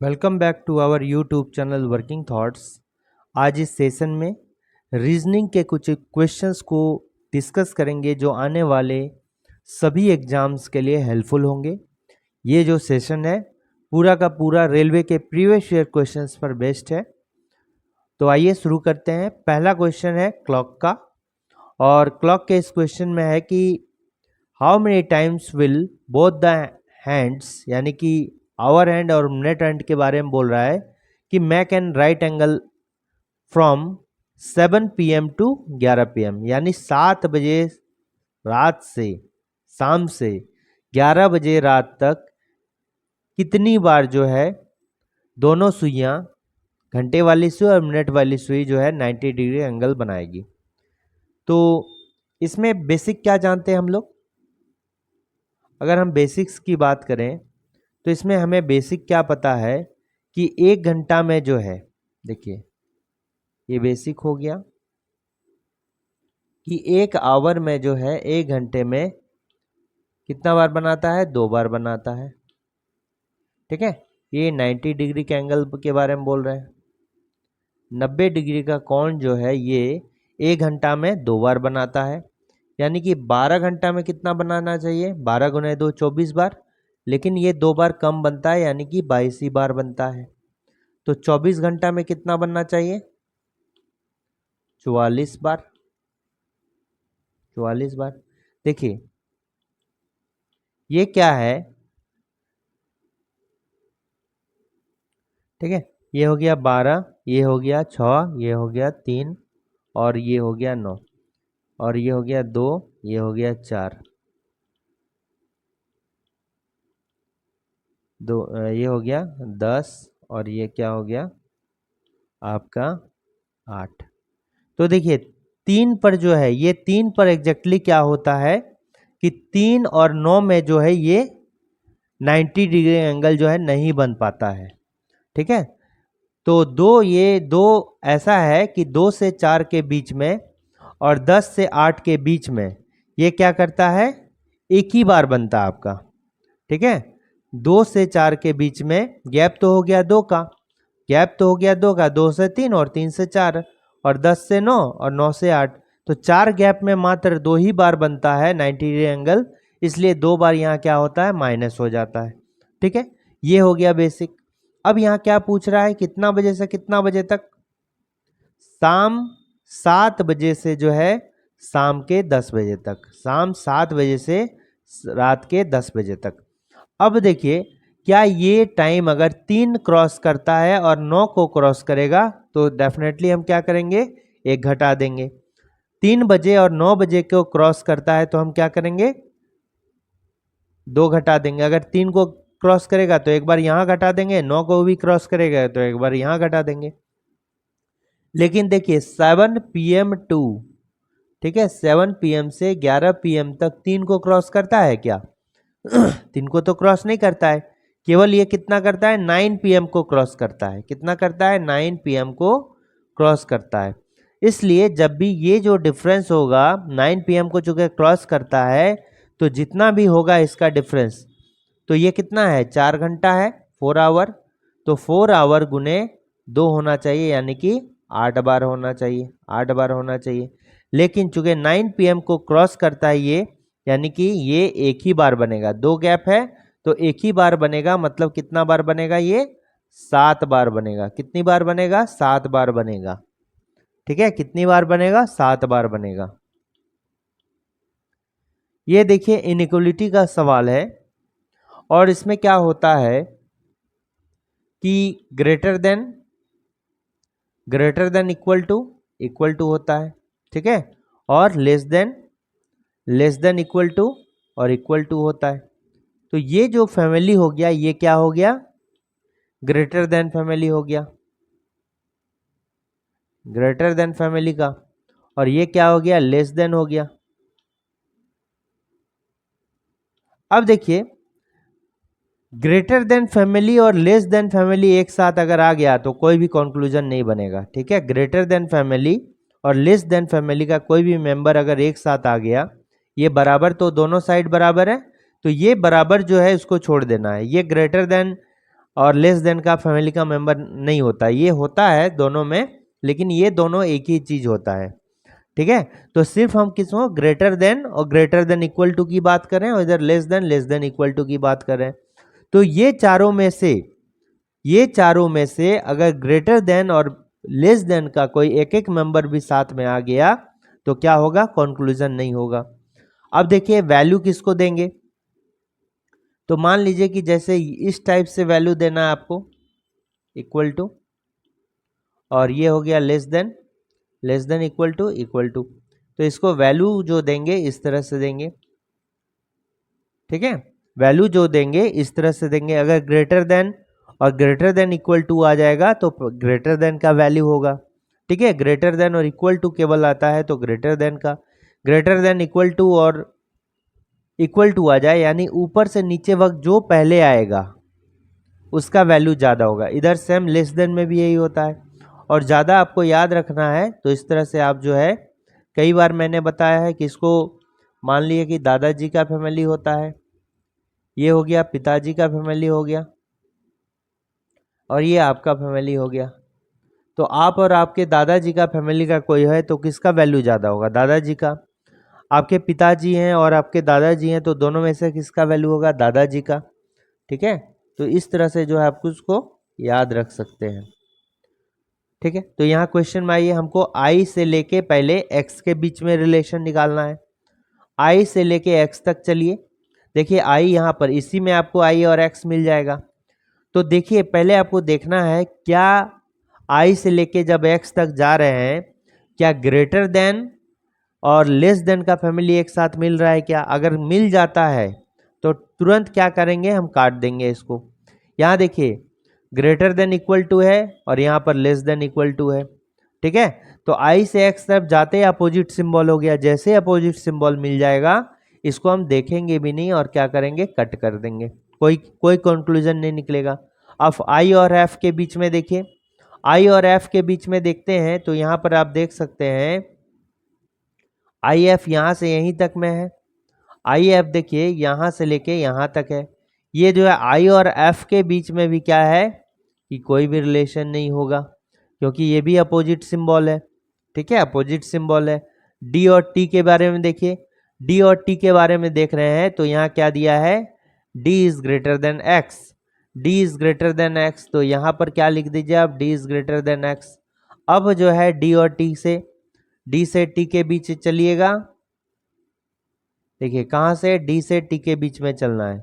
Welcome back to our YouTube channel working thoughts. आज इस session में रीजनिंग के कुछ क्वेश्चंस को डिस्कस करेंगे जो आने वाले सभी एग्जाम्स के लिए हेल्पफुल होंगे। ये जो सेशन है पूरा का पूरा रेलवे के प्रीवियस ईयर क्वेश्चंस पर बेस्ड है। तो आइए शुरू करते हैं। पहला क्वेश्चन है क्लॉक का, और क्लॉक के इस क्वेश्चन में है कि how many times will both the hands, यानी कि आवर हैंड और मिनट हैंड के बारे में बोल रहा है कि make an right angle from 7 PM to 11 PM, यानी 7 बजे रात से शाम से 11 बजे रात तक कितनी बार जो है दोनों सुइयां, घंटे वाली सुई और मिनट वाली सुई जो है 90 डिग्री एंगल बनाएगी। तो इसमें बेसिक क्या जानते हैं हम लोग? अगर हम बेसिक्स की बात करें तो इसमें हमें बेसिक क्या पता है कि 1 घंटा में जो है, देखिए ये बेसिक हो गया कि 1 आवर में जो है 1 घंटे में कितना बार बनाता है? 2 बार बनाता है। ठीक है, ये 90 डिग्री के एंगल के बारे में बोल रहे हैं। 90 डिग्री का कोण जो है ये 1 घंटा में 2 बार बनाता है, यानी कि 12 घंटा में कितना बनाना चाहिए? 12 गुने 2 24 बार, लेकिन ये 2 बार कम बनता है, यानी कि 22 ही बार बनता है। तो 24 घंटा में कितना बनना चाहिए? 44 बार। 44 बार। देखिए ये क्या है, ठीक है, ये हो गया 12, ये हो गया 6, ये हो गया 3, और ये हो गया 9, और ये हो गया 2, ये हो गया 4, ये हो गया 10, और ये क्या हो गया आपका 8। तो देखिए 3 पर जो है, ये 3 पर एग्जैक्टली क्या होता है कि 3 और 9 में जो है ये 90 डिग्री एंगल जो है नहीं बन पाता है। ठीक है, तो ये दो ऐसा है कि 2 से 4 के बीच में और 10 से 8 के बीच में ये क्या करता है? एक ही बार बनता है आपका। ठीक है, 2 से 4 के बीच में गैप तो हो गया 2 का, गैप तो हो गया 2 का, 2 से 3 और 3 से 4 और 10 से 9 और 9 से 8, तो 4 गैप में मात्र 2 ही बार बनता है 90 डिग्री एंगल, इसलिए 2 बार यहाँ क्या होता है? माइनस हो जाता है। ठीक है, ये हो गया बेसिक। अब यहाँ क्या पूछ रहा है? कितना बजे से कितना बजे तक? शाम 7 बजे से जो है शाम के 10 बजे तक, शाम 7 बजे से रात के 10 बजे तक। अब देखिए क्या ये टाइम अगर 3 क्रॉस करता है और 9 को क्रॉस करेगा तो डेफिनेटली हम क्या करेंगे? 1 घटा देंगे। 3 बजे और 9 बजे को क्रॉस करता है तो हम क्या करेंगे? 2 घटा देंगे। अगर 3 को क्रॉस करेगा तो एक बार यहाँ घटा देंगे, 9 को भी क्रॉस करेगा तो एक बार यहाँ घटा देंगे। लेकिन देखिए 7 PM टू, ठीक है, 7 PM से 11 PM तक 3 को क्रॉस करता है क्या? 3 को तो क्रॉस नहीं करता है, केवल ये कितना करता है? 9 PM को क्रॉस करता है। कितना करता है? 9 PM को क्रॉस करता है। इसलिए जब भी ये जो डिफरेंस होगा 9 PM को चूंकि क्रॉस करता है, तो जितना भी होगा इसका डिफरेंस, तो ये कितना है? 4 घंटा है, 4 आवर। तो 4 आवर गुने 2 होना चाहिए, यानी कि 8 बार होना चाहिए, 8 बार होना चाहिए। लेकिन चूंकि 9 PM को क्रॉस करता है ये, यानी कि ये एक ही बार बनेगा। 2 गैप है तो एक ही बार बनेगा, मतलब कितना बार बनेगा? ये 7 बार बनेगा। कितनी बार बनेगा? 7 बार बनेगा। ठीक है, कितनी बार बनेगा? 7 बार बनेगा। ये देखिए इनइक्वलिटी का सवाल है, और इसमें क्या होता है कि ग्रेटर देन इक्वल टू होता है। ठीक है, और लेस देन इक्वल टू और इक्वल टू होता है। तो ये जो फैमिली हो गया ये क्या हो गया? ग्रेटर देन फैमिली हो गया, ग्रेटर देन फैमिली का। और ये क्या हो गया? लेस देन हो गया। अब देखिए ग्रेटर देन फैमिली और लेस देन फैमिली एक साथ अगर आ गया तो कोई भी कंक्लूजन नहीं बनेगा। ठीक है, ग्रेटर देन फैमिली और लेस देन फैमिली का कोई भी मेंबर अगर एक साथ आ गया, ये बराबर, तो दोनों साइड बराबर है, तो ये बराबर जो है इसको छोड़ देना है। ये ग्रेटर देन और लेस देन का फैमिली का मेंबर नहीं होता, ये होता है दोनों में, लेकिन ये दोनों एक ही चीज होता है। ठीक है, तो सिर्फ हम किसको ग्रेटर देन और ग्रेटर देन इक्वल टू की बात करें और इधर लेस देन इक्वल टू की बात करें। तो ये चारों में से अगर ग्रेटर देन और लेस देन का कोई एक एक मेंबर भी साथ में आ गया तो क्या होगा, कंक्लूजन नहीं होगा। अब देखिए वैल्यू किसको देंगे, तो मान लीजिए कि जैसे इस टाइप से वैल्यू देना है आपको, इक्वल टू, और ये हो गया लेस देन इक्वल टू, तो इसको वैल्यू जो देंगे इस तरह से देंगे। ठीक है, वैल्यू जो देंगे इस तरह से देंगे। अगर ग्रेटर देन और ग्रेटर देन इक्वल टू आ जाएगा तो ग्रेटर देन का वैल्यू होगा। ठीक है, ग्रेटर देन और इक्वल टू केवल आता है तो ग्रेटर देन का, ग्रेटर देन इक्वल टू और इक्वल टू आ जाए यानी ऊपर से नीचे वक्त जो पहले आएगा उसका वैल्यू ज़्यादा होगा। इधर सेम लेस देन में भी यही होता है। और ज़्यादा आपको याद रखना है तो इस तरह से आप जो है, कई बार मैंने बताया है कि इसको मान लिए कि दादाजी का फैमिली होता है, ये हो गया पिताजी का फैमिली हो गया, और ये आपका फैमिली हो गया। तो आप और आपके दादाजी का फैमिली का कोई है तो किसका वैल्यू ज़्यादा होगा, दादाजी का। आपके पिताजी हैं और आपके दादाजी हैं तो दोनों में से किसका वैल्यू होगा, दादाजी का। ठीक है, तो इस तरह से जो है आप उसको याद रख सकते हैं। ठीक है, तो यहाँ क्वेश्चन में आइए, हमको आई से लेके पहले एक्स के बीच में रिलेशन निकालना है। आई से लेके एक्स तक चलिए, देखिए आई यहाँ पर इसी में आपको आई और एक्स मिल जाएगा। तो देखिए पहले आपको देखना है क्या आई से लेके जब एक्स तक जा रहे हैं क्या ग्रेटर देन और लेस देन का फैमिली एक साथ मिल रहा है क्या। अगर मिल जाता है तो तुरंत क्या करेंगे, हम काट देंगे इसको। यहाँ देखिए ग्रेटर देन इक्वल टू है और यहाँ पर लेस देन इक्वल टू है। ठीक है, तो आई से एक्स तरफ जाते ही अपोजिट सिंबल हो गया, जैसे अपोजिट सिंबल मिल जाएगा इसको हम देखेंगे भी नहीं और क्या करेंगे, कट कर देंगे, कोई कंक्लूजन नहीं निकलेगा। अब आई और एफ के बीच में देखिए, आई और एफ के बीच में देखते हैं तो यहाँ पर आप देख सकते हैं आई एफ यहाँ से यहीं तक में है, आई एफ देखिए यहाँ से लेके यहाँ तक है। ये जो है आई और एफ के बीच में भी क्या है कि कोई भी रिलेशन नहीं होगा क्योंकि ये भी अपोजिट सिंबल है। ठीक है, अपोजिट सिंबल है। डी और टी के बारे में देखिए, डी और टी के बारे में देख रहे हैं तो यहाँ क्या दिया है, D is greater than x, D is greater than x, तो यहाँ पर क्या लिख दीजिए आप, D is greater than x. अब जो है डी और टी से, डी से टी के बीच चलिएगा, देखिए कहाँ से, डी से टी के बीच में चलना है।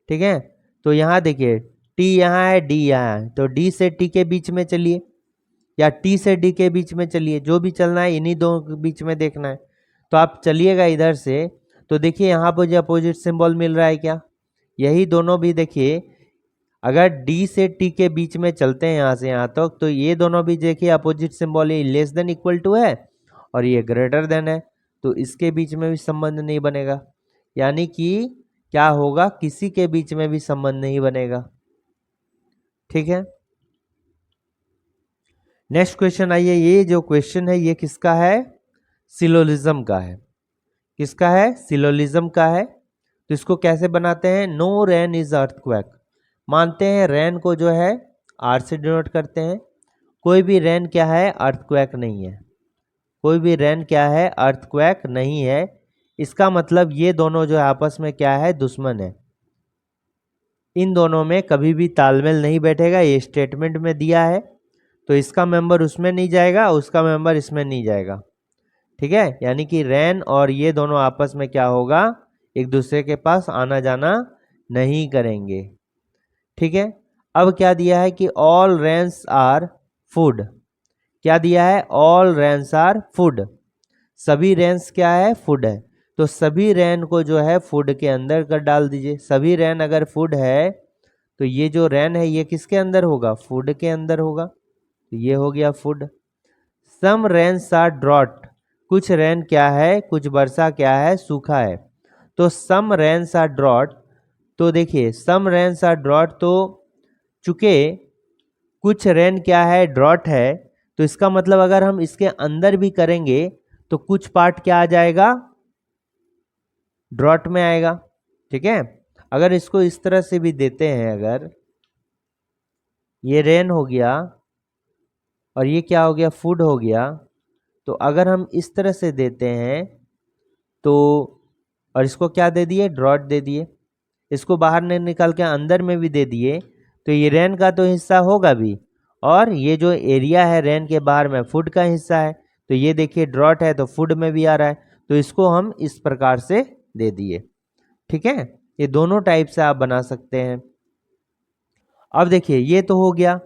ठीक है, तो यहाँ देखिए टी यहाँ है, डी यहाँ है, तो डी से टी के बीच में चलिए या टी से डी के बीच में चलिए, जो भी चलना है इन्हीं दो के बीच में देखना है। तो आप चलिएगा इधर से, तो देखिए यहाँ पर जो अपोजिट सिंबल मिल रहा है क्या, यही दोनों भी देखिए, अगर डी से टी के बीच में चलते हैं यहाँ से यहाँ तक तो ये दोनों भी देखिए अपोजिट सिंबल, ये लेस देन इक्वल टू है और ये ग्रेटर देन है, तो इसके बीच में भी संबंध नहीं बनेगा, यानी कि क्या होगा, किसी के बीच में भी संबंध नहीं बनेगा। ठीक है, नेक्स्ट क्वेश्चन आइए, ये जो क्वेश्चन है ये किसका है, सिलोलिज्म का है। किसका है, सिलोलिज्म का है। तो इसको कैसे बनाते हैं, नो रेन इज अर्थक्वेक, मानते हैं रेन को जो है आर से डिनोट करते हैं, कोई भी रेन क्या है, अर्थक्वेक नहीं है, कोई भी रेन क्या है, अर्थक्वेक नहीं है। इसका मतलब ये दोनों जो आपस में क्या है, दुश्मन है, इन दोनों में कभी भी तालमेल नहीं बैठेगा, ये स्टेटमेंट में दिया है। तो इसका मेंबर उसमें नहीं जाएगा, उसका मेंबर इसमें नहीं जाएगा। ठीक है, यानी कि रेन और ये दोनों आपस में क्या होगा, एक दूसरे के पास आना जाना नहीं करेंगे। ठीक है, अब क्या दिया है कि ऑल रेन्स आर फूड, क्या दिया है, ऑल रेन्स आर फूड, सभी रेन्स क्या है, फूड है। तो सभी रेन को जो है फूड के अंदर कर डाल दीजिए, सभी रेन अगर फूड है तो ये जो रेन है ये किसके अंदर होगा, फूड के अंदर होगा, तो ये हो गया food. Some rains are drought, कुछ रेन क्या है, कुछ वर्षा क्या है, सूखा है। तो सम रेन्स आर ड्रॉट, तो देखिए सम रेन्स आर ड्रॉट, तो चूंकि कुछ रेन क्या है, ड्रॉट है, तो इसका मतलब अगर हम इसके अंदर भी करेंगे तो कुछ पार्ट क्या आ जाएगा, ड्रॉट में आएगा। ठीक है, अगर इसको इस तरह से भी देते हैं, अगर ये रेन हो गया और ये क्या हो गया, फूड हो गया। तो अगर हम इस तरह से देते हैं तो, और इसको क्या दे दिए, ड्रॉट दे दिए, इसको बाहर नहीं निकाल के अंदर में भी दे दिए, तो ये रेन का तो हिस्सा होगा भी, और ये जो एरिया है रेन के बाहर में फूड का हिस्सा है, तो ये देखिए ड्रॉट है तो फूड में भी आ रहा है, तो इसको हम इस प्रकार से दे दिए। ठीक है, ये दोनों टाइप से आप बना सकते हैं। अब देखिए ये तो हो गया।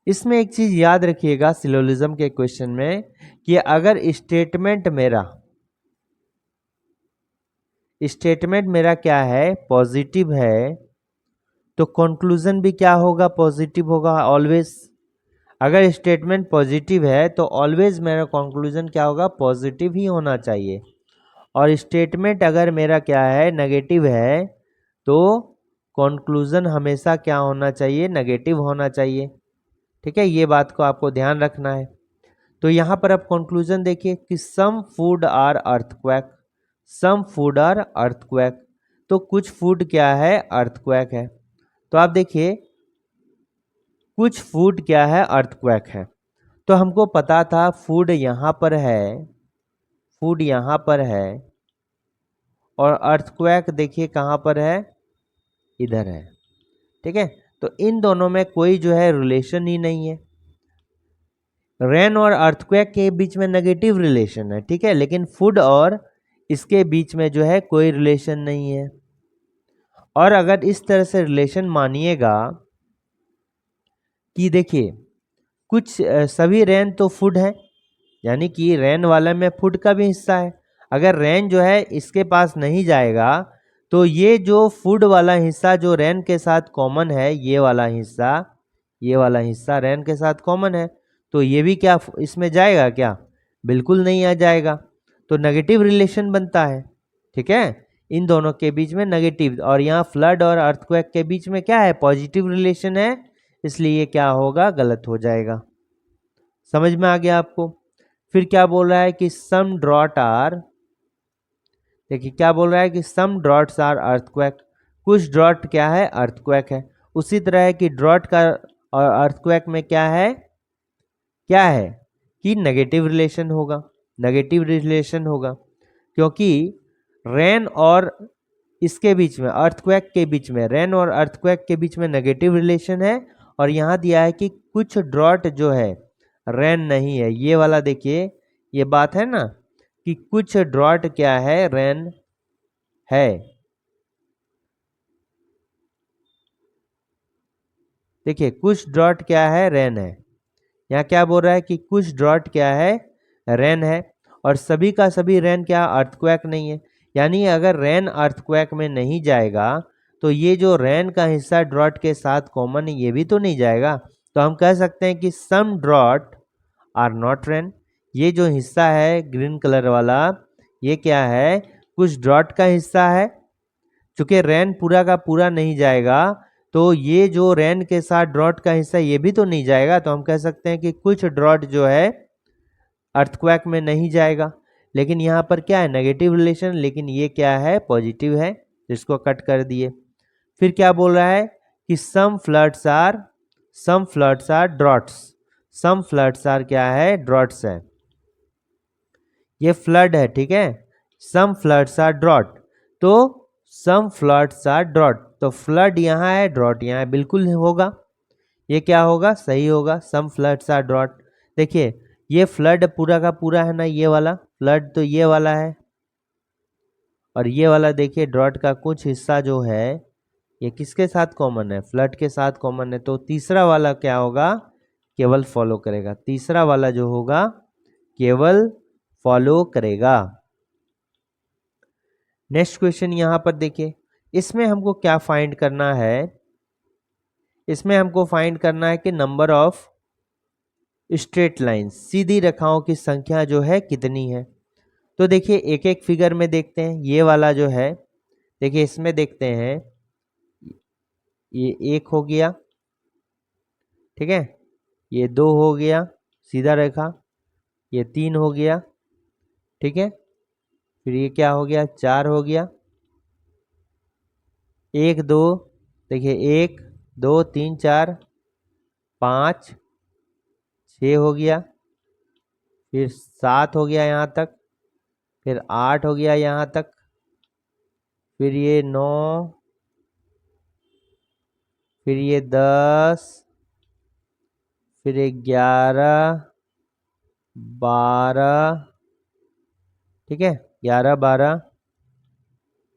इसमें एक चीज याद रखिएगा सिलोजिज्म के क्वेश्चन में, कि अगर स्टेटमेंट मेरा क्या है, पॉजिटिव है, तो कंक्लूजन भी क्या होगा, पॉजिटिव होगा ऑलवेज। अगर स्टेटमेंट पॉजिटिव है तो ऑलवेज मेरा कंक्लूजन क्या होगा, पॉजिटिव ही होना चाहिए। और स्टेटमेंट अगर मेरा क्या है, नेगेटिव है, तो कंक्लूजन हमेशा क्या होना चाहिए, नेगेटिव होना चाहिए। ठीक है, ये बात को आपको ध्यान रखना है। तो यहाँ पर अब कंक्लूजन देखिए कि some food are earthquake, some food are earthquake, तो कुछ फूड क्या है, अर्थक्वेक है। तो आप देखिए कुछ फूड क्या है, अर्थक्वेक है। तो हमको पता था फूड यहाँ पर है, फूड यहाँ पर है, और अर्थक्वेक देखिए कहाँ पर है, इधर है। ठीक है, तो इन दोनों में कोई जो है रिलेशन ही नहीं है। रेन और अर्थक्वेक के बीच में नेगेटिव रिलेशन है, ठीक है, लेकिन फूड और इसके बीच में जो है कोई रिलेशन नहीं है। और अगर इस तरह से रिलेशन मानिएगा कि देखिए कुछ सभी रेन तो फूड है, यानी कि रेन वाले में फूड का भी हिस्सा है। अगर रेन जो है इसके पास नहीं जाएगा तो ये जो फूड वाला हिस्सा जो रेन के साथ कॉमन है, ये वाला हिस्सा, ये वाला हिस्सा रेन के साथ कॉमन है, तो ये भी क्या इसमें जाएगा क्या, बिल्कुल नहीं आ जाएगा। तो नेगेटिव रिलेशन बनता है। ठीक है, इन दोनों के बीच में नेगेटिव, और यहाँ फ्लड और अर्थक्वेक के बीच में क्या है, पॉजिटिव रिलेशन है, इसलिए ये क्या होगा, गलत हो जाएगा। समझ में आ गया आपको। फिर क्या बोल रहा है कि सम ड्रॉट आर, देखिए क्या बोल रहा है कि सम ड्रॉट्स आर अर्थक्वेक, कुछ ड्रॉट क्या है, अर्थक्वेक है। उसी तरह है कि ड्रॉट का और अर्थक्वेक में क्या है, क्या है कि नेगेटिव रिलेशन होगा, नेगेटिव रिलेशन होगा, क्योंकि रेन और इसके बीच में, अर्थक्वेक के बीच में, रेन और अर्थक्वेक के बीच में नेगेटिव रिलेशन है। और यहाँ दिया है कि कुछ ड्रॉट जो है रेन नहीं है, ये वाला देखिए, ये बात है ना कि कुछ ड्रॉट क्या है, रेन है। देखिए कुछ ड्रॉट क्या है, रेन है। यहाँ क्या बोल रहा है कि कुछ ड्रॉट क्या है, रेन है, और सभी का सभी रेन क्या, अर्थक्वेक नहीं है। यानी अगर रेन अर्थक्वेक में नहीं जाएगा तो ये जो रेन का हिस्सा ड्रॉट के साथ कॉमन है, ये भी तो नहीं जाएगा। तो हम कह सकते हैं कि सम ड्रॉट आर नॉट रेन, ये जो हिस्सा है ग्रीन कलर वाला, ये क्या है, कुछ ड्रॉट का हिस्सा है। चूंकि रेन पूरा का पूरा नहीं जाएगा, तो ये जो रेन के साथ ड्रॉट का हिस्सा ये भी तो नहीं जाएगा, तो हम कह सकते हैं कि कुछ ड्रॉट जो है अर्थक्वेक में नहीं जाएगा। लेकिन यहाँ पर क्या है, नेगेटिव रिलेशन, लेकिन ये क्या है, पॉजिटिव है, जिसको कट कर दिए। फिर क्या बोल रहा है कि some floods or droughts, some floods or क्या है, ड्रॉट्स है, ये फ्लड है। ठीक है, सम फ्लड्स आर ड्रॉट, तो सम फ्लड्स आर ड्रॉट, तो फ्लड यहाँ है, ड्रॉट यहाँ है, बिल्कुल होगा, ये क्या होगा, सही होगा, सम फ्लड्स आर ड्रॉट। देखिए ये फ्लड पूरा का पूरा है ना, ये वाला फ्लड तो ये वाला है, और ये वाला देखिए ड्रॉट का कुछ हिस्सा जो है ये किसके साथ कॉमन है, फ्लड के साथ कॉमन है। तो तीसरा वाला क्या होगा, केवल फॉलो करेगा, तीसरा वाला जो होगा केवल फॉलो करेगा। नेक्स्ट क्वेश्चन यहाँ पर देखिए, इसमें हमको क्या फाइंड करना है, इसमें हमको फाइंड करना है कि नंबर ऑफ स्ट्रेट लाइन, सीधी रेखाओं की संख्या जो है कितनी है। तो देखिए एक एक फिगर में देखते हैं, ये वाला जो है देखिए इसमें देखते हैं, ये एक हो गया, ठीक है, ये दो हो गया सीधा रेखा, ये तीन हो गया, ठीक है, फिर ये क्या हो गया, चार हो गया, एक दो, देखिए एक दो तीन चार 5, 6 हो गया, फिर 7 हो गया यहाँ तक, फिर 8 हो गया यहाँ तक, फिर ये 9, फिर ये 10, फिर 11, 12, ठीक है, 11, 12,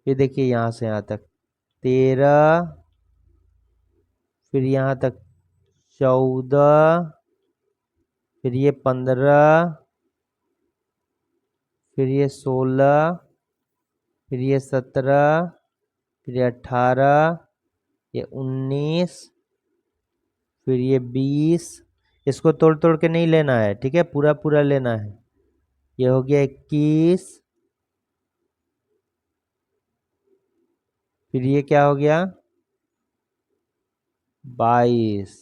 फिर देखिए यहाँ से यहाँ तक 13, फिर यहाँ तक 14, फिर ये 15, फिर ये 16, फिर ये 17, फिर ये 18, ये 19, फिर ये 20। इसको तोड़ तोड़ के नहीं लेना है, ठीक है, पूरा पूरा लेना है। ये हो गया 21, फिर ये क्या हो गया 22।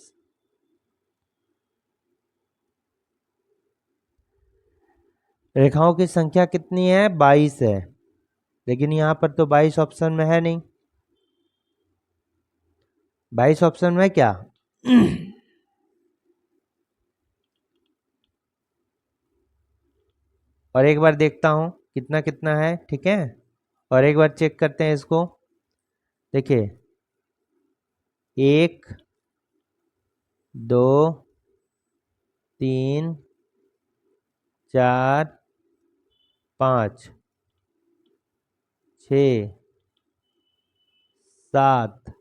रेखाओं की संख्या कितनी है 22 है, लेकिन यहाँ पर तो 22 ऑप्शन में है नहीं। 22 ऑप्शन में क्या और एक बार देखता हूँ कितना कितना है, ठीक है, और एक बार चेक करते हैं इसको। देखिए 1, 2, 3, 4, 5, 6, 7,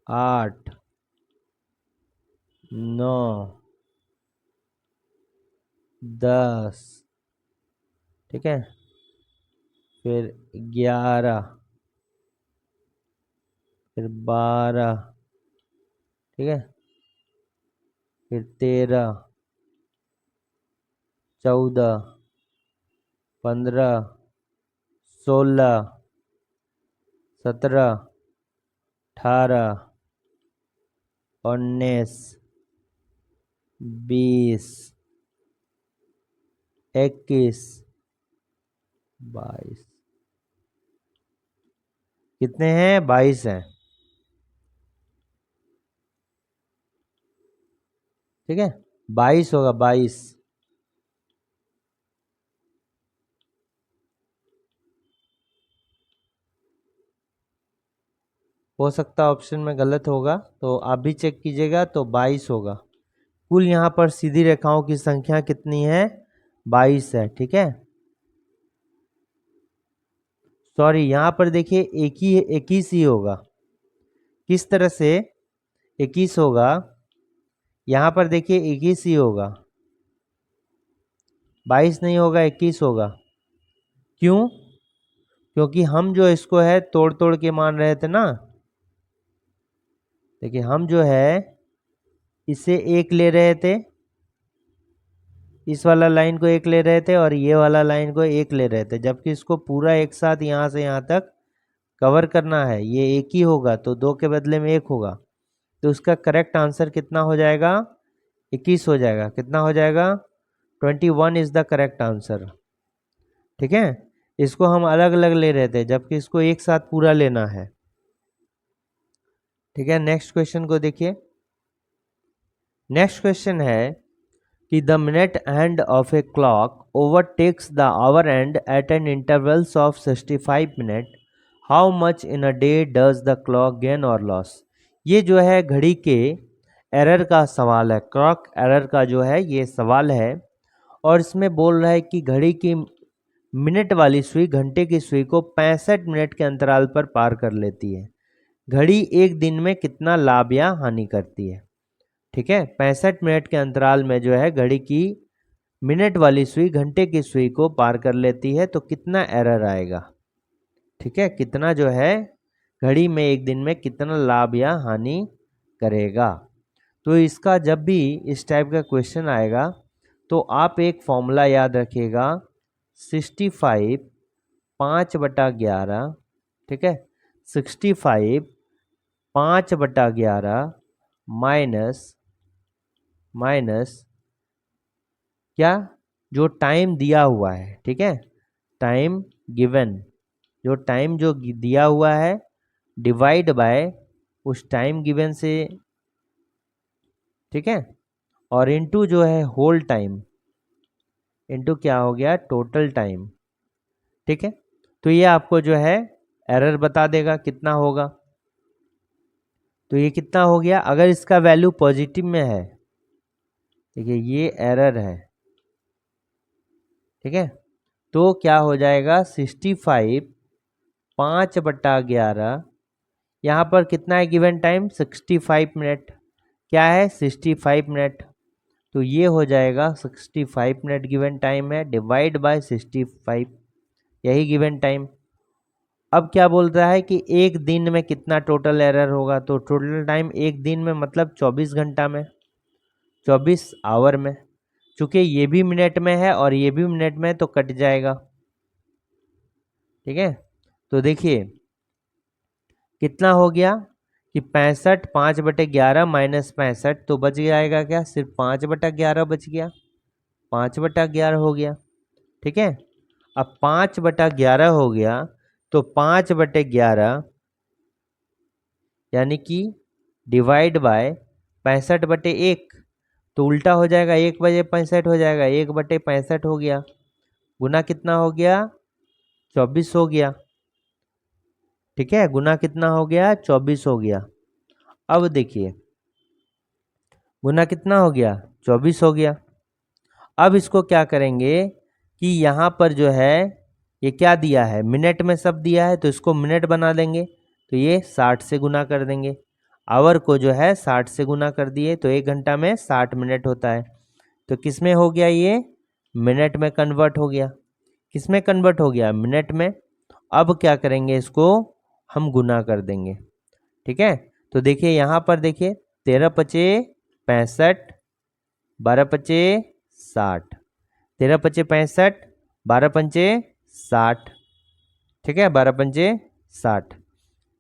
8, 9, 10, ठीक है, फिर 11, फिर 12, ठीक है, फिर 13, 14, 15, 16, 17, 18, 19, 20, 21, 22। कितने हैं 22 हैं, ठीक है, 22 होगा 22। हो सकता है ऑप्शन में गलत होगा, तो आप भी चेक कीजिएगा, तो 22 होगा। कुल यहाँ पर सीधी रेखाओं की संख्या कितनी है 22 है, ठीक है। सॉरी, यहाँ पर देखिए 21 ही होगा। किस तरह से 21 होगा, यहाँ पर देखिए 21 ही होगा, 22 नहीं होगा, 21 होगा। क्यों? क्योंकि हम जो इसको है तोड़ तोड़ के मान रहे थे ना। देखिए हम जो है इसे एक ले रहे थे, इस वाला लाइन को एक ले रहे थे और ये वाला लाइन को एक ले रहे थे, जबकि इसको पूरा एक साथ यहाँ से यहाँ तक कवर करना है। ये एक ही होगा तो दो के बदले में एक होगा, तो उसका करेक्ट आंसर कितना हो जाएगा 21 हो जाएगा। कितना हो जाएगा 21 इज द करेक्ट आंसर, ठीक है। इसको हम अलग अलग ले रहे थे, जबकि इसको एक साथ पूरा लेना है, ठीक है। नेक्स्ट क्वेश्चन को देखिए। नेक्स्ट क्वेश्चन है कि the minute hand of a clock overtakes the hour and at an intervals of 65 minute, how much in a day does the clock gain और लॉस। ये जो है घड़ी के एरर का सवाल है, क्लॉक एरर का जो है ये सवाल है, और इसमें बोल रहा है कि घड़ी की मिनट वाली सुई घंटे की सुई को 65 मिनट के अंतराल पर पार कर लेती है। घड़ी एक दिन में कितना लाभ या हानि करती है, ठीक है। 65 मिनट के अंतराल में जो है घड़ी की मिनट वाली सुई घंटे की सुई को पार कर लेती है, तो कितना एरर आएगा, ठीक है, कितना जो है घड़ी में एक दिन में कितना लाभ या हानि करेगा। तो इसका जब भी इस टाइप का क्वेश्चन आएगा तो आप एक फॉर्मूला याद रखिएगा, 65 5/11, ठीक है, 65 5/11 माइनस क्या, जो टाइम दिया हुआ है, ठीक है, टाइम गिवन, जो टाइम जो दिया हुआ है डिवाइड बाय उस टाइम गिवन से ठीक है, और इनटू जो है होल टाइम, इनटू क्या हो गया टोटल टाइम। ठीक है, तो ये आपको जो है एरर बता देगा कितना होगा। तो ये कितना हो गया, अगर इसका वैल्यू पॉजिटिव में है, देखिए ये एरर है। ठीक है, तो क्या हो जाएगा 65 5/11, यहाँ पर कितना है गिवन टाइम 65 मिनट, क्या है 65 मिनट, तो ये हो जाएगा 65 मिनट गिवन टाइम है, डिवाइड बाय 65, यही गिवन टाइम। अब क्या बोल रहा है कि एक दिन में कितना टोटल एरर होगा, तो टोटल टाइम एक दिन में मतलब 24 घंटा में, 24 आवर में। चूंकि ये भी मिनट में है और ये भी मिनट में है तो कट जाएगा। ठीक है, तो देखिए कितना हो गया कि 65 5/11 माइनस 65, तो बच जाएगा क्या, सिर्फ 5/11 बच गया, 5/11 हो गया। ठीक है, अब 5/11 हो गया तो 5/11 यानी कि डिवाइड बाय 65/1, तो उल्टा हो जाएगा, 1/65 हो जाएगा, 1/65 हो गया, गुना कितना हो गया 24 हो गया। ठीक है, गुना कितना हो गया 24 हो गया। अब देखिए गुना कितना हो गया 24 हो गया। अब इसको क्या करेंगे कि यहाँ पर जो है ये क्या दिया है मिनट में सब दिया है, तो इसको मिनट बना देंगे, तो ये 60 से गुना कर देंगे। आवर को जो है 60 से गुना कर दिए तो 1 घंटा में 60 मिनट होता है। तो किस में हो गया ये मिनट में कन्वर्ट हो गया, किस में कन्वर्ट हो गया मिनट में। अब क्या करेंगे इसको हम गुना कर देंगे। ठीक है, तो देखिए यहाँ पर देखिए 13×5 = 65, 12×5 = 60, 13×5 = 65, 12×5 = 60। ठीक है, 12×5 = 60।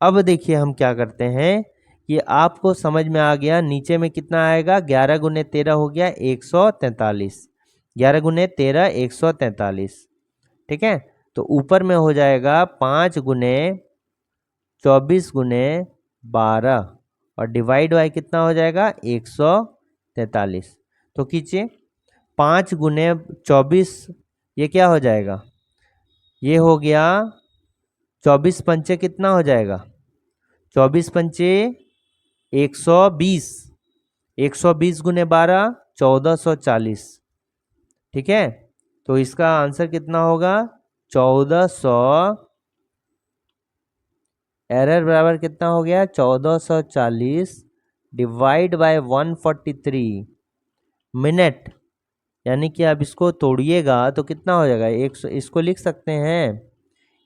अब देखिए हम क्या करते हैं कि आपको समझ में आ गया, नीचे में कितना आएगा 11×13 हो गया 143, 11×13 143। ठीक है, तो ऊपर में हो जाएगा 5×24×12 और डिवाइड बाय कितना हो जाएगा 143। तो खींचिए 5×24, ये क्या हो जाएगा, ये हो गया 24×5 कितना हो जाएगा 24×5 120, 120×12 1440। ठीक है, तो इसका आंसर कितना होगा 1400, एरर बराबर कितना हो गया 1440 डिवाइड बाय 143 मिनट। यानी कि आप इसको तोड़िएगा तो कितना हो जाएगा 100, इसको लिख सकते हैं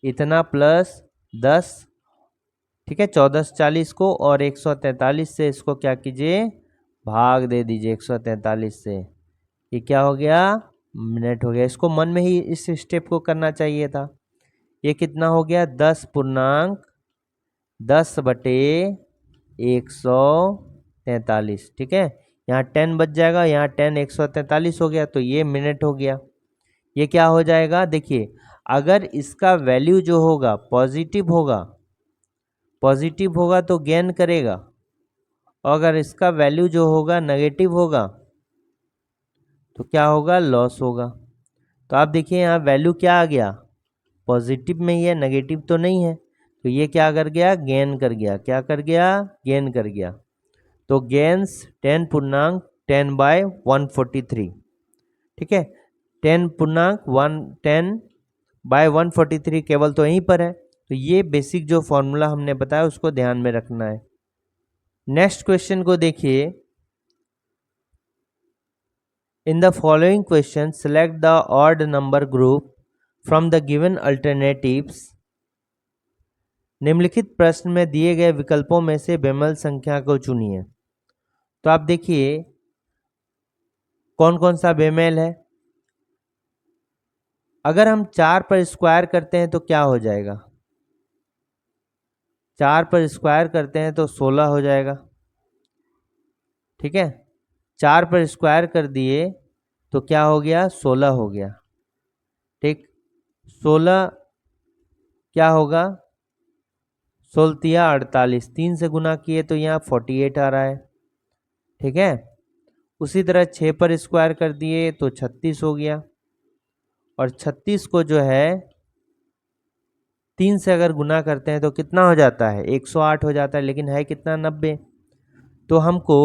इतना प्लस 10। ठीक है, 1440 को और 143 से इसको क्या कीजिए भाग दे दीजिए 143 से, ये क्या हो गया मिनट हो गया। इसको मन में ही इस स्टेप को करना चाहिए था। ये कितना हो गया 10/10/143। ठीक है, यहाँ 10 बच जाएगा, यहाँ 10 143 हो गया, तो ये मिनट हो गया। ये क्या हो जाएगा देखिए, अगर इसका वैल्यू जो होगा पॉजिटिव होगा, पॉजिटिव होगा तो गेन करेगा, और अगर इसका वैल्यू जो होगा नेगेटिव होगा तो क्या होगा लॉस होगा। तो आप देखिए यहाँ वैल्यू क्या आ गया पॉजिटिव में ही है, नेगेटिव तो नहीं है, तो ये क्या कर गया गेन कर गया, क्या कर गया गेन कर गया। तो गेंस 10/10/143। ठीक है, 10/10/143 केवल तो यहीं पर है, तो ये बेसिक जो फॉर्मूला हमने बताया उसको ध्यान में रखना है। नेक्स्ट क्वेश्चन को देखिए, in the following question select the odd number group from the given alternatives. निम्नलिखित प्रश्न में दिए गए विकल्पों में से बेमेल संख्या को चुनिए। तो आप देखिए कौन कौन सा बेमेल है। अगर हम 4 पर स्क्वायर करते हैं तो क्या हो जाएगा, 4 पर स्क्वायर करते हैं तो 16 हो जाएगा। ठीक है, 4 पर स्क्वायर कर दिए तो क्या हो गया 16 हो गया। ठीक, 16 क्या होगा 16 × 48, 3 से गुना किए तो यहाँ 48 आ रहा है। ठीक है, उसी तरह 6 पर स्क्वायर कर दिए तो 36 हो गया, और 36 को जो है 3 से अगर गुना करते हैं तो कितना हो जाता है, 108 हो जाता है, लेकिन है कितना, 90। तो हमको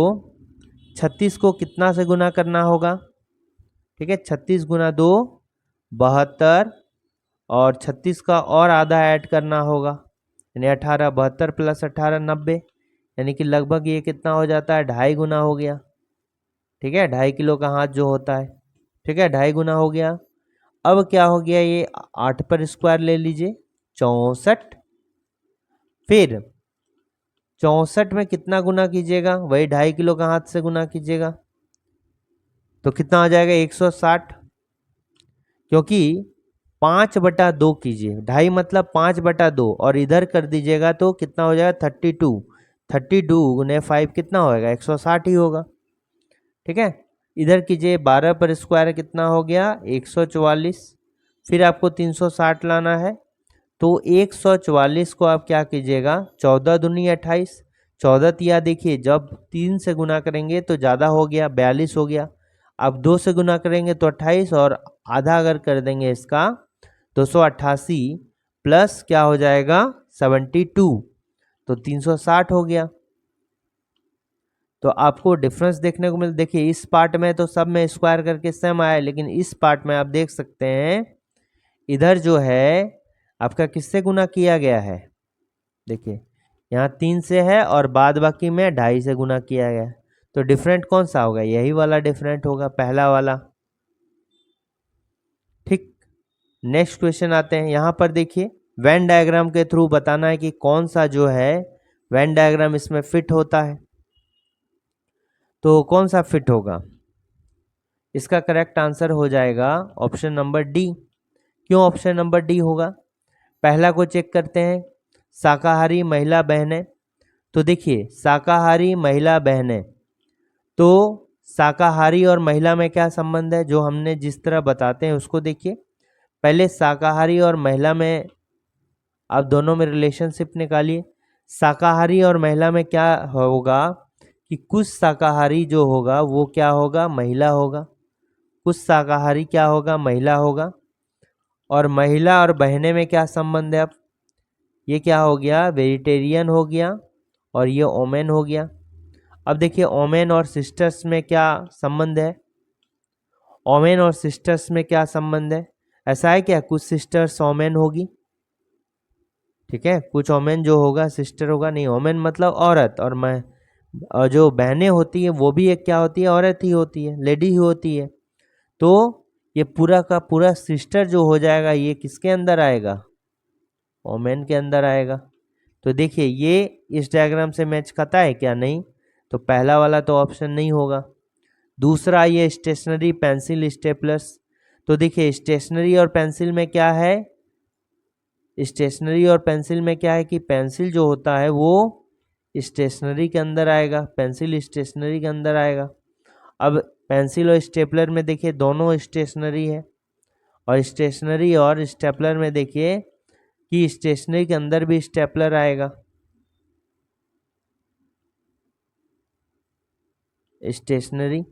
36 को कितना से गुना करना होगा, ठीक है, 36 गुना 2 72, और 36 का और आधा ऐड करना होगा, यानी 18, 72 प्लस 18 90, यानी कि लगभग ये कितना हो जाता है, 2.5 गुना हो गया। ठीक है, 2.5 किलो का हाथ जो होता है, ठीक है, 2.5 गुना हो गया। अब क्या हो गया, ये 8 पर स्क्वायर ले लीजिए, 64। फिर 64 में कितना गुना कीजिएगा, वही 2.5 किलो का हाथ से गुना कीजिएगा, तो कितना हो जाएगा, 160। क्योंकि 5/2 कीजिए, 2.5 मतलब 5/2, और इधर कर दीजिएगा तो कितना हो जाएगा, 32। 32 गुने 5 कितना होगा, 160 ही होगा। ठीक है, इधर कीजिए, 12 पर स्क्वायर कितना हो गया, 144। फिर आपको 360 लाना है, तो 144 को आप क्या कीजिएगा, 14 दूनी 28, 14 तिया देखिए जब 3 से गुना करेंगे तो ज़्यादा हो गया, 42 हो गया। अब 2 से गुना करेंगे तो 28, और आधा अगर कर देंगे इसका 288 प्लस क्या हो जाएगा, 72, तो 360 हो गया। तो आपको डिफरेंस देखने को मिल, देखिए इस पार्ट में तो सब में स्क्वायर करके सेम आया, लेकिन इस पार्ट में आप देख सकते हैं इधर जो है आपका किससे गुना किया गया है, देखिए यहाँ 3 से है और बाद बाकी में 2.5 से गुना किया गया है। तो डिफरेंट कौन सा होगा, यही वाला डिफरेंट होगा, पहला वाला। ठीक, नेक्स्ट क्वेश्चन आते हैं। यहाँ पर देखिए वेन डायग्राम के थ्रू बताना है कि कौन सा जो है वेन डायग्राम इसमें फिट होता है। तो कौन सा फिट होगा, इसका करेक्ट आंसर हो जाएगा ऑप्शन नंबर डी। क्यों ऑप्शन नंबर डी होगा, पहला को चेक करते हैं, शाकाहारी महिला बहनें। तो देखिए शाकाहारी महिला बहनें, तो शाकाहारी और महिला में क्या संबंध है, जो हमने जिस तरह बताते हैं उसको देखिए। पहले शाकाहारी और महिला में आप दोनों में रिलेशनशिप निकालिए। शाकाहारी और महिला में क्या होगा कि कुछ शाकाहारी जो होगा वो क्या होगा, महिला होगा, कुछ शाकाहारी क्या होगा, महिला होगा। और महिला और बहने में क्या संबंध है, अब ये क्या हो गया, वेजिटेरियन हो गया, और ये ओमेन हो गया। अब देखिए ओमेन और सिस्टर्स में क्या संबंध है, ओमेन और सिस्टर्स में क्या संबंध है, ऐसा है क्या, कुछ सिस्टर्स ओमेन होगी, ठीक है, कुछ ओमेन जो होगा सिस्टर होगा, नहीं, ओमेन मतलब औरत, और जो बहनें होती है वो भी एक क्या होती है, औरत ही होती है, लेडी ही होती है। तो ये पूरा का पूरा सिस्टर जो हो जाएगा ये किसके अंदर आएगा, ओमेन के अंदर आएगा। तो देखिए ये इस डायग्राम से मैच खाता है क्या, नहीं, तो पहला वाला तो ऑप्शन नहीं होगा। दूसरा ये स्टेशनरी पेंसिल स्टेपलर्स, तो देखिए स्टेशनरी और पेंसिल में क्या है, स्टेशनरी और पेंसिल में क्या है कि पेंसिल जो होता है वो स्टेशनरी के अंदर आएगा, पेंसिल स्टेशनरी के अंदर आएगा। अब पेंसिल और स्टेपलर में देखिए दोनों स्टेशनरी है, और स्टेशनरी और स्टेपलर में देखिए कि स्टेशनरी के अंदर भी स्टेपलर आएगा, स्टेशनरी।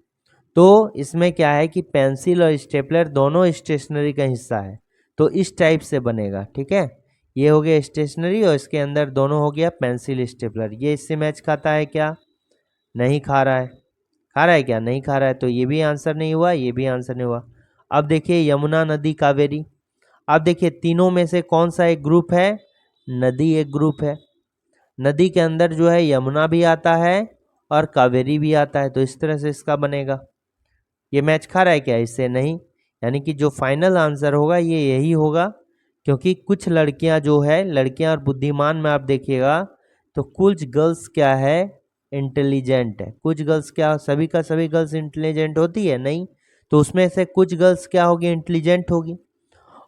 तो इसमें क्या है कि पेंसिल और स्टेपलर दोनों स्टेशनरी का हिस्सा है, तो इस टाइप से बनेगा। ठीक है, ये हो गया स्टेशनरी और इसके अंदर दोनों हो गया पेंसिल स्टेपलर। ये इससे मैच खाता है क्या, नहीं खा रहा है, खा रहा है क्या, नहीं खा रहा है, तो ये भी आंसर नहीं हुआ, ये भी आंसर नहीं हुआ। अब देखिए यमुना नदी कावेरी, अब देखिए तीनों में से कौन सा एक ग्रुप है, नदी एक ग्रुप है। नदी के अंदर जो है यमुना भी आता है और कावेरी भी आता है, तो इस तरह से इसका बनेगा। ये मैच खा रहा है क्या इससे, नहीं, यानी कि जो फाइनल आंसर होगा ये यही होगा। क्योंकि कुछ लड़कियां जो है, लड़कियां और बुद्धिमान में आप देखिएगा तो कुछ गर्ल्स क्या है, इंटेलिजेंट है, कुछ गर्ल्स क्या, सभी का सभी गर्ल्स इंटेलिजेंट होती है, नहीं, तो उसमें से कुछ गर्ल्स क्या होगी, इंटेलिजेंट होगी।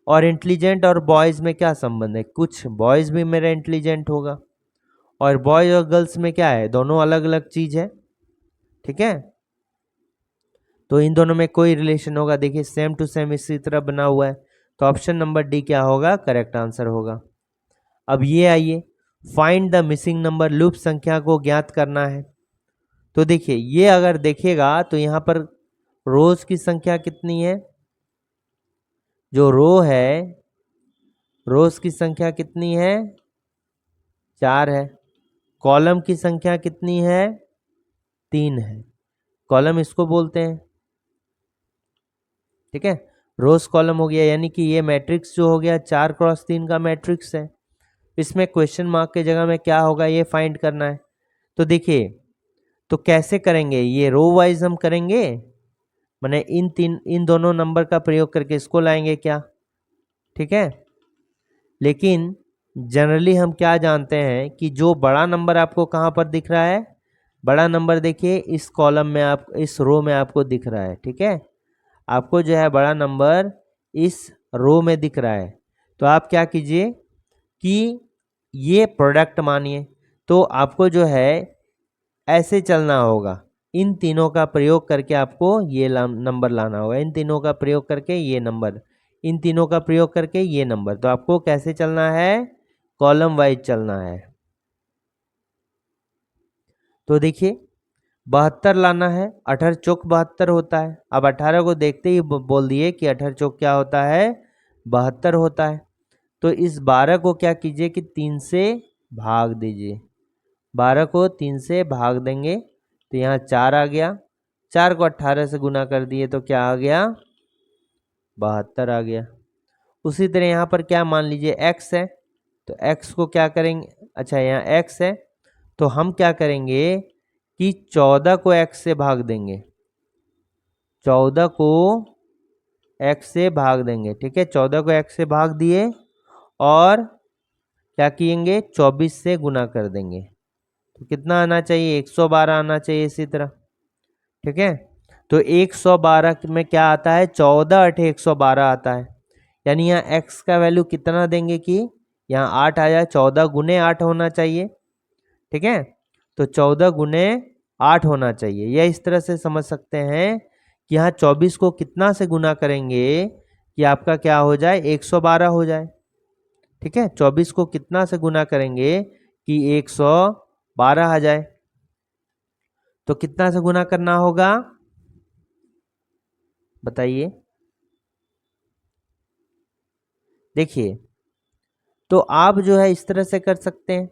और इंटेलिजेंट और बॉयज़ में क्या संबंध है, कुछ बॉयज़ भी मेरा इंटेलिजेंट होगा, और बॉयज़ और गर्ल्स में क्या है, दोनों अलग अलग चीज़ है। ठीक है, तो इन दोनों में कोई रिलेशन होगा, देखिए सेम टू सेम इसी तरह बना हुआ है, तो ऑप्शन नंबर डी क्या होगा, करेक्ट आंसर होगा। अब ये आइए, find the missing number, loop संख्या को ज्ञात करना है। तो देखिए ये अगर देखेगा तो यहाँ पर रोज की संख्या कितनी है, जो रो है रोज की संख्या कितनी है, 4 है। कॉलम की संख्या कितनी है, 3 है। कॉलम इसको बोलते हैं, ठीक है। रोज कॉलम हो गया, यानी कि ये मैट्रिक्स जो हो गया 4x3 का मैट्रिक्स है। इसमें क्वेश्चन मार्क के जगह में क्या होगा ये फाइंड करना है। तो देखिए तो कैसे करेंगे, ये रो वाइज हम करेंगे, माने इन दोनों नंबर का प्रयोग करके इसको लाएंगे क्या, ठीक है। लेकिन जनरली हम क्या जानते हैं कि जो बड़ा नंबर आपको कहाँ पर दिख रहा है, बड़ा नंबर देखिए इस कॉलम में, आप इस रो में आपको दिख रहा है, ठीक है। आपको जो है बड़ा नंबर इस रो में दिख रहा है। तो आप क्या कीजिए कि ये प्रोडक्ट मानिए, तो आपको जो है ऐसे चलना होगा, इन तीनों का प्रयोग करके आपको ये नंबर लाना होगा, इन तीनों का प्रयोग करके ये नंबर, इन तीनों का प्रयोग करके ये नंबर। तो आपको कैसे चलना है, कॉलम वाइज चलना है। तो देखिए 72 लाना है, 18 चौक 72 होता है। अब 18 को देखते ही बोल दिए कि 18 चौक क्या होता है, 72 होता है। तो इस 12 को क्या कीजिए कि 3 से भाग दीजिए, 12 को 3 से भाग देंगे तो यहाँ 4 आ गया, 4 को 18 से गुना कर दिए तो क्या आ गया, 72 आ गया। उसी तरह यहाँ पर क्या मान लीजिए x है, तो x को क्या करेंगे, अच्छा यहाँ x है तो हम क्या करेंगे कि 14 को x से भाग देंगे, 14 को x से भाग देंगे, ठीक है। 14 को x से भाग दिए और क्या किएंगे, 24 से गुना कर देंगे तो कितना आना चाहिए, 112 आना चाहिए इसी तरह, ठीक है। तो 112 में क्या आता है, 14 8 112 आता है। यानी यहाँ x का वैल्यू कितना देंगे कि यहाँ 8 आ जाए, 14 गुने 8 होना चाहिए, ठीक है। तो 14 गुने 8 होना चाहिए, यह इस तरह से समझ सकते हैं कि यहाँ 24 को कितना से गुना करेंगे कि आपका क्या हो जाए, 112 हो जाए, ठीक है। 24 को कितना से गुना करेंगे कि 112 आ जाए। तो कितना से गुना करना होगा बताइए, देखिए तो आप जो है इस तरह से कर सकते हैं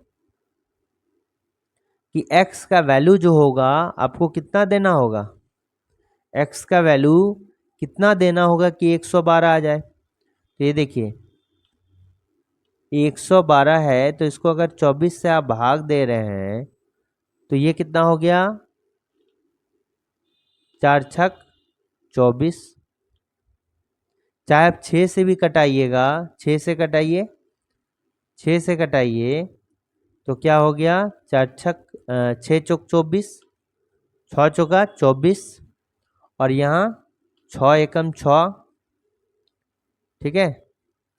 कि x का वैल्यू जो होगा आपको कितना देना होगा, x का वैल्यू कितना देना होगा कि 112 आ जाए। तो ये देखिए 112 है तो इसको अगर 24 से आप भाग दे रहे हैं तो ये कितना हो गया, 4 छक 24, चाहे आप 6 से भी कटाइएगा, 6 से कटाइए, 6 से कटाइए तो क्या हो गया, 4 छक 6 चौक 24, 6 चौका 24 और यहाँ 6 एकम 6, ठीक है।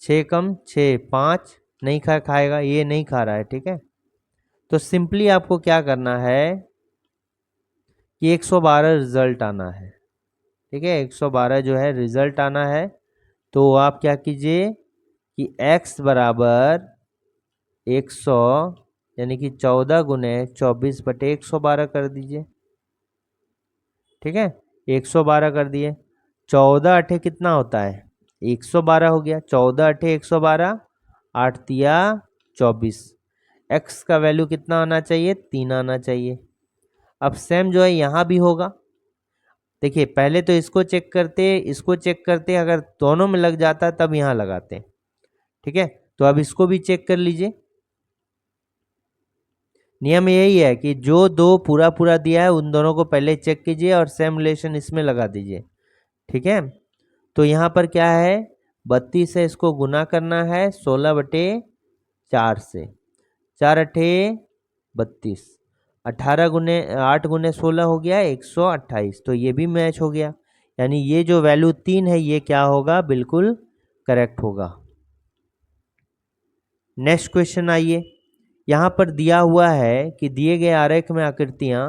6 कम 6 5, नहीं खाएगा, ये नहीं खा रहा है, ठीक है। तो सिंपली आपको क्या करना है कि 112 रिजल्ट आना है, ठीक है। 112 जो है रिजल्ट आना है। तो आप क्या कीजिए कि x बराबर 100 यानी कि 14 गुने 24 बटे 112 कर दीजिए, ठीक है। 112 कर दिए, 14 अठे कितना होता है, 112 हो गया, 14 अठे 112, 8 तिया 24, x का वैल्यू कितना आना चाहिए, 3 आना चाहिए। अब सेम जो है यहाँ भी होगा, देखिए पहले तो इसको चेक करते, इसको चेक करते, अगर दोनों में लग जाता तब यहाँ लगाते, ठीक है। तो अब इसको भी चेक कर लीजिए, नियम यही है कि जो दो पूरा पूरा दिया है उन दोनों को पहले चेक कीजिए और सेम रिलेशन इसमें लगा दीजिए, ठीक है। तो यहाँ पर क्या है, 32 से इसको गुना करना है 16 बटे 4 से, 4 अठे 32, 18 गुने 8 गुने 16 हो गया 128, तो ये भी मैच हो गया। यानी ये जो वैल्यू 3 है ये क्या होगा, बिल्कुल करेक्ट होगा। नेक्स्ट क्वेश्चन आइए, यहाँ पर दिया हुआ है कि दिए गए आरेख में आकृतियाँ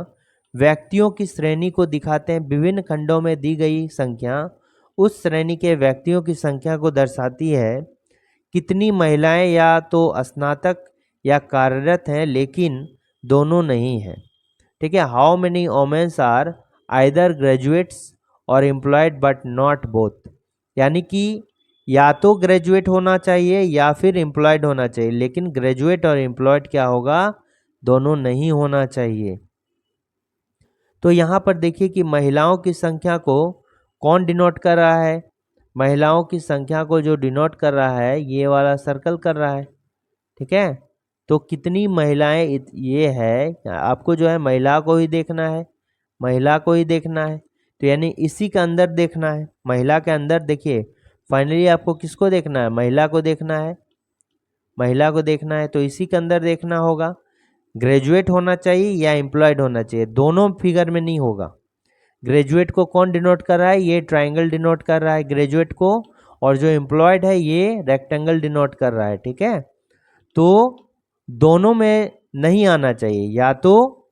व्यक्तियों की श्रेणी को दिखाते हैं, विभिन्न खंडों में दी गई संख्या उस श्रेणी के व्यक्तियों की संख्या को दर्शाती है। कितनी महिलाएं या तो स्नातक या कार्यरत हैं लेकिन दोनों नहीं हैं। ठीक है, how many womens are either graduates और एम्प्लॉयड बट नॉट बोथ, यानी कि या तो ग्रेजुएट होना चाहिए या फिर एम्प्लॉयड होना चाहिए, लेकिन ग्रेजुएट और एम्प्लॉयड क्या होगा, दोनों नहीं होना चाहिए। तो यहाँ पर देखिए कि महिलाओं की संख्या को कौन डिनोट कर रहा है, महिलाओं की संख्या को जो डिनोट कर रहा है ये वाला सर्कल कर रहा है। ठीक है, तो कितनी महिलाएं ये है, आपको जो है महिला को ही देखना है, महिला को ही देखना है, तो यानी इसी के अंदर देखना है, महिला के अंदर देखिए फाइनली आपको किसको देखना है, महिला को देखना है, महिला को देखना है, तो इसी के अंदर देखना होगा। ग्रेजुएट होना चाहिए या एम्प्लॉयड होना चाहिए, दोनों फिगर में नहीं होगा। ग्रेजुएट को कौन डिनोट कर रहा है, ये ट्राइंगल डिनोट कर रहा है ग्रेजुएट को, और जो एम्प्लॉयड है ये रेक्टेंगल डिनोट कर रहा है। ठीक है, तो दोनों में नहीं आना चाहिए, या तो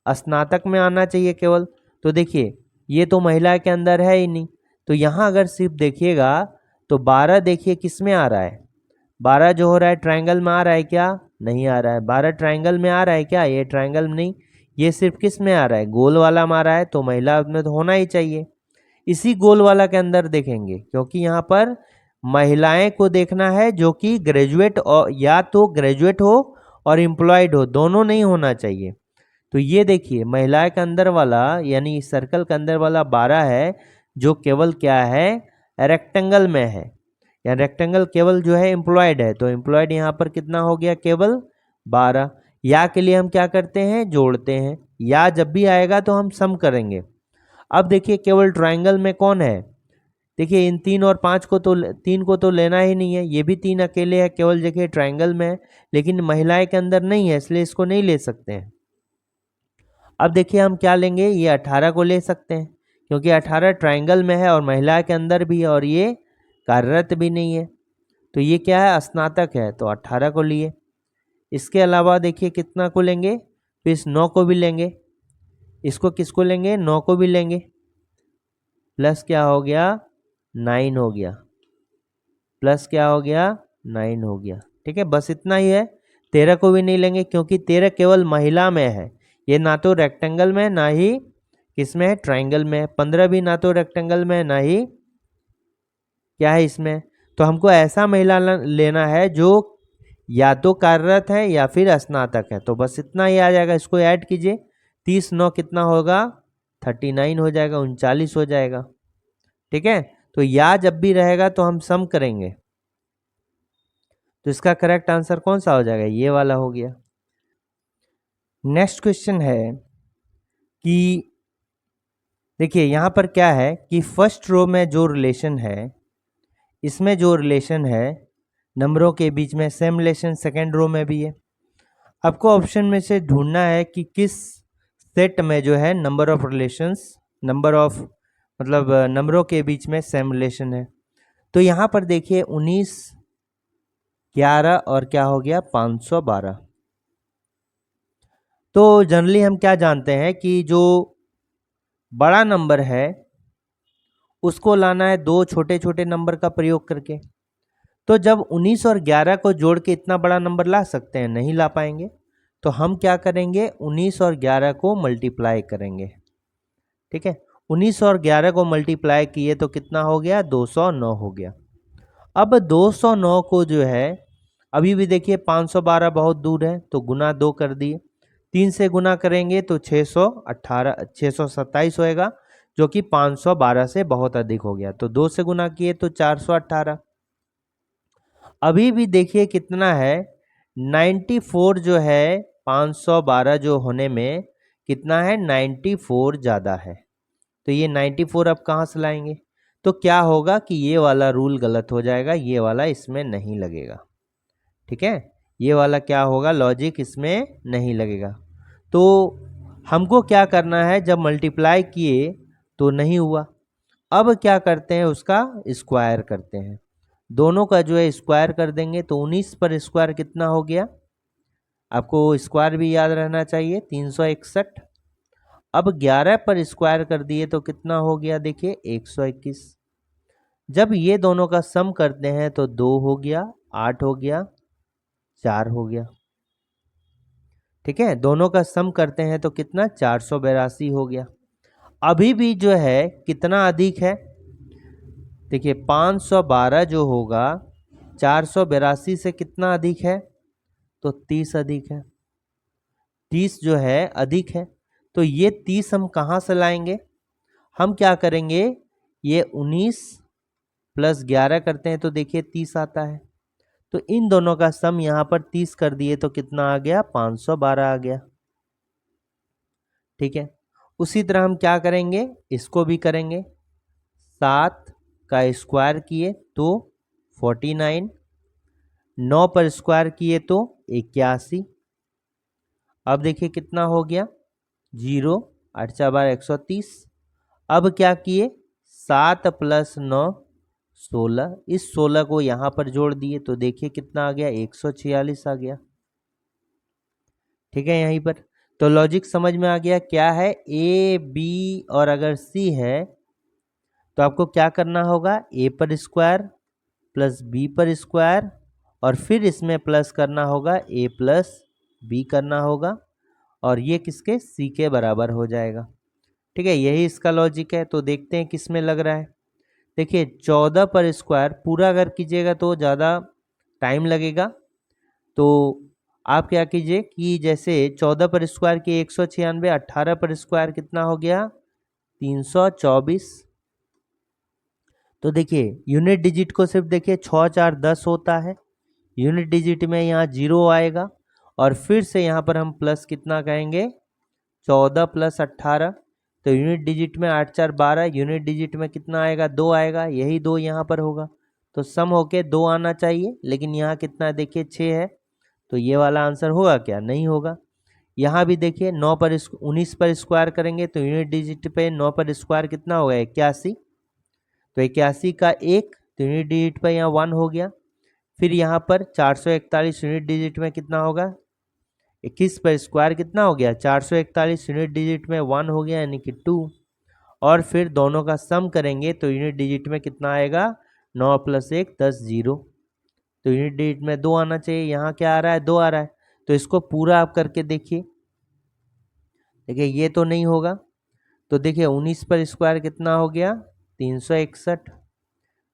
स्नातक में आना चाहिए केवल। तो देखिए ये तो महिला के अंदर है ही नहीं, तो यहाँ अगर सिर्फ देखिएगा तो 12 देखिए किस में आ रहा है, 12 जो हो रहा है ट्रायंगल में आ रहा है क्या, नहीं आ रहा है। 12 ट्रायंगल में आ रहा है क्या, ये ट्रायंगल में नहीं, ये सिर्फ किस में आ रहा है, गोल वाला में आ रहा है, तो महिला में तो होना ही चाहिए। इसी गोल वाला के अंदर देखेंगे, क्योंकि यहाँ पर महिलाएं को देखना है जो कि ग्रेजुएट और या तो ग्रेजुएट हो और एम्प्लॉयड हो, दोनों नहीं होना चाहिए। तो ये देखिए महिलाएं के अंदर वाला यानी इस सर्कल के अंदर वाला 12 है, जो केवल क्या है, रेक्टेंगल में है, या रेक्टेंगल केवल जो है एम्प्लॉयड है, तो एम्प्लॉयड यहाँ पर कितना हो गया, केवल 12। या के लिए हम क्या करते हैं, जोड़ते हैं, या जब भी आएगा तो हम सम करेंगे। अब देखिए केवल ट्रायंगल में कौन है, देखिए इन 3 और 5 को तो 3 को तो लेना ही नहीं है, ये भी 3 अकेले है, केवल देखिए ट्रायंगल में है, लेकिन महिलाएं के अंदर नहीं है, इसलिए इसको नहीं ले सकते हैं। अब देखिए हम क्या लेंगे, ये 18 को ले सकते हैं, क्योंकि 18 ट्रायंगल में है और महिला के अंदर भी है, और ये कार्यरत भी नहीं है, तो ये क्या है, स्नातक है, तो 18 को लिए। इसके अलावा देखिए कितना को लेंगे, तो इस 9 को भी लेंगे, इसको किसको लेंगे, 9 को भी लेंगे, प्लस क्या हो गया, 9 हो गया, प्लस क्या हो गया, 9 हो गया। ठीक है, बस इतना ही है। 13 को भी नहीं लेंगे, क्योंकि 13 केवल महिला में है, ये ना तो रेक्टेंगल में ना ही किसमें है, ट्रायंगल में है। 15 भी ना तो रेक्टेंगल में ना ही क्या है इसमें, तो हमको ऐसा महिला लेना है जो या तो कार्यरत है या फिर स्नातक है, तो बस इतना ही आ जाएगा। इसको ऐड कीजिए, 30 9 कितना होगा, 39 हो जाएगा, 39 हो जाएगा। ठीक है, तो या जब भी रहेगा तो हम सम करेंगे, तो इसका करेक्ट आंसर कौन सा हो जाएगा, ये वाला हो गया। नेक्स्ट क्वेश्चन है कि देखिए यहाँ पर क्या है कि फर्स्ट रो में जो रिलेशन है, इसमें जो रिलेशन है नंबरों के बीच में, सेम रिलेशन सेकेंड रो में भी है। आपको ऑप्शन में से ढूंढना है कि किस सेट में जो है number of relations, number of मतलब नंबरों के बीच में सेम रिलेशन है। तो यहाँ पर देखिए 19 11 और क्या हो गया, 512। तो जनरली हम क्या जानते हैं कि जो बड़ा नंबर है उसको लाना है दो छोटे छोटे नंबर का प्रयोग करके। तो जब 19 और 11 को जोड़ के इतना बड़ा नंबर ला सकते हैं, नहीं ला पाएंगे, तो हम क्या करेंगे, 19 और 11 को मल्टीप्लाई करेंगे। ठीक है, 19 और 11 को मल्टीप्लाई किए तो कितना हो गया, 209 हो गया। अब 209 को जो है अभी भी देखिए 512 बहुत दूर है, तो गुना 2 कर दिए, 3 से गुना करेंगे तो 627 होएगा, जो कि 512 से बहुत अधिक हो गया। तो 2 से गुना किए तो 418। अभी भी देखिए कितना है, 94 जो है 512 जो होने में कितना है, 94 ज़्यादा है। तो ये 94 अब कहाँ से लाएंगे, तो क्या होगा कि ये वाला रूल गलत हो जाएगा, ये वाला इसमें नहीं लगेगा। ठीक है, ये वाला क्या होगा, लॉजिक इसमें नहीं लगेगा। तो हमको क्या करना है, जब मल्टीप्लाई किए तो नहीं हुआ, अब क्या करते हैं, उसका स्क्वायर करते हैं, दोनों का जो है स्क्वायर कर देंगे, तो 19 पर स्क्वायर कितना हो गया, आपको स्क्वायर भी याद रहना चाहिए, 361। अब 11 पर स्क्वायर कर दिए तो कितना हो गया, देखिए 121। जब ये दोनों का सम करते हैं तो 2 हो गया, 8 हो गया, 4 हो गया। ठीक है, दोनों का सम करते हैं तो कितना 482 हो गया। अभी भी जो है कितना अधिक है, देखिए 512 जो होगा 482 से कितना अधिक है, तो 30 अधिक है, 30 जो है अधिक है। तो ये 30 हम कहाँ से लाएंगे, हम क्या करेंगे, ये 19 प्लस 11 करते हैं तो देखिए 30 आता है। तो इन दोनों का सम यहाँ पर 30 कर दिए तो कितना आ गया, 512 आ गया। ठीक है, उसी तरह हम क्या करेंगे, इसको भी करेंगे। 7 का स्क्वायर किए तो 49, 9 पर स्क्वायर किए तो 81। अब देखिए कितना हो गया, 0, 8 बार 130। अब क्या किए, 7 प्लस 9 16, इस 16 को यहाँ पर जोड़ दिए तो देखिए कितना आ गया, 146 आ गया। ठीक है, यहीं पर तो लॉजिक समझ में आ गया क्या है, ए बी और अगर सी है तो आपको क्या करना होगा, ए पर स्क्वायर प्लस बी पर स्क्वायर और फिर इसमें प्लस करना होगा, ए प्लस बी करना होगा और ये किसके, सी के बराबर हो जाएगा। ठीक है, यही इसका लॉजिक है। तो देखते हैं किस में लग रहा है। देखिए 14 पर स्क्वायर पूरा अगर कीजिएगा तो ज़्यादा टाइम लगेगा, तो आप क्या कीजिए कि जैसे 14 पर स्क्वायर की 196, 18 पर स्क्वायर कितना हो गया, 324। तो देखिए यूनिट डिजिट को सिर्फ देखिए 6 4 10 होता है, यूनिट डिजिट में यहाँ 0 आएगा और फिर से यहाँ पर हम प्लस कितना कहेंगे, 14 प्लस 18। तो यूनिट डिजिट में 8 4 12, यूनिट डिजिट में कितना आएगा, 2 आएगा, यही 2 यहाँ पर होगा तो सम होके 2 आना चाहिए, लेकिन यहाँ कितना देखिए 6 है, तो ये वाला आंसर होगा क्या, नहीं होगा। यहाँ भी देखिए 9 पर 19 पर स्क्वायर करेंगे तो यूनिट डिजिट पे 9 पर स्क्वायर कितना होगा, 81। तो 81 का 1 तो यूनिट डिजिट पर यहाँ 1 हो गया। फिर यहाँ पर 441 यूनिट डिजिट में कितना होगा, 21 पर स्क्वायर कितना हो गया, 441 यूनिट डिजिट में 1 हो गया यानी कि 2। और फिर दोनों का सम करेंगे तो यूनिट डिजिट में कितना आएगा, 9 प्लस 1 10 0। तो यूनिट डिजिट में 2 आना चाहिए, यहाँ क्या आ रहा है, 2 आ रहा है। तो इसको पूरा आप करके देखिए, देखिए ये तो नहीं होगा। तो देखिए 19 पर स्क्वायर कितना हो गया, 361।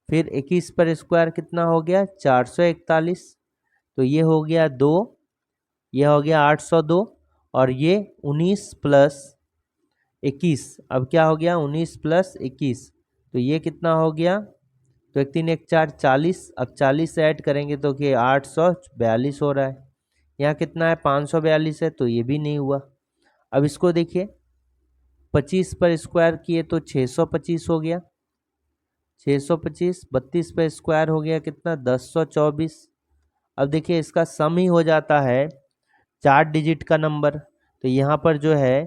फिर 21 पर स्क्वायर कितना हो गया, 441। तो ये हो गया 2, ये हो गया 802 और ये 19 प्लस 21, अब क्या हो गया 19 प्लस 21, तो ये कितना हो गया, तो 1 3 1 4 40। अब 40 से ऐड करेंगे तो कि 842 हो रहा है। यहाँ कितना है, 542 है, तो ये भी नहीं हुआ। अब इसको देखिए 25 पर स्क्वायर किए तो 625 हो गया, 625। 32 पर स्क्वायर हो गया कितना, 1024। अब देखिए इसका सम ही हो जाता है 4 डिजिट का नंबर, तो यहाँ पर जो है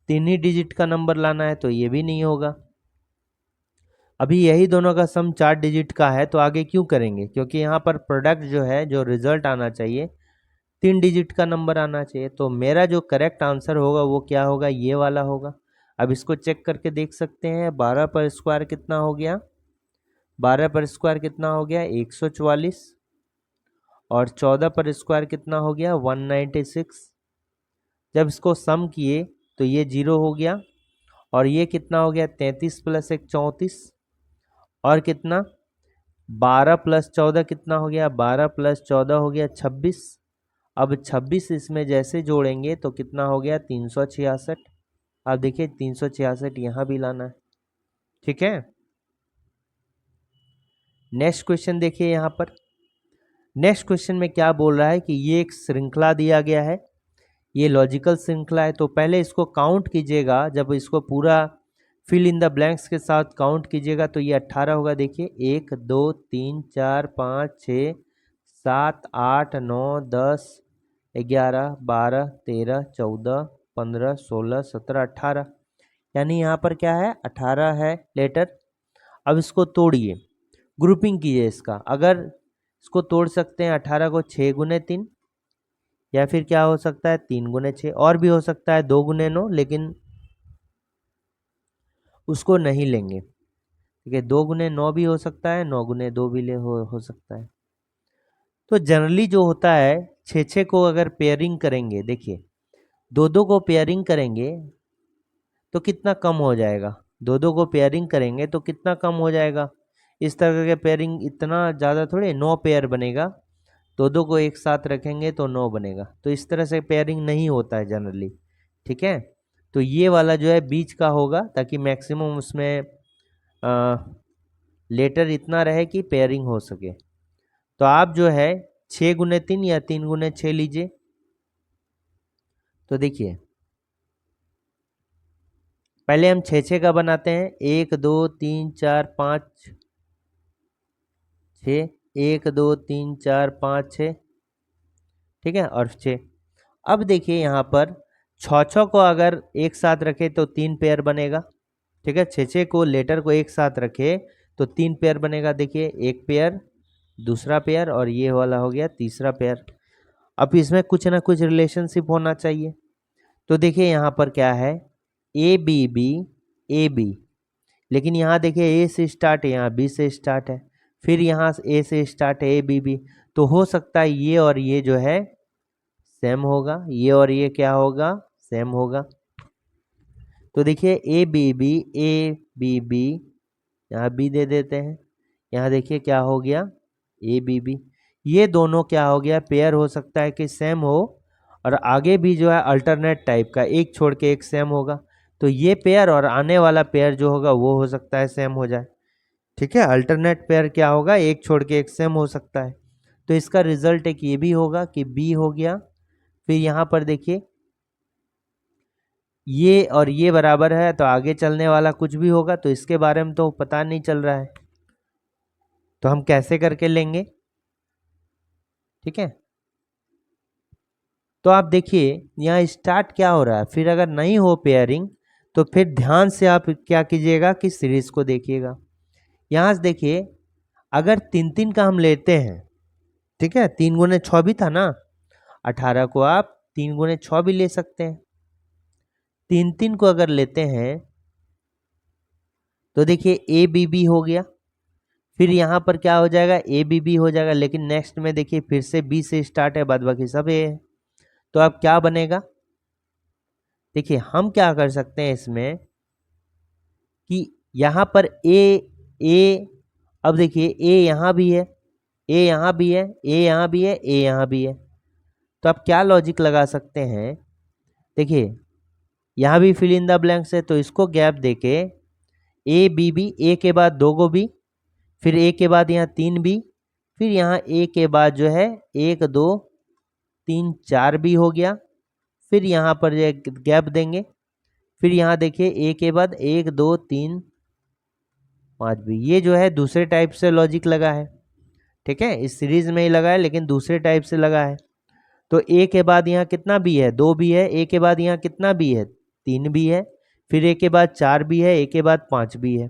3 ही डिजिट का नंबर लाना है, तो ये भी नहीं होगा। अभी यही दोनों का सम 4 डिजिट का है तो आगे क्यों करेंगे, क्योंकि यहाँ पर प्रोडक्ट जो है, जो रिजल्ट आना चाहिए 3 डिजिट का नंबर आना चाहिए। तो मेरा जो करेक्ट आंसर होगा वो क्या होगा, ये वाला होगा। अब इसको चेक करके देख सकते हैं, 12 पर स्क्वायर कितना हो गया, 12 पर स्क्वायर कितना हो गया, 144 और 14 पर स्क्वायर कितना हो गया, 196। जब इसको सम किए तो ये 0 हो गया और ये कितना हो गया, 33 प्लस 1 34 और कितना 12 प्लस 14 कितना हो गया, 12 प्लस 14 हो गया 26। अब 26 इसमें जैसे जोड़ेंगे तो कितना हो गया, 366। अब देखिए 366 यहाँ भी लाना है। ठीक है, नेक्स्ट क्वेश्चन देखिए। यहाँ पर नेक्स्ट क्वेश्चन में क्या बोल रहा है कि ये एक श्रृंखला दिया गया है, ये लॉजिकल श्रृंखला है। तो पहले इसको काउंट कीजिएगा, जब इसको पूरा फिल इन द ब्लैंक्स के साथ काउंट कीजिएगा तो ये 18 होगा। देखिए 1 2 3 4 5 6 7 8 9 10 11 12 13 14 15 16 17 18, यानी यहाँ पर क्या है, 18 है लेटर। अब इसको तोड़िए, ग्रुपिंग कीजिए इसका। अगर इसको तोड़ सकते हैं 18 को 6 गुने 3, या फिर क्या हो सकता है 3 गुने 6, और भी हो सकता है 2 गुने 9, लेकिन उसको नहीं लेंगे। ठीक है, 2 गुने 9 भी हो सकता है, 9 गुने 2 भी हो सकता है। तो जनरली जो होता है 6 6 को अगर पेयरिंग करेंगे, देखिए दो दो को पेयरिंग करेंगे तो कितना कम हो जाएगा, दो दो को पेयरिंग करेंगे तो कितना कम हो जाएगा। इस तरह के पेयरिंग इतना ज़्यादा थोड़े, 9 पेयर बनेगा, दो दो को एक साथ रखेंगे तो 9 बनेगा। तो इस तरह से पेयरिंग नहीं होता है जनरली, ठीक है। तो ये वाला जो है बीच का होगा ताकि मैक्सिमम उसमें लेटर इतना रहे कि पेयरिंग हो सके। तो आप जो है 6 × 3 या 3 × 6 लीजिए। तो देखिए पहले हम 6 का बनाते हैं, 1 2 3 4 5 6, 1 2 3 4 5 6, ठीक है, और 6। अब देखिए यहाँ पर 6 को अगर एक साथ रखे तो 3 पेयर बनेगा, ठीक है। 6 को लेटर को एक साथ रखे तो 3 पेयर बनेगा। देखिए एक पेयर, दूसरा पेयर, और ये वाला हो गया तीसरा पेयर। अब इसमें कुछ ना कुछ रिलेशनशिप होना चाहिए। तो देखिए यहाँ पर क्या है, A B B A B, लेकिन यहाँ देखिए ए से स्टार्ट है, यहाँ बी से स्टार्ट है, फिर यहाँ ए से स्टार्ट है ए बी बी। तो हो सकता है ये और ये जो है सेम होगा, ये और ये क्या होगा, सेम होगा। तो देखिए ए बी बी, यहाँ बी दे देते हैं, यहाँ देखिए क्या हो गया ए बी बी। ये दोनों क्या हो गया, पेयर हो सकता है कि सेम हो, और आगे भी जो है अल्टरनेट टाइप का, एक छोड़ के एक सेम होगा। तो ये पेयर और आने वाला पेयर जो होगा वो हो सकता है सेम हो जाए, ठीक है। अल्टरनेट पेयर क्या होगा, एक छोड़ के एक सेम हो सकता है। तो इसका रिजल्ट एक ये भी होगा कि बी हो गया। फिर यहाँ पर देखिए ये और ये बराबर है, तो आगे चलने वाला कुछ भी होगा, तो इसके बारे में तो पता नहीं चल रहा है, तो हम कैसे करके लेंगे, ठीक है। तो आप देखिए यहाँ स्टार्ट क्या हो रहा है, फिर अगर नहीं हो पेयरिंग तो फिर ध्यान से आप क्या कीजिएगा कि सीरीज को देखिएगा। यहाँ से देखिए अगर 3 3 का हम लेते हैं, ठीक है, 3 × 6 भी था ना, 18 को आप 3 × 6 भी ले सकते हैं। 3 3 को अगर लेते हैं तो देखिए ए बी बी हो गया, फिर यहाँ पर क्या हो जाएगा ए बी बी हो जाएगा, लेकिन नेक्स्ट में देखिए फिर से बी से स्टार्ट है, बाद बाकी सब ए है। तो अब क्या बनेगा, देखिए हम क्या कर सकते हैं इसमें कि यहाँ पर ए, अब देखिए ए यहाँ भी है, ए यहाँ भी है, ए यहाँ भी है, ए यहाँ भी है। तो आप क्या लॉजिक लगा सकते हैं, देखिए यहाँ भी फिल इन द ब्लैंक्स है, तो इसको गैप देके ए बी बी, ए के बाद 2 गो बी, फिर ए के बाद यहाँ 3 बी, फिर यहाँ ए के बाद जो है 1 2 3 4 बी हो गया, फिर यहाँ पर गैप देंगे, फिर यहाँ देखिए ए के बाद 1 2 3 5 बी। ये जो है दूसरे टाइप से लॉजिक लगा है, ठीक है, इस सीरीज में ही लगा है लेकिन दूसरे टाइप से लगा है। तो ए के बाद यहाँ कितना बी है, 2 बी है, ए के बाद यहाँ कितना बी है, 3 बी है, फिर ए के बाद 4 बी है, ए के बाद 5 बी है।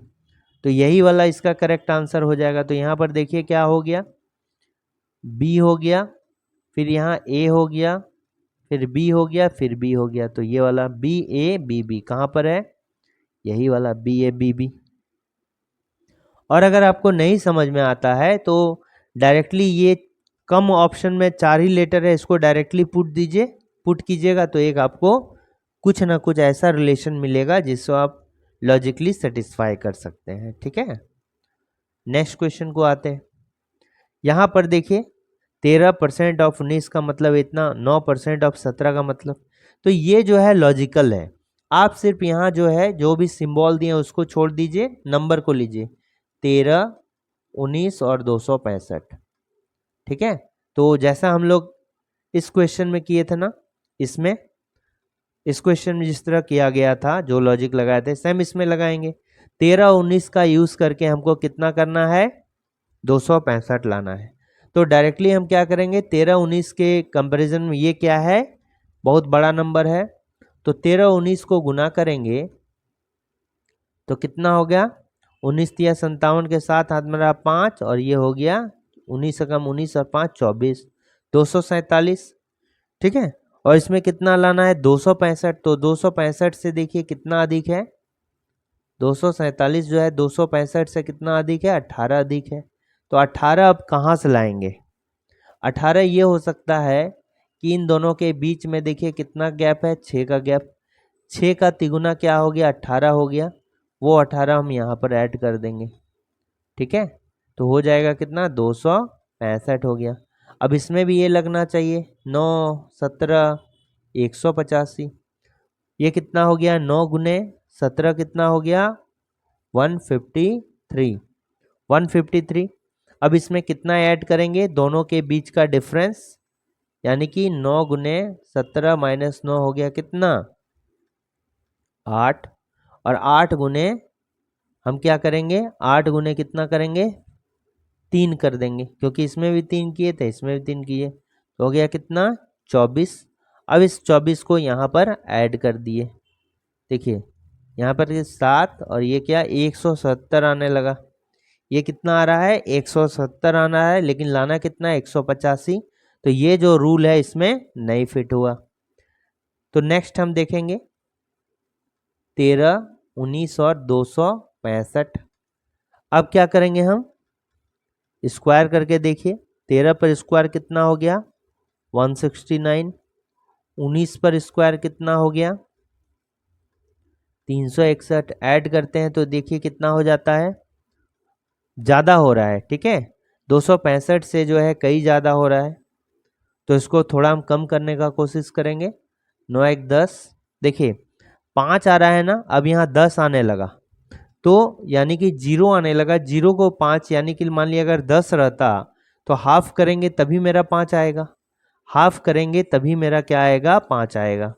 तो यही वाला इसका करेक्ट आंसर हो जाएगा। तो यहाँ पर देखिए क्या हो गया, बी हो गया, फिर यहाँ ए हो गया, फिर बी हो गया, फिर बी हो गया। तो ये वाला बी ए बी बी कहाँ पर है, यही वाला बी ए बी बी। और अगर आपको नहीं समझ में आता है तो डायरेक्टली ये कम ऑप्शन में 4 ही लेटर है, इसको डायरेक्टली पुट कीजिएगा, तो एक आपको कुछ ना कुछ ऐसा रिलेशन मिलेगा जिसको आप लॉजिकली सेटिस्फाई कर सकते हैं, ठीक है। नेक्स्ट क्वेश्चन को आते हैं। यहाँ पर देखिए 13% ऑफ 19 का मतलब इतना, 9% ऑफ 17 का मतलब, तो ये जो है लॉजिकल है। आप सिर्फ यहाँ जो है जो भी सिंबल दिए उसको छोड़ दीजिए, नंबर को लीजिए, 13 19 और 265, ठीक है। तो जैसा हम लोग इस क्वेश्चन में किए थे ना, इसमें इस क्वेश्चन में जिस तरह किया गया था, जो लॉजिक लगाए थे सेम इसमें लगाएंगे। 13 19 का यूज करके हमको कितना करना है, 265 लाना है। तो डायरेक्टली हम क्या करेंगे, 13 19 के कंपैरिजन में ये क्या है, बहुत बड़ा नंबर है, तो 13 19 को गुना करेंगे तो कितना हो गया, 19 तिया 57 के साथ हाथ में रहा 5, और ये हो गया 19 से कम 19 और 5 24, 247, ठीक है। और इसमें कितना लाना है, 265, तो 265 से देखिए कितना अधिक है, 247 जो है 265 से कितना अधिक है, 18 अधिक है। तो 18 अब कहाँ से लाएंगे, 18 ये हो सकता है कि इन दोनों के बीच में देखिए कितना गैप है, 6 का गैप। 6 का तिगुना क्या हो गया, 18 हो गया। वो 18 हम यहाँ पर ऐड कर देंगे, ठीक है। तो हो जाएगा कितना, 265 हो गया। अब इसमें भी ये लगना चाहिए, 9 17 185। ये कितना हो गया, 9 गुने 17 कितना हो गया, 153 153। अब इसमें कितना ऐड करेंगे, दोनों के बीच का डिफरेंस, यानी कि 9 गुने 17 माइनस 9 हो गया कितना, 8। और 8 गुने हम क्या करेंगे, 8 गुने कितना करेंगे, 3 कर देंगे, क्योंकि इसमें भी 3 किए थे, इसमें भी 3 किए, तो हो गया कितना, 24। अब इस 24 को यहाँ पर ऐड कर दिए। देखिए यहाँ पर ये 7 और ये क्या, 170 आने लगा। ये कितना आ रहा है, 170 आना है, लेकिन लाना कितना है, 185। तो ये जो रूल है इसमें नहीं फिट हुआ। तो नेक्स्ट हम देखेंगे 13, 19 और 265। अब क्या करेंगे, हम स्क्वायर करके देखिए। 13 पर स्क्वायर कितना हो गया, 169। 19 पर स्क्वायर कितना हो गया, 361। ऐड करते हैं तो देखिए कितना हो जाता है, ज़्यादा हो रहा है, ठीक है। 265 से जो है कई ज़्यादा हो रहा है, तो इसको थोड़ा हम कम करने का कोशिश करेंगे। 9 1 10, देखिए 5 आ रहा है ना, अब यहाँ 10 आने लगा, तो यानी कि 0 आने लगा। 0 को 5, यानी कि मान लिया अगर 10 रहता तो हाफ करेंगे तभी मेरा 5 आएगा, हाफ करेंगे तभी मेरा क्या आएगा, 5 आएगा,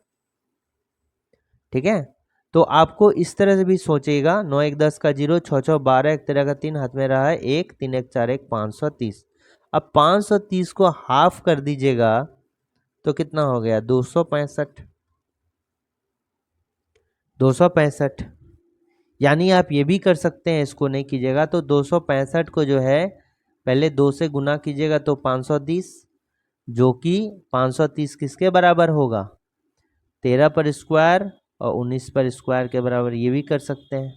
ठीक है। तो आपको इस तरह से भी सोचेगा, 9 1 10 का 0, 6 6 12, 1 13 का 3, हाथ में रहा है 1, 3 1 4 1, 530। अब 530 को हाफ कर दीजिएगा तो कितना हो गया, 265। 265, यानी आप ये भी कर सकते हैं, इसको नहीं कीजिएगा तो 265 को जो है पहले 2 से गुना कीजिएगा तो 530, जो कि 530 किसके बराबर होगा, 13 पर स्क्वायर और 19 पर स्क्वायर के बराबर। ये भी कर सकते हैं,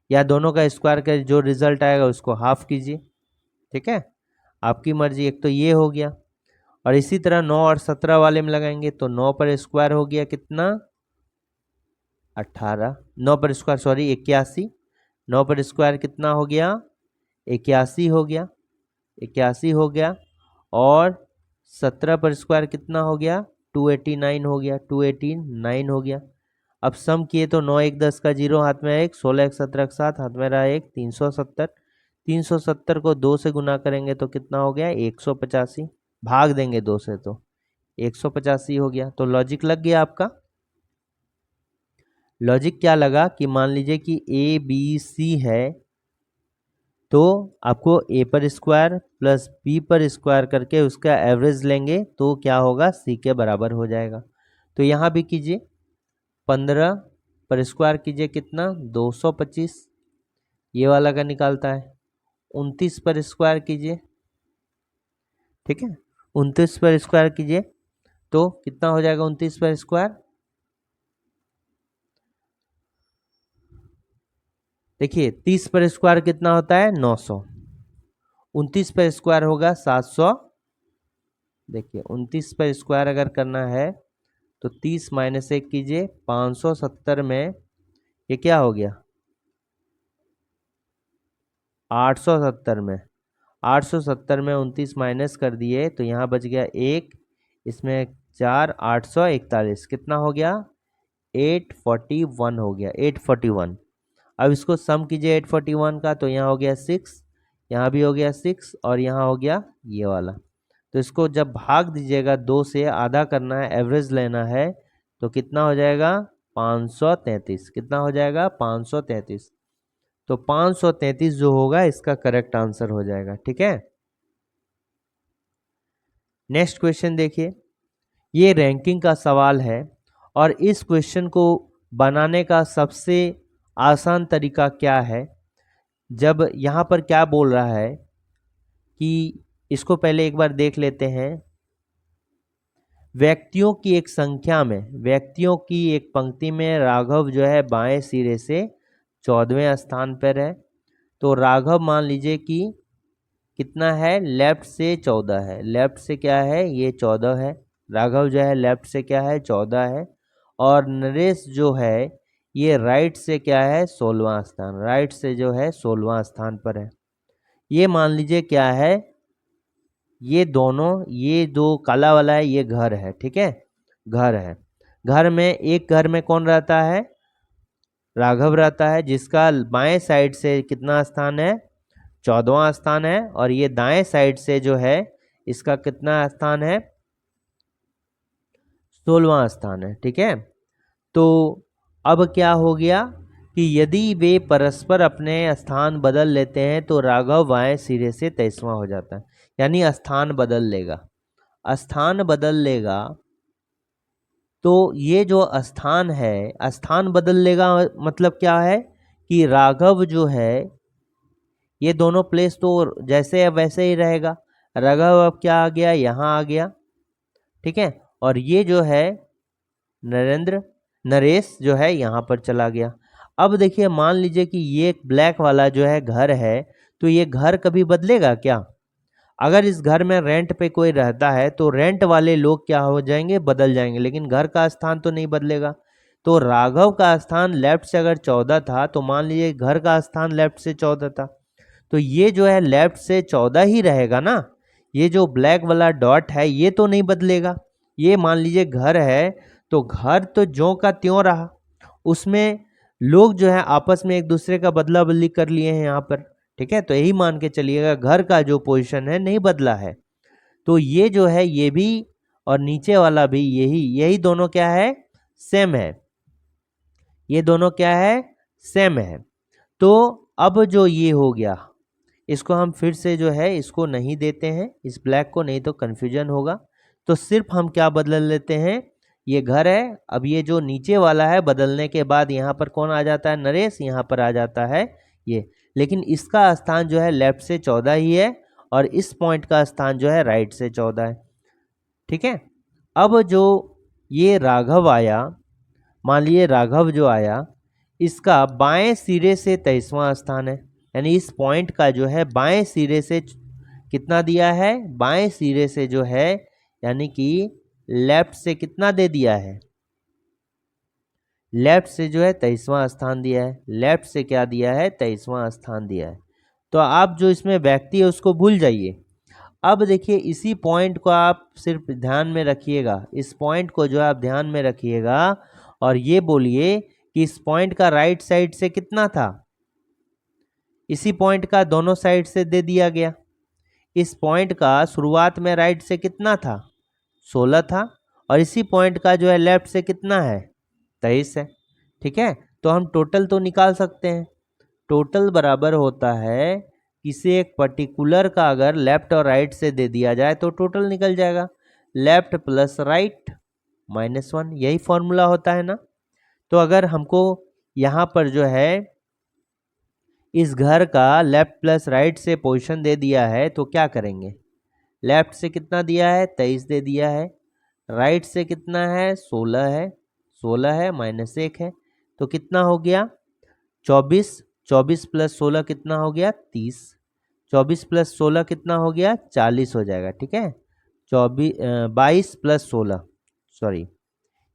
या दोनों का स्क्वायर कर जो रिजल्ट आएगा उसको हाफ कीजिए, ठीक है, आपकी मर्जी। एक तो ये हो गया, और इसी तरह 9 और 17 वाले में लगाएंगे तो 9 पर स्क्वायर हो गया कितना, 18। 9 पर स्क्वायर सॉरी 81। 9 पर स्क्वायर कितना हो गया, 81 हो गया, 81 हो गया। और 17 पर स्क्वायर कितना हो गया, 289 हो गया, 289 हो गया। अब सम किए तो 9 1 10 का 0, हाथ में 1, 16 1 17 का 7, हाथ में रहा 1, 370। 370 को 2 से गुना करेंगे तो कितना हो गया, 185। भाग देंगे 2 से तो 185 हो गया। तो लॉजिक लग गया आपका। लॉजिक क्या लगा कि मान लीजिए कि ए बी सी है, तो आपको ए पर स्क्वायर प्लस बी पर स्क्वायर करके उसका एवरेज लेंगे तो क्या होगा, सी के बराबर हो जाएगा। तो यहाँ भी कीजिए, 15 पर स्क्वायर कीजिए कितना, 225, ये वाला का निकालता है। 29 पर स्क्वायर कीजिए, ठीक है, 29 पर स्क्वायर कीजिए तो कितना हो जाएगा, 29 पर स्क्वायर, देखिए 30 पर स्क्वायर कितना होता है, 900। 29 पर स्क्वायर होगा 700। देखिए 29 पर स्क्वायर अगर करना है तो 30 माइनस 1 कीजिए, 570 में ये क्या हो गया, 870 में, 870 में 29 माइनस कर दिए तो यहाँ बच गया 1, इसमें 4, 841, कितना हो गया, 841 हो गया, 841। अब इसको सम कीजिए 841 का, तो यहाँ हो गया 6, यहाँ भी हो गया 6, और यहाँ हो गया ये वाला। तो इसको जब भाग दीजिएगा 2 से, आधा करना है, एवरेज लेना है, तो कितना हो जाएगा, 533। कितना हो जाएगा, 533। तो 533 जो होगा इसका करेक्ट आंसर हो जाएगा, ठीक है। नेक्स्ट क्वेश्चन देखिए, ये रैंकिंग का सवाल है, और इस क्वेश्चन को बनाने का सबसे आसान तरीका क्या है। जब यहाँ पर क्या बोल रहा है कि इसको पहले एक बार देख लेते हैं। व्यक्तियों की एक संख्या में, व्यक्तियों की एक पंक्ति में राघव जो है बाएं सिरे से 14वें स्थान पर है। तो राघव मान लीजिए कि कितना है, लेफ्ट से 14 है, लेफ्ट से क्या है, ये 14 है, राघव जो है लेफ्ट से क्या है 14 है, और नरेश जो है ये राइट से क्या है 16वां स्थान, राइट से जो है 16वां स्थान पर है। ये मान लीजिए क्या है, ये दोनों, ये जो काला वाला है ये घर है, ठीक है, घर है। घर में, एक घर में कौन रहता है, राघव रहता है, जिसका बाएं साइड से कितना स्थान है 14वां स्थान है, और ये दाएं साइड से जो है इसका कितना स्थान है 16वां स्थान है, ठीक है। तो अब क्या हो गया कि यदि वे परस्पर अपने स्थान बदल लेते हैं तो राघव बाएं सिरे से 23वां हो जाता है, यानी स्थान बदल लेगा, स्थान बदल लेगा। तो ये जो स्थान है, स्थान बदल लेगा मतलब क्या है कि राघव जो है ये दोनों प्लेस तो जैसे है वैसे ही रहेगा, राघव अब क्या आ गया, यहाँ आ गया, ठीक है, और ये जो है नरेश जो है यहाँ पर चला गया। अब देखिए मान लीजिए कि ये ब्लैक वाला जो है घर है, तो ये घर कभी बदलेगा क्या, अगर इस घर में रेंट पे कोई रहता है तो रेंट वाले लोग क्या हो जाएंगे, बदल जाएंगे, लेकिन घर का स्थान तो नहीं बदलेगा। तो राघव का स्थान लेफ्ट से अगर 14 था तो मान लीजिए घर का स्थान लेफ्ट से 14 था, तो ये जो है लेफ्ट से 14 ही रहेगा ना, ये जो ब्लैक वाला डॉट है ये तो नहीं बदलेगा। ये मान लीजिए घर है, तो घर तो ज्यों का त्यों रहा, उसमें लोग जो है आपस में एक दूसरे का बदला बदली कर लिए हैं यहाँ पर, ठीक है। तो यही मान के चलिएगा घर का जो पोजीशन है नहीं बदला है। तो ये जो है ये भी और नीचे वाला भी यही दोनों क्या है, सेम है, ये दोनों क्या है, सेम है। तो अब जो ये हो गया, इसको हम फिर से जो है इसको नहीं देते हैं, इस ब्लैक को, नहीं तो कन्फ्यूजन होगा। तो सिर्फ हम क्या बदल लेते हैं, ये घर है, अब ये जो नीचे वाला है बदलने के बाद यहाँ पर कौन आ जाता है, नरेश, यहाँ पर आ जाता है ये, लेकिन इसका स्थान जो है लेफ्ट से 14 ही है, और इस पॉइंट का स्थान जो है राइट से 14 है, ठीक है। अब जो ये राघव आया, मान लीजिए राघव जो आया, इसका बाएं सिरे से 23वां स्थान है, यानी इस पॉइंट का जो है बाएं सिरे से कितना दिया है, बाएं सिरे से जो है यानी कि लेफ्ट से कितना दे दिया है, लेफ्ट से जो है 23वां स्थान दिया है, लेफ्ट से क्या दिया है 23वां स्थान दिया है। तो आप जो इसमें व्यक्ति है उसको भूल जाइए। अब देखिए इसी पॉइंट को आप सिर्फ ध्यान में रखिएगा, इस पॉइंट को जो आप ध्यान में रखिएगा, और ये बोलिए कि इस पॉइंट का राइट साइड से कितना था, इसी पॉइंट का दोनों साइड से दे दिया गया। इस पॉइंट का शुरुआत में राइट से कितना था 16 था, और इसी पॉइंट का जो है लेफ्ट से कितना है 23 है, ठीक है। तो हम टोटल तो निकाल सकते हैं, टोटल बराबर होता है किसी एक पर्टिकुलर का अगर लेफ्ट और राइट से दे दिया जाए तो टोटल निकल जाएगा, लेफ्ट प्लस राइट -1, यही फॉर्मूला होता है ना। तो अगर हमको यहाँ पर जो है इस घर का लेफ्ट प्लस राइट से पोजीशन दे दिया है तो क्या करेंगे, लेफ्ट से कितना दिया है 23 दे दिया है, राइट से कितना है 16 है, 16 है -1 है, तो कितना हो गया 24, 24 प्लस 16 कितना हो गया 30, 24 प्लस 16 कितना हो गया 40 हो जाएगा, ठीक है। 22 प्लस 16, सॉरी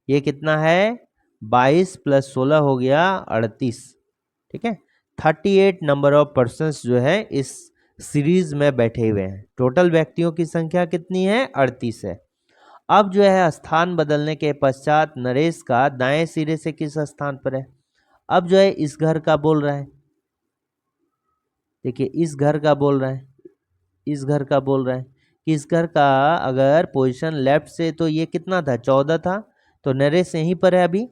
ये कितना है 22 प्लस 16 हो गया 38, ठीक है। 38 नंबर ऑफ पर्सन्स जो है इस सीरीज में बैठे हुए हैं, टोटल व्यक्तियों की संख्या कितनी है 38 है। अब जो है स्थान बदलने के पश्चात नरेश का दाएं सिरे से किस स्थान पर है, अब जो है इस घर का बोल रहा है, देखिए इस घर का बोल रहा है, इस घर का बोल रहा है कि इस घर का अगर पोजीशन लेफ्ट से तो ये कितना था 14 था, तो नरेश यहीं पर है, अभी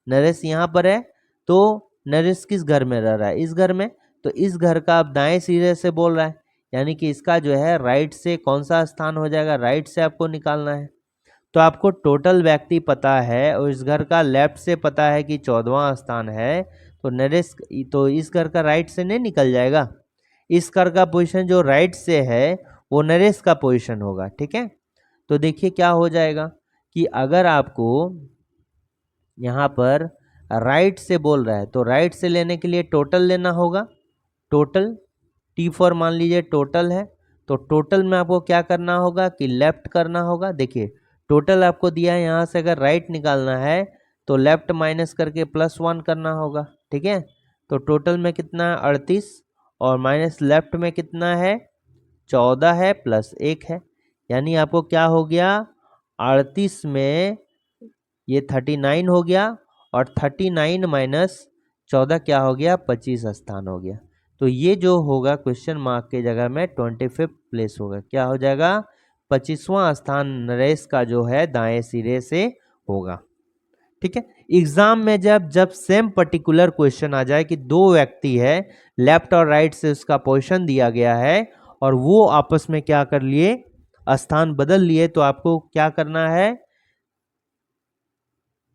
नरेश यहाँ पर है, तो नरेश किस घर में रह रहा है, इस घर में, तो इस घर का अब दाएं सिरे से बोल रहा है, यानी कि इसका जो है राइट से कौन सा स्थान हो जाएगा, राइट से आपको निकालना है। तो आपको टोटल व्यक्ति पता है और इस घर का लेफ्ट से पता है कि 14वां स्थान है, तो नरेश, तो इस घर का राइट से नहीं निकल जाएगा, इस घर का पोजीशन जो राइट से है वो नरेश का पोजीशन होगा, ठीक है। तो देखिए क्या हो जाएगा कि अगर आपको यहाँ पर राइट से बोल रहा है तो राइट से लेने के लिए टोटल लेना होगा, टोटल T4 मान लीजिए टोटल है, तो टोटल में आपको क्या करना होगा कि लेफ्ट करना होगा। देखिए टोटल आपको दिया है, यहाँ से अगर राइट निकालना है तो लेफ्ट माइनस करके +1 करना होगा, ठीक है। तो टोटल में कितना है 38 और माइनस लेफ्ट में कितना है 14 है +1 है, यानी आपको क्या हो गया 38 में ये 39 हो गया और 39 माइनस 14 क्या हो गया 25 स्थान हो गया। तो ये जो होगा क्वेश्चन मार्क के जगह में 25 प्लेस होगा, क्या हो जाएगा 25वां स्थान नरेश का जो है दाएं सिरे से होगा, ठीक है। एग्जाम में जब सेम पर्टिकुलर क्वेश्चन आ जाए कि दो व्यक्ति है, लेफ्ट और राइट से उसका पोजीशन दिया गया है और वो आपस में क्या कर लिए स्थान बदल लिए, तो आपको क्या करना है,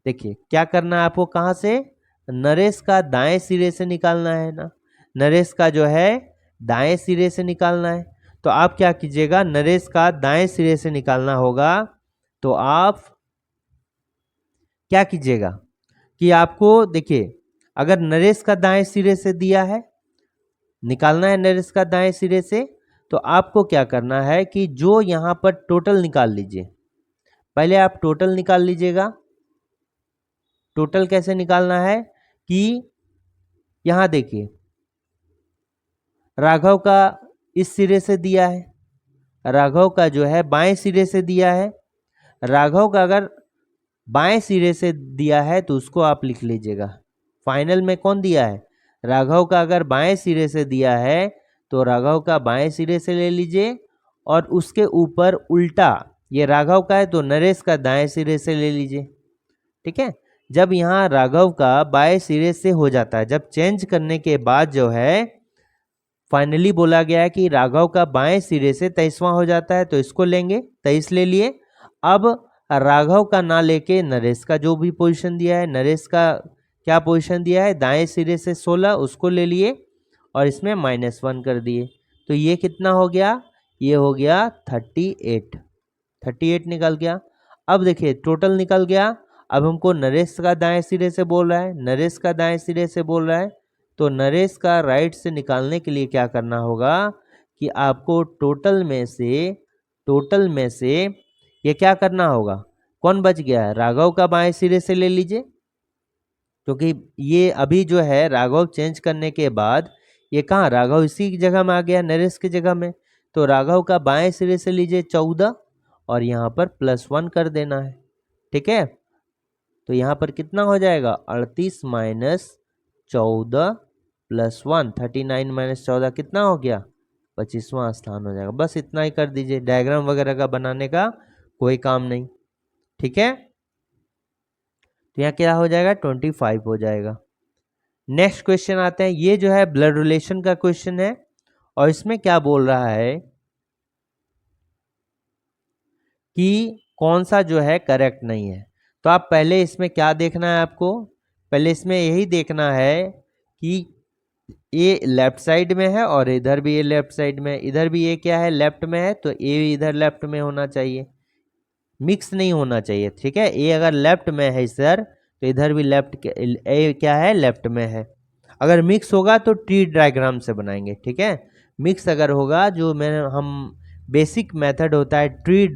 देखिए क्या करना है आपको, कहां से नरेश का दाएं सिरे से निकालना है ना, नरेश का जो है दाएं सिरे से निकालना है। तो आप क्या कीजिएगा, नरेश का दाएं सिरे से निकालना होगा तो आप क्या कीजिएगा कि आपको देखिए अगर नरेश का दाएं सिरे से दिया है, निकालना है नरेश का दाएं सिरे से, तो आपको क्या करना है कि जो यहां पर टोटल निकाल लीजिए, पहले आप टोटल निकाल लीजिएगा। टोटल कैसे निकालना है कि यहां देखिए राघव का इस सिरे से दिया है, राघव का जो है बाएं सिरे से दिया है, राघव का अगर बाएं सिरे से दिया है तो उसको आप लिख लीजिएगा। फाइनल में कौन दिया है, राघव का अगर बाएं सिरे से दिया है तो राघव का बाएं सिरे से ले लीजिए और उसके ऊपर उल्टा ये राघव का है तो नरेश का दाएं सिरे से ले लीजिए, ठीक है। जब यहाँ राघव का बाएं सिरे से हो जाता है, जब चेंज करने के बाद जो है फाइनली बोला गया है कि राघव का बाएं सिरे से 23वां हो जाता है, तो इसको लेंगे 23 ले लिए। अब राघव का ना लेके नरेश का जो भी पोजीशन दिया है, नरेश का क्या पोजीशन दिया है दाएं सिरे से 16, उसको ले लिए और इसमें -1 कर दिए, तो ये कितना हो गया, ये हो गया 38 निकल गया। अब देखिए टोटल निकल गया, अब हमको नरेश का दाएं सिरे से बोल रहा है, नरेश का दाएं सिरे से बोल रहा है, तो नरेश का राइट से निकालने के लिए क्या करना होगा कि आपको टोटल में से ये क्या करना होगा, कौन बच गया है, राघव का बाएं सिरे से ले लीजिए, क्योंकि ये अभी जो है राघव चेंज करने के बाद ये कहाँ राघव इसी की जगह में आ गया नरेश की जगह में, तो राघव का बाएं सिरे से लीजिए 14 और यहाँ पर +1 कर देना है, ठीक है। तो यहाँ पर कितना हो जाएगा 38 माइनस 14 +1, 39 माइनस 14 कितना हो गया 25वां स्थान हो जाएगा। बस इतना ही कर दीजिए, डायग्राम वगैरह का बनाने का कोई काम नहीं, ठीक है। तो यहाँ क्या हो जाएगा 25 हो जाएगा। नेक्स्ट क्वेश्चन आते हैं, ये जो है ब्लड रिलेशन का क्वेश्चन है और इसमें क्या बोल रहा है कि कौन सा जो है करेक्ट नहीं है। तो आप पहले इसमें क्या देखना है, आपको पहले इसमें यही देखना है कि ये लेफ्ट साइड में है और इधर भी ये लेफ्ट साइड में, इधर भी ये क्या है लेफ्ट में है, तो ए इधर लेफ्ट में होना चाहिए, मिक्स नहीं होना चाहिए, ठीक है। ए अगर लेफ्ट में है सर तो इधर भी लेफ्ट ए क्या है लेफ्ट में है। अगर मिक्स होगा तो ट्री डायग्राम से बनाएंगे, ठीक है। मिक्स अगर होगा जो हम बेसिक मेथड होता है ट्री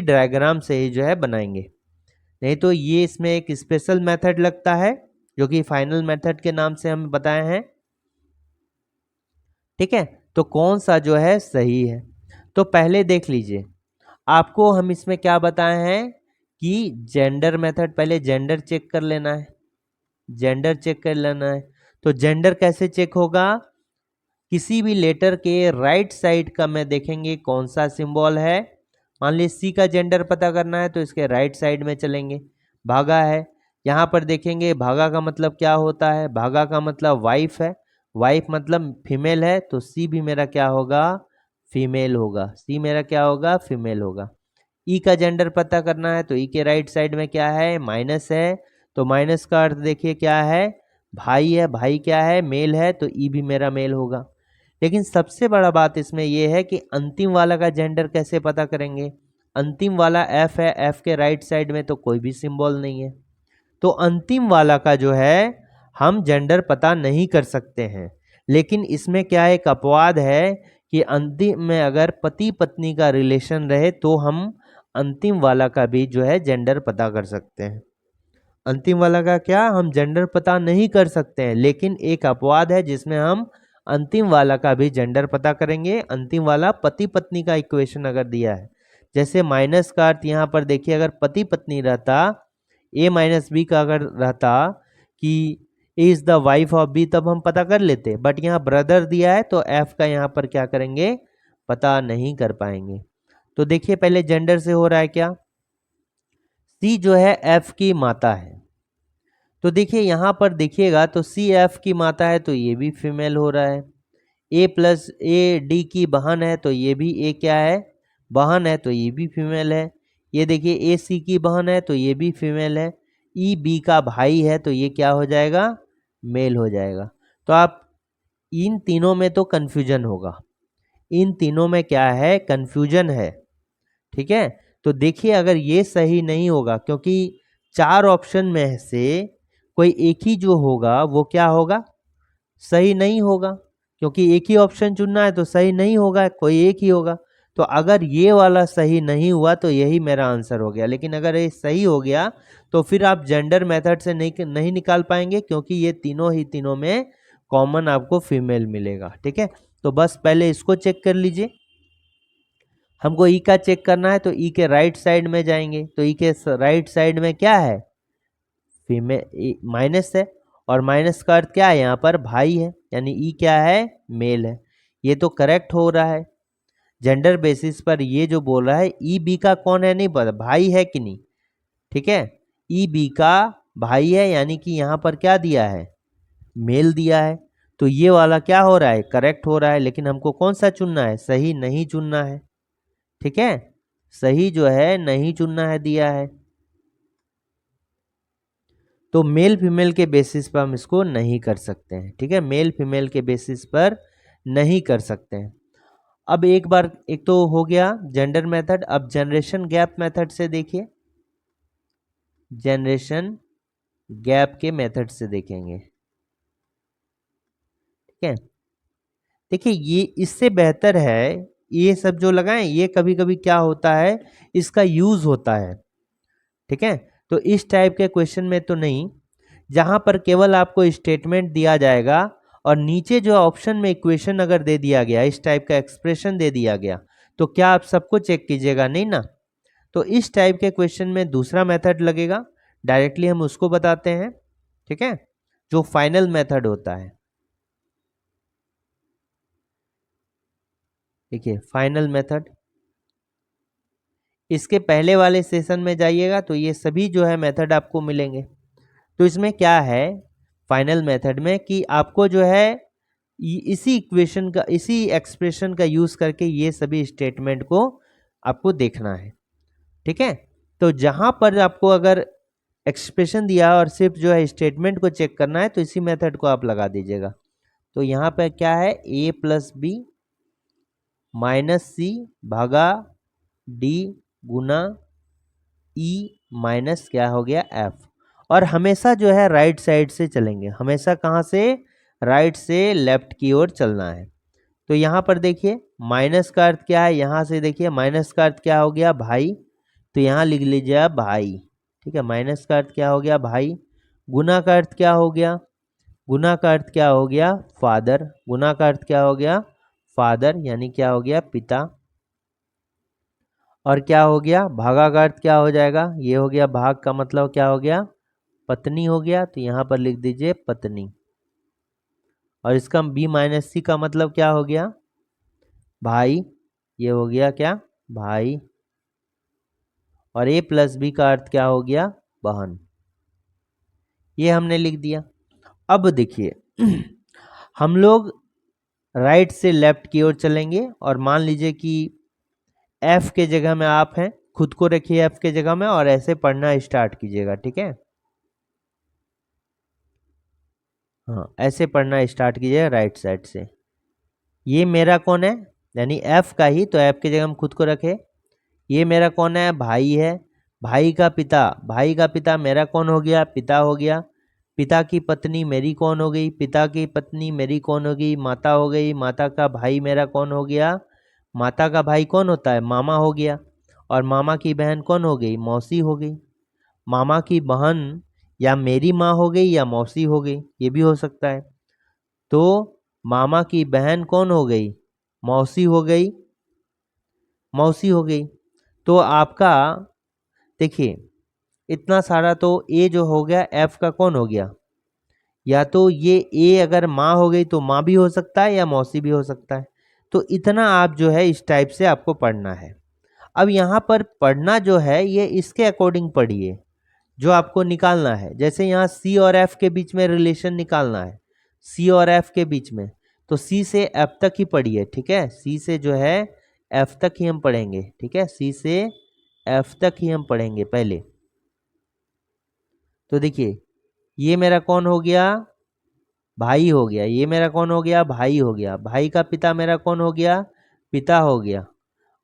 डायग्राम से ही जो है बनाएंगे, नहीं तो ये इसमें एक स्पेशल मेथड लगता है जो कि फाइनल मेथड के नाम से हम बताए हैं, ठीक है। तो कौन सा जो है सही है, तो पहले देख लीजिए, आपको हम इसमें क्या बताए हैं कि जेंडर मेथड, पहले जेंडर चेक कर लेना है, जेंडर चेक कर लेना है। तो जेंडर कैसे चेक होगा, किसी भी लेटर के राइट साइड का में देखेंगे कौन सा सिंबल है, मान लीजिए सी का जेंडर पता करना है तो इसके राइट साइड में चलेंगे, भागा है, यहाँ पर देखेंगे भागा का मतलब क्या होता है, भागा का मतलब वाइफ है, वाइफ मतलब फीमेल है, तो सी भी मेरा क्या होगा फीमेल होगा, सी मेरा क्या होगा फीमेल होगा। ई का जेंडर पता करना है तो ई के राइट साइड में क्या है माइनस है, तो माइनस का अर्थ देखिए क्या है भाई है, भाई क्या है मेल है, तो ई भी मेरा मेल होगा। लेकिन सबसे बड़ा बात इसमें यह है कि अंतिम वाला का जेंडर कैसे पता करेंगे, अंतिम वाला एफ है, एफ के राइट साइड में तो कोई भी सिंबल नहीं है, तो अंतिम वाला का जो है हम जेंडर पता नहीं कर सकते हैं। लेकिन इसमें क्या एक अपवाद है कि अंतिम में अगर पति पत्नी का रिलेशन रहे तो हम अंतिम वाला का भी जो है जेंडर पता कर सकते हैं। अंतिम वाला का क्या हम जेंडर पता नहीं कर सकते हैं, लेकिन एक अपवाद है जिसमें हम अंतिम वाला का भी जेंडर पता करेंगे। अंतिम वाला पति पत्नी का इक्वेशन अगर दिया है, जैसे माइनस का अर्थ यहाँ पर देखिए, अगर पति पत्नी रहता, ए माइनस बी का अगर रहता कि A is the wife of B, तब हम पता कर लेते, बट यहाँ ब्रदर दिया है तो एफ का यहाँ पर क्या करेंगे, पता नहीं कर पाएंगे। तो देखिए पहले जेंडर से हो रहा है क्या, सी जो है एफ की माता है, तो देखिए यहाँ पर देखिएगा तो सी एफ की माता है तो ये भी फीमेल हो रहा है। ए प्लस ए डी की बहन है तो ये भी ए क्या है, बहन है, तो ये भी फीमेल है। ये देखिए ए सी की बहन है तो ये भी फीमेल है। ई बी का भाई है तो ये क्या हो जाएगा, मेल हो जाएगा। तो आप इन तीनों में तो कन्फ्यूजन होगा, इन तीनों में क्या है, कन्फ्यूजन है, ठीक है। तो देखिए अगर ये सही नहीं होगा, क्योंकि 4 ऑप्शन में से कोई एक ही जो होगा वो क्या होगा, सही नहीं होगा, क्योंकि एक ही ऑप्शन चुनना है तो सही नहीं होगा, कोई एक ही होगा। तो अगर ये वाला सही नहीं हुआ तो यही मेरा आंसर हो गया, लेकिन अगर ये सही हो गया तो फिर आप जेंडर मेथड से नहीं निकाल पाएंगे, क्योंकि ये तीनों में कॉमन आपको फीमेल मिलेगा, ठीक है। तो बस पहले इसको चेक कर लीजिए। हमको ई का चेक करना है तो ई के राइट साइड में जाएंगे, तो ई के राइट साइड में क्या है, फीमेल माइनस है, और माइनस का अर्थ क्या है, यहाँ पर भाई है, यानी ई क्या है, मेल है। ये तो करेक्ट हो रहा है। जेंडर बेसिस पर ये जो बोल रहा है ई बी का कौन है नहीं पता, भाई है कि नहीं, ठीक है, ई बी का भाई है, यानी कि यहाँ पर क्या दिया है, मेल दिया है। तो ये वाला क्या हो रहा है, करेक्ट हो रहा है, लेकिन हमको कौन सा चुनना है, सही नहीं चुनना है, ठीक है, सही जो है नहीं चुनना है दिया है। तो मेल फीमेल के बेसिस पर हम इसको नहीं कर सकते हैं, ठीक है, मेल फीमेल के बेसिस पर नहीं कर सकते हैं। अब एक बार एक तो हो गया जेंडर मेथड, अब जनरेशन गैप मेथड से देखिए, जनरेशन गैप के मेथड से देखेंगे, ठीक है। देखिए ये इससे बेहतर है, ये सब जो लगाएं ये कभी कभी क्या होता है, इसका यूज होता है, ठीक है। तो इस टाइप के क्वेश्चन में तो नहीं, जहां पर केवल आपको स्टेटमेंट दिया जाएगा और नीचे जो ऑप्शन में इक्वेशन अगर दे दिया गया, इस टाइप का एक्सप्रेशन दे दिया गया, तो क्या आप सबको चेक कीजिएगा, नहीं ना। तो इस टाइप के क्वेश्चन में दूसरा मेथड लगेगा, डायरेक्टली हम उसको बताते हैं, ठीक है, जो फाइनल मेथड होता है। देखिए फाइनल मेथड, इसके पहले वाले सेशन में जाइएगा तो ये सभी जो है मेथड आपको मिलेंगे। तो इसमें क्या है फाइनल मेथड में कि आपको जो है इसी इक्वेशन का, इसी एक्सप्रेशन का यूज करके ये सभी स्टेटमेंट को आपको देखना है, ठीक है। तो जहां पर आपको अगर एक्सप्रेशन दिया और सिर्फ जो है स्टेटमेंट को चेक करना है तो इसी मेथड को आप लगा दीजिएगा। तो यहाँ पे क्या है, a प्लस बी माइनस सी भागा डी गुना ई माइनस क्या हो गया एफ, और हमेशा जो है राइट साइड से चलेंगे, हमेशा कहाँ से, राइट से लेफ्ट की ओर चलना है। तो यहाँ पर देखिए माइनस का अर्थ क्या है, यहाँ से देखिए माइनस का अर्थ क्या हो गया, भाई, तो यहाँ लिख लीजिए आप भाई, ठीक है, माइनस का अर्थ क्या हो गया, भाई। गुना का अर्थ क्या हो गया, गुना का अर्थ क्या हो गया, फादर, गुना का अर्थ क्या हो गया, फादर, यानी क्या हो गया, पिता। और क्या हो गया, भागा का अर्थ क्या हो जाएगा, ये हो गया भाग का मतलब क्या हो गया, पत्नी हो गया, तो यहाँ पर लिख दीजिए पत्नी। और इसका बी माइनस सी का मतलब क्या हो गया, भाई, ये हो गया क्या, भाई। और ए प्लस बी का अर्थ क्या हो गया, बहन। ये हमने लिख दिया। अब देखिए हम लोग राइट से लेफ्ट की ओर चलेंगे, और मान लीजिए कि एफ के जगह में आप हैं, खुद को रखिए एफ के जगह में और ऐसे पढ़ना स्टार्ट कीजिएगा, ठीक है। हाँ ऐसे पढ़ना स्टार्ट कीजिएगा राइट साइड से। ये मेरा कौन है, यानी एफ का ही, तो एफ की जगह हम खुद को रखे। ये मेरा कौन है, भाई है, भाई का पिता, भाई का पिता मेरा कौन हो गया, पिता हो गया। पिता की पत्नी मेरी कौन हो गई, पिता की पत्नी मेरी कौन हो गई, माता हो गई। माता का भाई मेरा कौन हो गया, माता का भाई कौन होता है, मामा हो गया। और मामा की बहन कौन हो गई? मौसी हो गई। मामा की बहन या मेरी माँ हो गई या मौसी हो गई, ये भी हो सकता है। तो मामा की बहन कौन हो गई? मौसी हो गई, मौसी हो गई। तो आपका देखिए इतना सारा, तो ए जो हो गया एफ का कौन हो गया? या तो ये ए अगर माँ हो गई तो माँ भी हो सकता है या मौसी भी हो सकता है। तो इतना आप जो है इस टाइप से आपको पढ़ना है। अब यहाँ पर पढ़ना जो है ये इसके अकॉर्डिंग पढ़िए जो आपको निकालना है। जैसे यहाँ सी और एफ के बीच में रिलेशन निकालना है, सी और एफ के बीच में, तो सी से एफ तक ही पढ़िए, ठीक है। सी से जो है एफ तक ही हम पढ़ेंगे, ठीक है। सी से एफ तक ही हम पढ़ेंगे पहले। तो देखिए ये मेरा कौन हो गया? भाई हो गया। ये मेरा कौन हो गया? भाई हो गया। भाई का पिता मेरा कौन हो गया? पिता हो गया।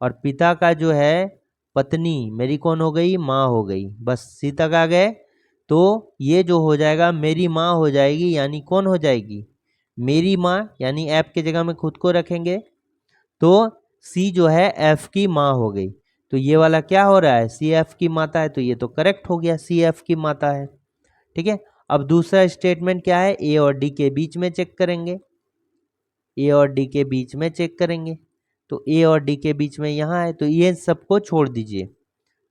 और पिता का जो है पत्नी मेरी कौन हो गई? माँ हो गई। बस सी तक आ गए। तो ये जो हो जाएगा मेरी माँ हो जाएगी, यानी कौन हो जाएगी? मेरी माँ, यानी एफ की जगह में खुद को रखेंगे तो सी जो है एफ की माँ हो गई। तो ये वाला क्या हो रहा है? सी एफ की माता है, तो ये तो करेक्ट हो गया, सी एफ की माता है, ठीक है। अब दूसरा स्टेटमेंट क्या है? ए और डी के बीच में चेक करेंगे, ए और डी के बीच में चेक करेंगे। तो ए और डी के बीच में यहाँ है, तो ये सबको छोड़ दीजिए,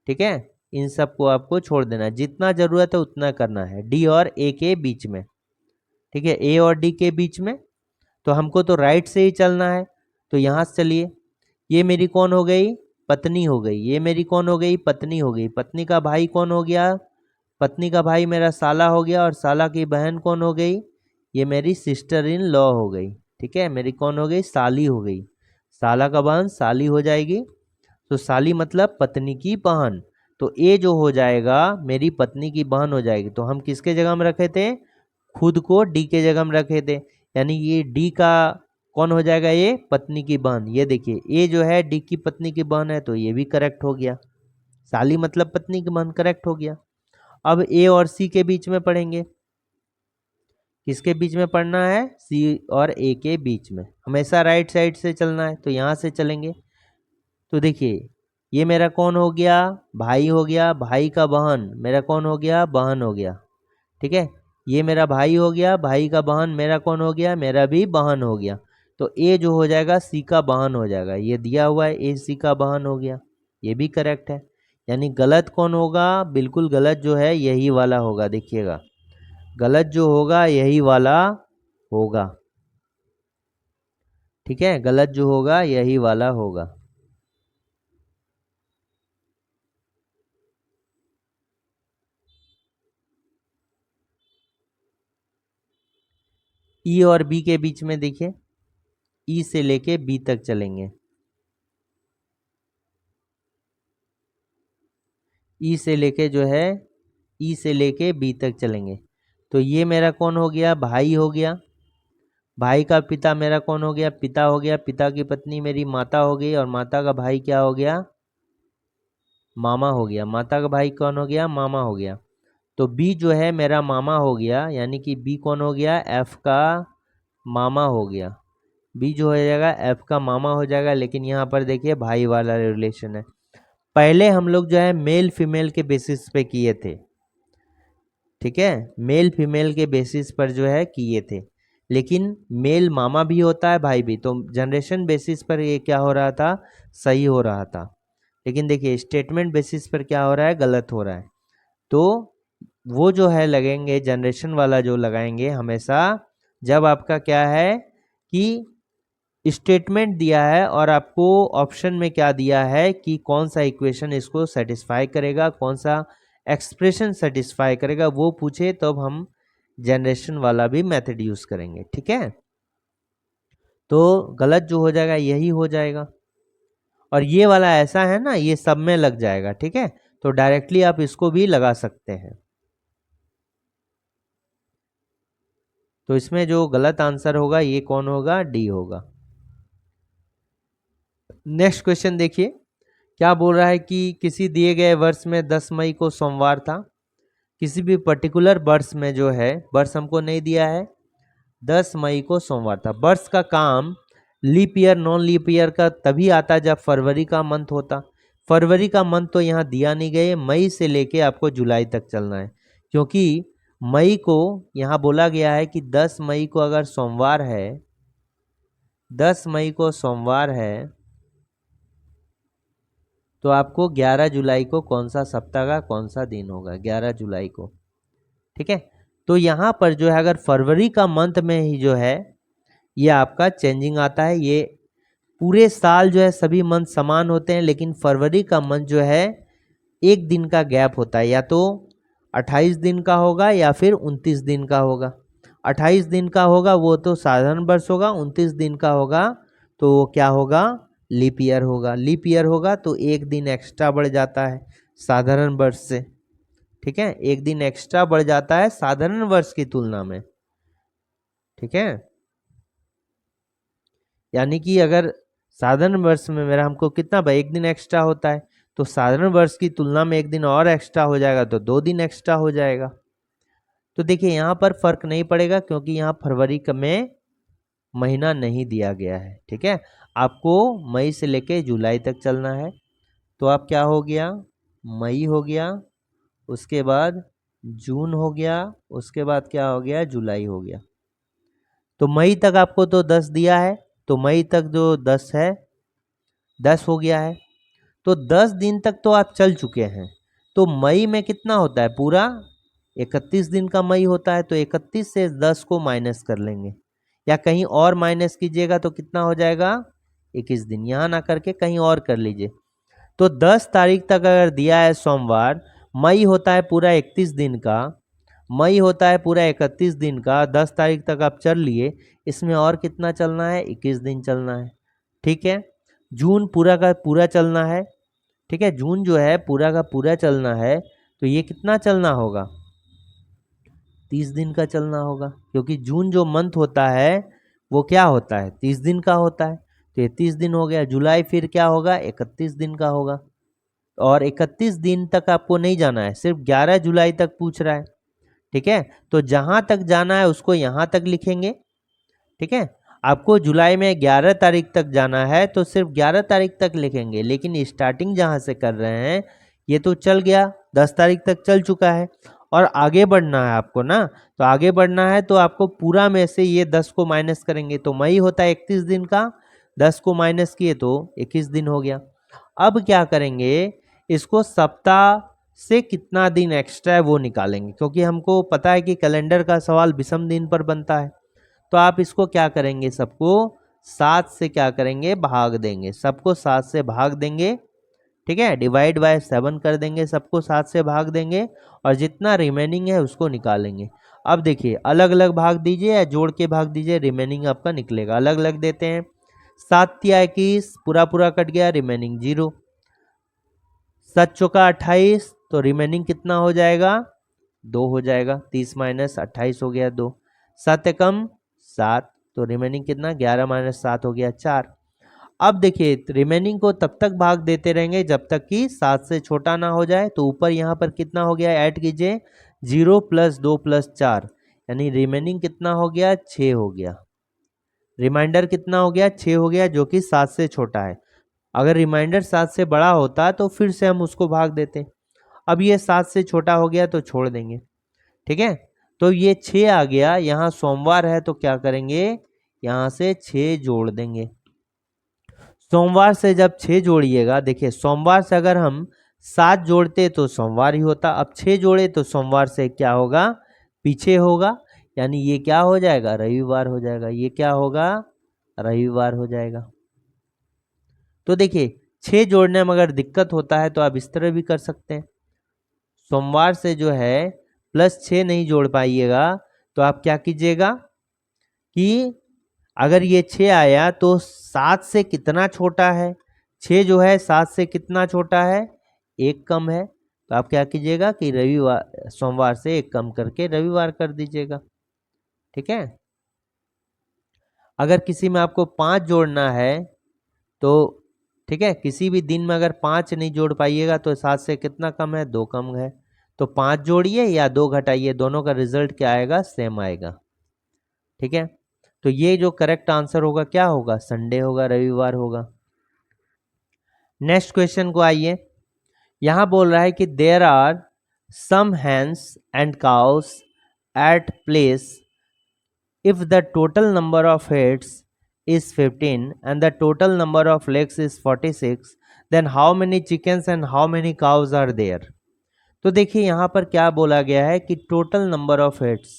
ठीक है। इन सबको आपको छोड़ देना है, जितना जरूरत है उतना करना है डी और ए के बीच में, ठीक है। ए और डी के बीच में तो हमको तो राइट से ही चलना है। तो यहाँ से चलिए, ये मेरी कौन हो गई? पत्नी हो गई। ये मेरी कौन हो गई? पत्नी हो गई। पत्नी का भाई कौन हो गया? पत्नी का भाई मेरा साला हो गया। और साला की बहन कौन हो गई? ये मेरी सिस्टर इन लॉ हो गई, ठीक है। मेरी कौन हो गई? साली हो गई। साला का बहन साली हो जाएगी। तो साली मतलब पत्नी की बहन। तो ए जो हो जाएगा मेरी पत्नी की बहन हो जाएगी। तो हम किसके जगह में रखे थे? खुद को डी के जगह में रखे थे, यानी ये डी का कौन हो जाएगा? ये पत्नी की बहन। ये देखिए ए जो है डी की पत्नी की बहन है, तो ये भी करेक्ट हो गया। साली मतलब पत्नी की बहन, करेक्ट हो गया। अब ए और सी के बीच में पढ़ेंगे। किसके बीच में पढ़ना है? सी और ए के बीच में। हमेशा राइट साइड से चलना है, तो यहाँ से चलेंगे। तो देखिए ये मेरा कौन हो गया? भाई हो गया। भाई का बहन मेरा कौन हो गया? बहन हो गया, ठीक है। ये मेरा भाई हो गया। भाई का बहन मेरा कौन हो गया? मेरा भी बहन हो गया। तो ए जो हो जाएगा सी का बहन हो जाएगा। ये दिया हुआ है, ए सी का बहन हो गया, ये भी करेक्ट है। यानी गलत कौन होगा? बिल्कुल गलत जो है यही वाला होगा, देखिएगा गलत जो होगा यही वाला होगा, ठीक है। गलत जो होगा यही वाला होगा। ई और बी के बीच में देखिए, ई से लेके बी तक चलेंगे। ई से लेके जो है, ई से लेके बी तक चलेंगे। तो ये मेरा कौन हो गया? भाई हो गया। भाई का पिता मेरा कौन हो गया? पिता हो गया। पिता की पत्नी मेरी माता हो गई। और माता का भाई क्या हो गया? मामा हो गया। माता का भाई कौन हो गया? मामा हो गया। तो बी जो है मेरा मामा हो गया, यानी कि बी कौन हो गया? एफ का मामा हो गया। बी जो हो जाएगा एफ का मामा हो जाएगा। लेकिन यहाँ पर देखिए भाई वाला रिलेशन है। पहले हम लोग जो है मेल फीमेल के बेसिस पे किए थे, ठीक है। मेल फीमेल के बेसिस पर जो है किए थे। लेकिन मेल मामा भी होता है, भाई भी। तो जनरेशन बेसिस पर ये क्या हो रहा था? सही हो रहा था। लेकिन देखिए स्टेटमेंट बेसिस पर क्या हो रहा है? गलत हो रहा है। तो वो जो है लगेंगे, जनरेशन वाला जो लगाएंगे हमेशा जब आपका क्या है कि स्टेटमेंट दिया है और आपको ऑप्शन में क्या दिया है कि कौन सा इक्वेशन इसको सेटिस्फाई करेगा, कौन सा एक्सप्रेशन सेटिस्फाई करेगा, वो पूछे तब हम जनरेशन वाला भी मेथड यूज करेंगे, ठीक है। तो गलत जो हो जाएगा यही हो जाएगा। और ये वाला ऐसा है ना, ये सब में लग जाएगा, ठीक है। तो डायरेक्टली आप इसको भी लगा सकते हैं। तो इसमें जो गलत आंसर होगा ये कौन होगा? डी होगा। नेक्स्ट क्वेश्चन देखिए क्या बोल रहा है कि किसी दिए गए वर्ष में 10 मई को सोमवार था। किसी भी पर्टिकुलर वर्ष में जो है, वर्ष हमको नहीं दिया है, 10 मई को सोमवार था। वर्ष का काम leap year non leap year का तभी आता जब फरवरी का मंथ होता। फरवरी का मंथ तो यहाँ दिया नहीं गए, मई से लेके आपको जुलाई तक चलना है, क्योंकि मई को यहाँ बोला गया है कि 10 मई को अगर सोमवार है, 10 मई को सोमवार है, तो आपको 11 जुलाई को कौन सा सप्ताह का कौन सा दिन होगा, 11 जुलाई को। ठीक है, तो यहाँ पर जो है अगर फरवरी का मंथ में ही जो है ये आपका चेंजिंग आता है। ये पूरे साल जो है सभी मंथ समान होते हैं, लेकिन फरवरी का मंथ जो है एक दिन का गैप होता है, या तो 28 दिन का होगा या फिर 29 दिन का होगा। 28 दिन का होगा वो तो साधारण वर्ष होगा, 29 दिन का होगा तो वो क्या होगा, लीप ईयर होगा। लीप ईयर होगा तो एक दिन एक्स्ट्रा बढ़ जाता है साधारण वर्ष से। ठीक है, एक दिन एक्स्ट्रा बढ़ जाता है साधारण वर्ष की तुलना में। ठीक है, यानी कि अगर साधारण वर्ष में मेरा हमको कितना भाई एक दिन एक्स्ट्रा होता है, तो साधारण वर्ष की तुलना में एक दिन और एक्स्ट्रा हो जाएगा तो 2 दिन एक्स्ट्रा हो जाएगा। तो देखिए यहाँ पर फर्क नहीं पड़ेगा, क्योंकि यहाँ फरवरी में महीना नहीं दिया गया है। ठीक है, आपको मई से लेके जुलाई तक चलना है। तो आप क्या हो गया, मई हो गया, उसके बाद जून हो गया, उसके बाद क्या हो गया, जुलाई हो गया। तो मई तक आपको तो 10 दिया है, तो मई तक जो 10 है 10 हो गया है, तो 10 दिन तक तो आप चल चुके हैं। तो मई में कितना होता है, पूरा 31 दिन का मई होता है, तो 31 से 10 को माइनस कर लेंगे, या कहीं और माइनस कीजिएगा तो कितना हो जाएगा, 21 दिन। यहाँ ना करके कहीं और कर लीजिए। तो 10 तारीख तक अगर दिया है सोमवार, मई होता है पूरा 31 दिन का, मई होता है पूरा 31 दिन का, 10 तारीख तक आप चल लिए, इसमें और कितना चलना है, 21 दिन चलना है। ठीक है, जून पूरा का पूरा चलना है। ठीक है, जून जो है पूरा का पूरा चलना है, तो ये कितना चलना होगा, 30 दिन का चलना होगा, क्योंकि जून जो मंथ होता है वो क्या होता है, 30 दिन का होता है, तो ये 30 दिन हो गया। जुलाई फिर क्या होगा, 31 दिन का होगा, और 31 दिन तक आपको नहीं जाना है, सिर्फ 11 जुलाई तक पूछ रहा है। ठीक है, तो जहां तक जाना है उसको यहां तक लिखेंगे। ठीक है, आपको जुलाई में 11 तारीख तक जाना है तो सिर्फ 11 तारीख तक लिखेंगे, लेकिन स्टार्टिंग जहां से कर रहे हैं ये तो चल गया, 10 तारीख तक चल चुका है, और आगे बढ़ना है आपको ना, तो आगे बढ़ना है तो आपको पूरा में से ये 10 को माइनस करेंगे, तो मई होता है 31 दिन का, 10 को माइनस किए तो 21 दिन हो गया। अब क्या करेंगे, इसको सप्ताह से कितना दिन एक्स्ट्रा है वो निकालेंगे, क्योंकि हमको पता है कि कैलेंडर का सवाल विषम दिन पर बनता है। तो आप इसको क्या करेंगे, सबको 7 से क्या करेंगे, भाग देंगे, सबको 7 से भाग देंगे। ठीक है, डिवाइड बाय 7 कर देंगे, सबको 7 से भाग देंगे, और जितना रिमेनिंग है उसको निकालेंगे। अब देखिए अलग अलग भाग दीजिए या जोड़ के भाग दीजिए, रिमेनिंग आपका निकलेगा। अलग अलग देते हैं, 7 या 21 पूरा पूरा कट गया, रिमेनिंग 0। 7 चौका 28, तो रिमेनिंग कितना हो जाएगा, 2 हो जाएगा, 30 माइनस 28 हो गया 2। 7 एकम 7, तो रिमेनिंग कितना, 11 माइनस 7 हो गया 4। अब देखिए रिमेनिंग को तब तक भाग देते रहेंगे जब तक कि 7 से छोटा ना हो जाए। तो ऊपर यहाँ पर कितना हो गया, ऐड कीजिए, 0 + 2 + 4, यानी रिमेनिंग कितना हो गया, 6 हो गया। रिमाइंडर कितना हो गया, 6 हो गया, जो कि 7 से छोटा है। अगर रिमाइंडर 7 से बड़ा होता तो फिर से हम उसको भाग देते। अब ये 7 से छोटा हो गया तो छोड़ देंगे। ठीक है, तो ये 6 आ गया, यहाँ सोमवार है तो क्या करेंगे, यहाँ से 6 जोड़ देंगे। सोमवार से जब 6 जोड़िएगा, देखिए सोमवार से अगर हम 7 जोड़ते तो सोमवार ही होता, अब 6 जोड़े तो सोमवार से क्या होगा, पीछे होगा, यानी ये क्या हो जाएगा, रविवार हो जाएगा। ये क्या होगा, रविवार हो जाएगा। तो देखिए 6 जोड़ने में अगर दिक्कत होता है तो आप इस तरह भी कर सकते हैं। सोमवार से जो है +6 नहीं जोड़ पाइएगा तो आप क्या कीजिएगा कि अगर ये 6 आया तो 7 से कितना छोटा है, 6 जो है 7 से कितना छोटा है, 1 कम है, तो आप क्या कीजिएगा कि रविवार, सोमवार से 1 कम करके रविवार कर दीजिएगा। ठीक है, अगर किसी में आपको 5 जोड़ना है तो ठीक है, किसी भी दिन में अगर 5 नहीं जोड़ पाइएगा तो 7 से कितना कम है, 2 कम है, तो 5 जोड़िए या 2 घटाइए, दोनों का रिजल्ट क्या आएगा, सेम आएगा। ठीक है, तो ये जो करेक्ट आंसर होगा क्या होगा, संडे होगा, रविवार होगा। नेक्स्ट क्वेश्चन को आइए। यहां बोल रहा है कि there are some hens and cows at place if the total number of heads is 15 and the total number of legs is 46, then how many chickens and how many cows are there? तो देखिए यहाँ पर क्या बोला गया है कि total number of heads,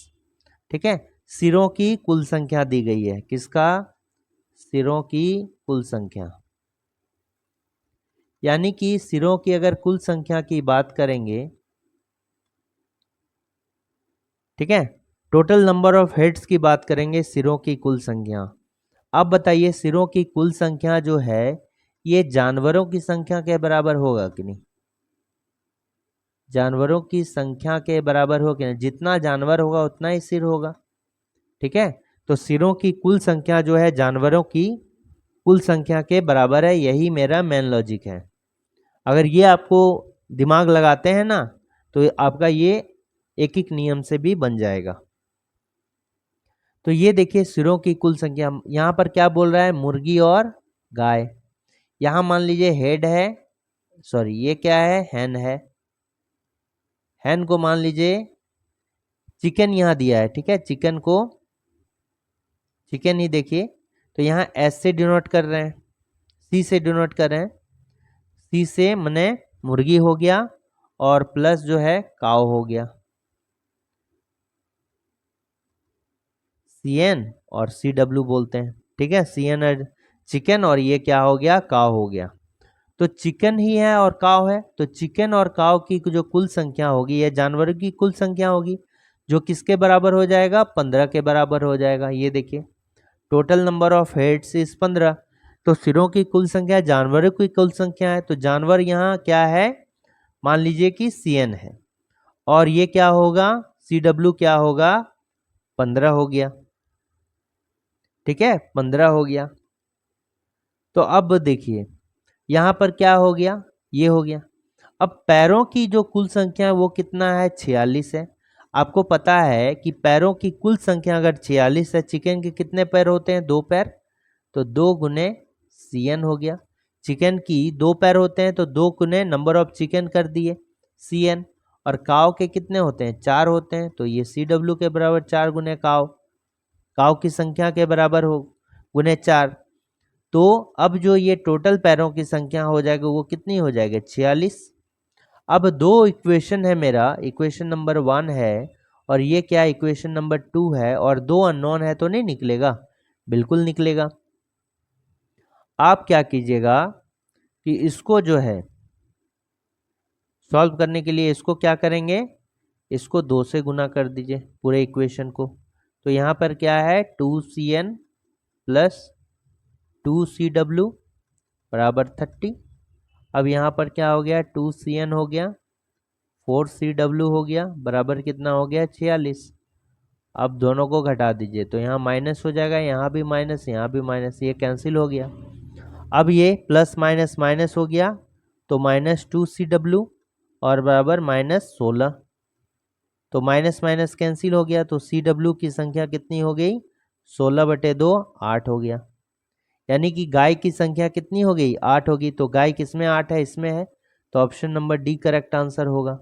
ठीक है, सिरों की कुल संख्या दी गई है। किसका? सिरों की कुल संख्या, यानी कि सिरों की अगर कुल संख्या की बात करेंगे, ठीक है, टोटल नंबर ऑफ हेड्स की बात करेंगे, सिरों की कुल संख्या। अब बताइए सिरों की कुल संख्या जो है ये जानवरों की संख्या के बराबर होगा कि नहीं? जानवरों की संख्या के बराबर हो कि नहीं? जितना जानवर होगा उतना ही सिर होगा, ठीक है। तो सिरों की कुल संख्या जो है जानवरों की कुल संख्या के बराबर है, यही मेरा मेन लॉजिक है। अगर ये आपको दिमाग लगाते हैं ना तो आपका ये एक एक नियम से भी बन जाएगा। तो ये देखिए सिरों की कुल संख्या, यहाँ पर क्या बोल रहा है? मुर्गी और गाय। यहाँ मान लीजिए हेड है, सॉरी ये क्या है? हैन है। हैन को मान लीजिए चिकन यहाँ दिया है, ठीक है, चिकन को चिकन ही देखिए, तो यहाँ एस से डिनोट कर रहे हैं, सी से डिनोट कर रहे हैं। सी से मने मुर्गी हो गया और प्लस जो है काव हो गया, सी एन और सी डब्ल्यू बोलते हैं, ठीक है। सी एन चिकन और ये क्या हो गया? काव हो गया। तो चिकन ही है और काव है, तो चिकन और काव की जो कुल संख्या होगी यह जानवरों की कुल संख्या होगी, जो किसके बराबर हो जाएगा? 15 के बराबर हो जाएगा। ये देखिए total number of heads is 15, तो सिरों की कुल संख्या जानवरों की कुल संख्या है, तो जानवर यहाँ क्या है? मान लीजिए कि CN है और ये क्या होगा? CW क्या होगा? 15 हो गया, ठीक है, 15 हो गया। तो अब देखिए यहाँ पर क्या हो गया? ये हो गया। अब पैरों की जो कुल संख्या है वो कितना है? 46 है। आपको पता है कि पैरों की कुल संख्या अगर 46 है, चिकन के कितने पैर होते हैं? 2 पैर, तो 2 गुने CN हो गया। चिकन की 2 पैर होते हैं तो 2 गुने नंबर ऑफ चिकन कर दिए CN, और काव के कितने होते हैं? 4 होते हैं, तो ये CW के बराबर 4 गुने काव, काव की संख्या के बराबर हो गुने 4। तो अब जो ये टोटल पैरों की संख्या हो जाएगी वो कितनी हो जाएगी? 46। अब दो इक्वेशन है, मेरा इक्वेशन नंबर 1 है और ये क्या? इक्वेशन नंबर 2 है, और 2 अननोन है तो नहीं निकलेगा? बिल्कुल निकलेगा। आप क्या कीजिएगा कि इसको जो है सॉल्व करने के लिए इसको क्या करेंगे? इसको 2 से गुना कर दीजिए पूरे इक्वेशन को। तो यहाँ पर क्या है? 2CN प्लस 2CW बराबर 30। अब यहाँ पर क्या हो गया? 2CN हो गया, 4CW हो गया, बराबर कितना हो गया? 46। अब दोनों को घटा दीजिए तो यहाँ माइनस हो जाएगा, यहाँ भी माइनस, यहाँ भी माइनस, ये कैंसिल हो गया। अब ये प्लस माइनस माइनस हो गया तो -2CW और बराबर -16, तो माइनस माइनस कैंसिल हो गया, तो CW की संख्या कितनी हो गई? 16/2 8 हो गया। यानी कि गाय की संख्या कितनी हो गई? 8 होगी। तो गाय किसमें 8 है? इसमें है, तो option number D correct answer होगा।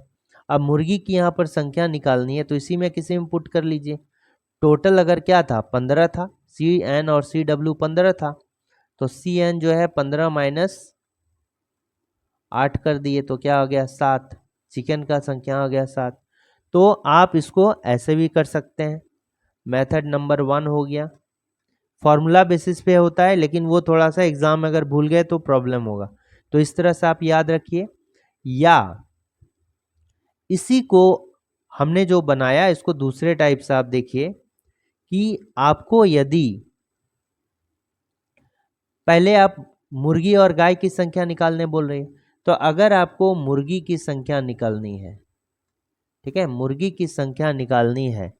अब मुर्गी की यहाँ पर संख्या निकालनी है तो इसी में किसी में पुट कर लीजिए। टोटल अगर क्या था? 15 था, CN और CW 15 था, तो CN जो है 15 माइनस 8 कर दिए तो क्या हो गया? 7। चिकन का संख्या हो गया 7। तो आप इसको ऐसे भी कर सकते हैं। मेथड नंबर 1 हो गया, फॉर्मूला बेसिस पे होता है, लेकिन वो थोड़ा सा एग्जाम में अगर भूल गए तो प्रॉब्लम होगा, तो इस तरह से आप याद रखिए। या इसी को हमने जो बनाया इसको दूसरे टाइप से आप देखिए कि आपको यदि पहले आप मुर्गी और गाय की संख्या निकालने बोल रहे हैं, तो अगर आपको मुर्गी की संख्या निकालनी है, ठीक है, मुर्गी की संख्या निकालनी है,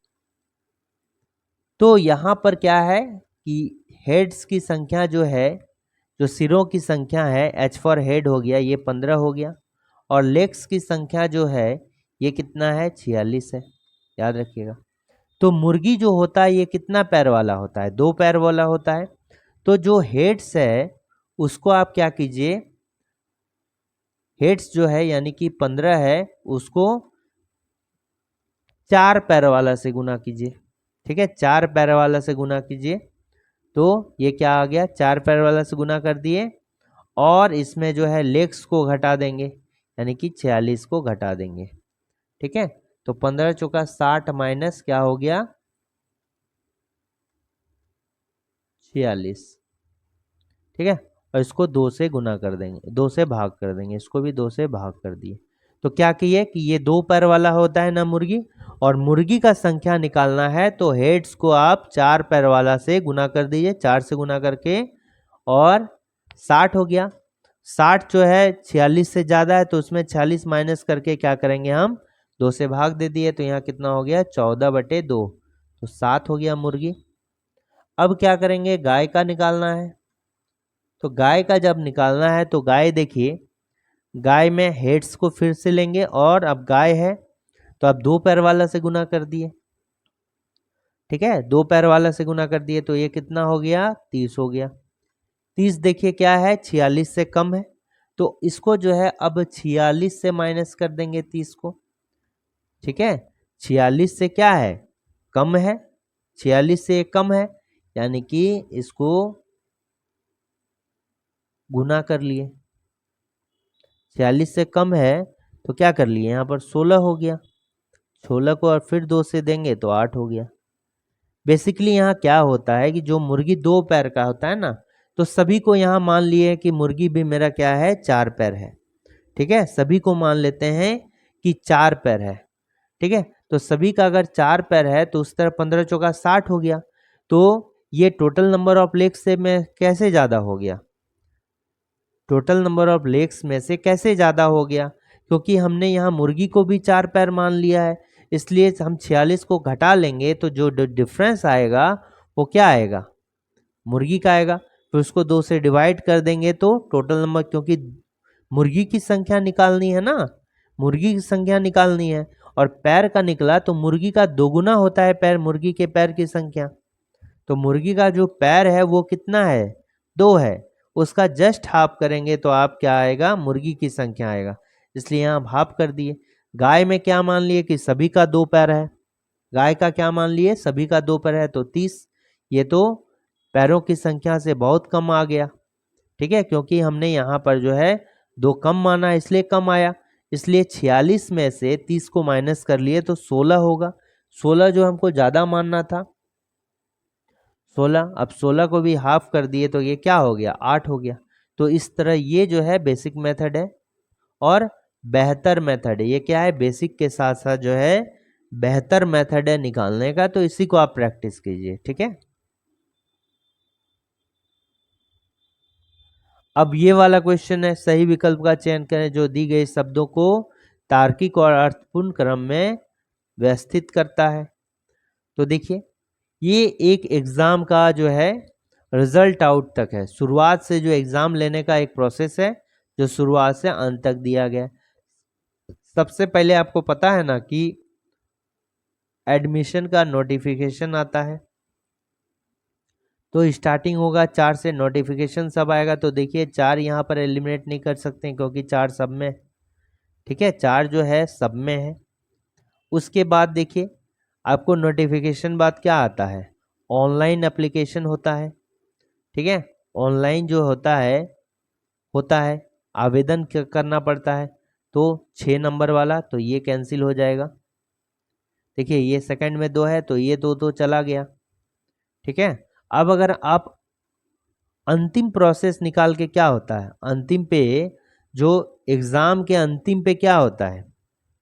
तो यहाँ पर क्या है कि हेड्स की संख्या जो है, जो सिरों की संख्या है, H फॉर हेड हो गया, ये 15 हो गया, और लेग्स की संख्या जो है ये कितना है? 46 है, याद रखिएगा। तो मुर्गी जो होता है ये कितना पैर वाला होता है? 2 पैर वाला होता है। तो जो हेड्स है उसको आप क्या कीजिए? हेड्स जो है यानी कि 15 है उसको 4 पैर वाला से गुना कीजिए। ठीक है, 4 पैर वाला से गुना कीजिए तो ये क्या आ गया, 4 पैर वाला से गुना कर दिए और इसमें जो है लेग्स को घटा देंगे यानी कि 46 को घटा देंगे। ठीक है, तो 15 चौका 60 माइनस क्या हो गया 46। ठीक है, और इसको 2 से गुना कर देंगे, 2 से भाग कर देंगे, इसको भी 2 से भाग कर दिए। तो क्या किए कि ये 2 पैर वाला होता है ना मुर्गी, और मुर्गी का संख्या निकालना है तो हेड्स को आप 4 पैर वाला से गुना कर दीजिए, 4 से गुना करके, और 60 हो गया। 60 जो है 46 से ज़्यादा है तो उसमें 46 माइनस करके क्या करेंगे हम 2 से भाग दे दिए, तो यहाँ कितना हो गया 14/2, तो 7 हो गया मुर्गी। अब क्या करेंगे, गाय का निकालना है। तो गाय का जब निकालना है तो गाय देखिए, गाय में हेड्स को फिर से लेंगे और अब गाय है तो अब 2 पैर वाला से गुना कर दिए। ठीक है, 2 पैर वाला से गुना कर दिए तो ये कितना हो गया 30 हो गया। 30 देखिए क्या है 46 से कम है, तो इसको जो है अब 46 से माइनस कर देंगे 30 को। ठीक है, 46 से क्या है कम है, 46 से कम है यानी कि इसको गुना कर लिए। 46 से कम है तो क्या कर लिए यहाँ पर 16 हो गया, 16 को और फिर 2 से देंगे तो 8 हो गया। बेसिकली यहाँ क्या होता है कि जो मुर्गी 2 पैर का होता है ना, तो सभी को यहाँ मान लिए कि मुर्गी भी मेरा क्या है 4 पैर है। ठीक है, सभी को मान लेते हैं कि 4 पैर है। ठीक है, तो सभी का अगर 4 पैर है तो उस तरह 15 चौका 60 हो गया, तो ये टोटल नंबर ऑफ लेग्स से में कैसे ज़्यादा हो गया, टोटल नंबर ऑफ लेग्स में से कैसे ज़्यादा हो गया, क्योंकि हमने यहाँ मुर्गी को भी 4 पैर मान लिया है, इसलिए हम 46 को घटा लेंगे तो जो डिफरेंस आएगा वो क्या आएगा मुर्गी का आएगा। फिर उसको 2 से डिवाइड कर देंगे तो टोटल नंबर, क्योंकि मुर्गी की संख्या निकालनी है ना, मुर्गी की संख्या निकालनी है और पैर का निकला तो मुर्गी का दोगुना होता है पैर, मुर्गी के पैर की संख्या। तो मुर्गी का जो पैर है वो कितना है 2 है, उसका जस्ट हाफ करेंगे तो आप क्या आएगा मुर्गी की संख्या आएगा, इसलिए यहाँ हाफ कर दिए। गाय में क्या मान लिए कि सभी का 2 पैर है, गाय का क्या मान लिए सभी का 2 पैर है तो 30, ये तो पैरों की संख्या से बहुत कम आ गया। ठीक है, क्योंकि हमने यहाँ पर जो है 2 कम माना इसलिए कम आया, इसलिए 46 में से 30 को माइनस कर लिए तो 16 होगा। 16 जो हमको ज़्यादा मानना था 16, अब 16 को भी हाफ कर दिए तो ये क्या हो गया 8 हो गया। तो इस तरह ये जो है बेसिक मेथड है और बेहतर मेथड है। ये क्या है बेसिक के साथ साथ जो है बेहतर मेथड है निकालने का, तो इसी को आप प्रैक्टिस कीजिए। ठीक है, अब ये वाला क्वेश्चन है, सही विकल्प का चयन करें जो दी गई शब्दों को तार्किक और अर्थपूर्ण क्रम में व्यवस्थित करता है। तो देखिए ये एक एग्जाम का जो है रिजल्ट आउट तक है, शुरुआत से जो एग्जाम लेने का एक प्रोसेस है जो शुरुआत से अंत तक दिया गया। सबसे पहले आपको पता है ना कि एडमिशन का नोटिफिकेशन आता है, तो स्टार्टिंग होगा 4 से, नोटिफिकेशन सब आएगा तो देखिए 4 यहाँ पर एलिमिनेट नहीं कर सकते क्योंकि 4 सब में। ठीक है, 4 जो है सब में है। उसके बाद देखिए आपको नोटिफिकेशन बाद क्या आता है ऑनलाइन एप्लीकेशन होता है। ठीक है, ऑनलाइन जो होता है आवेदन करना पड़ता है, तो 6 नंबर वाला तो ये कैंसिल हो जाएगा। देखिए ये सेकंड में 2 है तो ये 2 तो चला गया। ठीक है, अब अगर आप अंतिम प्रोसेस निकाल के क्या होता है अंतिम पे, जो एग्ज़ाम के अंतिम पे क्या होता है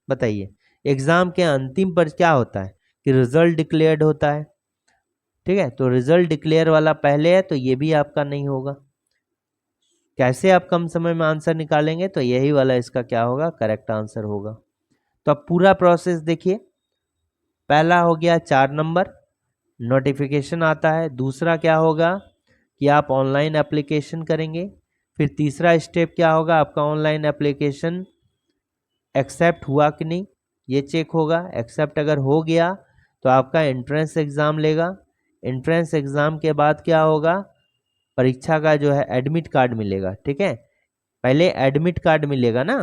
बताइए, एग्ज़ाम के अंतिम पर क्या होता है कि रिजल्ट डिक्लेयर्ड होता है। ठीक है, तो रिजल्ट डिक्लेयर वाला पहले है तो ये भी आपका नहीं होगा। कैसे आप कम समय में आंसर निकालेंगे, तो यही वाला इसका क्या होगा करेक्ट आंसर होगा। तो अब पूरा प्रोसेस देखिए, पहला हो गया 4 नंबर नोटिफिकेशन आता है, दूसरा क्या होगा कि आप ऑनलाइन एप्लीकेशन करेंगे, फिर तीसरा स्टेप क्या होगा आपका ऑनलाइन एप्लीकेशन एक्सेप्ट हुआ कि नहीं ये चेक होगा, एक्सेप्ट अगर हो गया तो आपका एंट्रेंस एग्ज़ाम लेगा, एंट्रेंस एग्ज़ाम के बाद क्या होगा परीक्षा का जो है एडमिट कार्ड मिलेगा। ठीक है, पहले एडमिट कार्ड मिलेगा ना,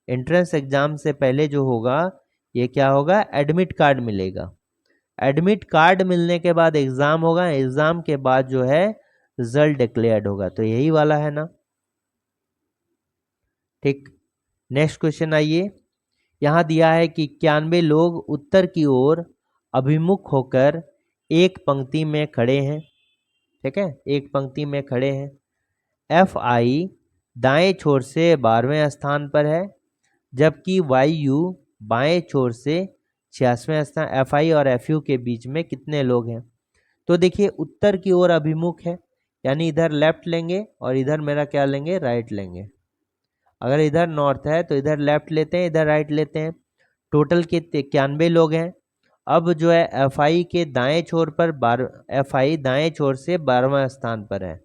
एंट्रेंस एग्जाम से पहले जो होगा ये क्या होगा, एडमिट कार्ड मिलेगा। एडमिट कार्ड मिलने के बाद एग्जाम होगा, एग्जाम के बाद जो है रिजल्ट डिक्लेयर्ड होगा, तो यही वाला है ना। ठीक, नेक्स्ट क्वेश्चन आइए। यहाँ दिया है कि 91 लोग उत्तर की ओर अभिमुख होकर एक पंक्ति में खड़े हैं। ठीक है, एक पंक्ति में खड़े हैं। एफ आई दाएं छोर से 12वें स्थान पर है, जबकि वाई यू बाएं छोर से 86वें स्थान। एफ आई और एफ यू के बीच में कितने लोग हैं? तो देखिए उत्तर की ओर अभिमुख है, यानी इधर लेफ्ट लेंगे और इधर मेरा क्या लेंगे, राइट लेंगे। अगर इधर नॉर्थ है तो इधर लेफ्ट लेते हैं, इधर राइट लेते हैं। टोटल के 91 लोग हैं। अब जो है एफ आई के दाएं छोर पर एफ आई दाएं छोर से 12वां स्थान पर है।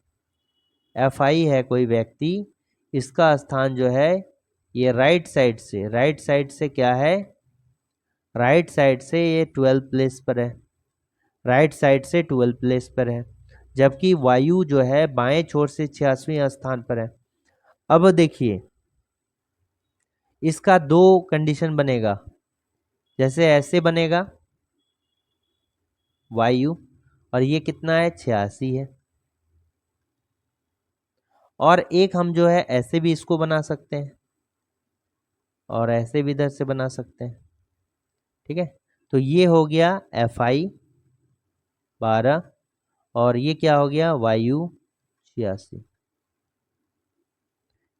एफ आई है कोई व्यक्ति, इसका स्थान जो है ये राइट साइड से क्या है, राइट साइड से ये 12 प्लेस पर है, राइट साइड से 12 प्लेस पर है। जबकि वायु जो है बाएं छोर से 86वें स्थान पर है। अब देखिए इसका दो कंडीशन बनेगा, जैसे ऐसे बनेगा वायु, और ये कितना है, 86 है। और एक हम जो है ऐसे भी इसको बना सकते हैं और ऐसे भी इधर से बना सकते हैं। ठीक है, तो ये हो गया एफ आई 12 और ये क्या हो गया, वायु 86।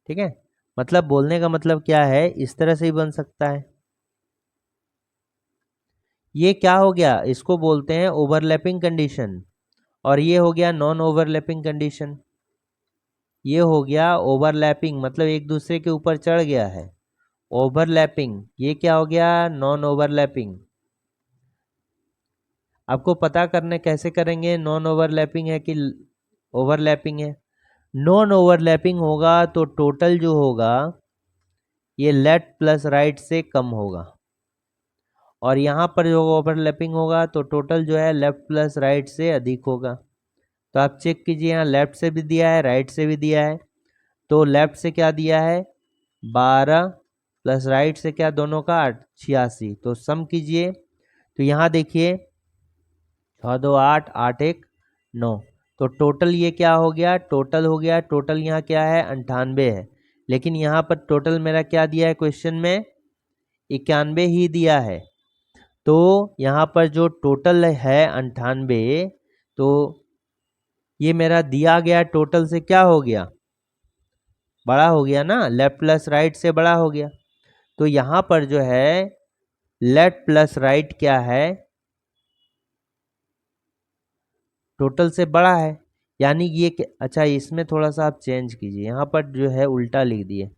ठीक है, मतलब बोलने का मतलब क्या है, इस तरह से ही बन सकता है। ये क्या हो गया, इसको बोलते हैं ओवरलैपिंग कंडीशन, और ये हो गया नॉन ओवरलैपिंग कंडीशन। ये हो गया ओवरलैपिंग, मतलब एक दूसरे के ऊपर चढ़ गया है। ओवरलैपिंग, ये क्या हो गया, नॉन ओवरलैपिंग। आपको पता करने कैसे करेंगे नॉन ओवरलैपिंग है कि ओवरलैपिंग है। नॉन ओवरलैपिंग होगा तो टोटल जो होगा ये लेफ्ट प्लस राइट से कम होगा, और यहाँ पर जो ओवरलैपिंग होगा तो टोटल जो है लेफ्ट प्लस राइट से अधिक होगा। तो आप चेक कीजिए, यहाँ लेफ्ट से भी दिया है, राइट से भी दिया है। तो लेफ्ट से क्या दिया है, 12 प्लस राइट से क्या, दोनों का 8, 86। तो सम कीजिए, तो यहाँ देखिए 6 2 8, 8 1 9। तो टोटल ये क्या हो गया, टोटल हो गया, टोटल यहाँ क्या है, 98 है। लेकिन यहाँ पर टोटल मेरा क्या दिया है क्वेश्चन में, 91 ही दिया है। तो यहाँ पर जो टोटल है 98, तो ये मेरा दिया गया टोटल से क्या हो गया, बड़ा हो गया ना, लेफ्ट प्लस राइट से बड़ा हो गया। तो यहाँ पर जो है लेफ्ट प्लस राइट क्या है, टोटल से बड़ा है। यानी ये अच्छा, इसमें थोड़ा सा आप चेंज कीजिए, यहाँ पर जो है उल्टा लिख दिए,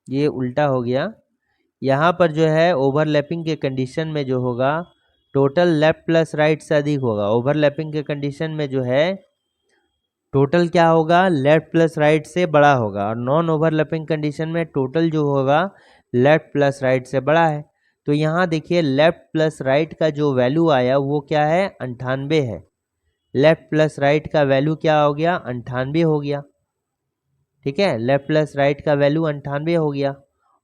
ये उल्टा हो गया। यहाँ पर जो है ओवरलैपिंग के कंडीशन में जो होगा टोटल लेफ्ट प्लस राइट से अधिक होगा। ओवरलैपिंग के कंडीशन में जो है टोटल क्या होगा, लेफ्ट प्लस राइट से बड़ा होगा, और नॉन ओवरलैपिंग कंडीशन में टोटल जो होगा लेफ्ट प्लस राइट से बड़ा है। तो यहाँ देखिए लेफ्ट प्लस राइट का जो वैल्यू आया वो क्या है, 98 है। लेफ्ट प्लस राइट का वैल्यू क्या हो गया, 98 हो गया। ठीक है, लेफ्ट प्लस राइट का वैल्यू 98 हो गया।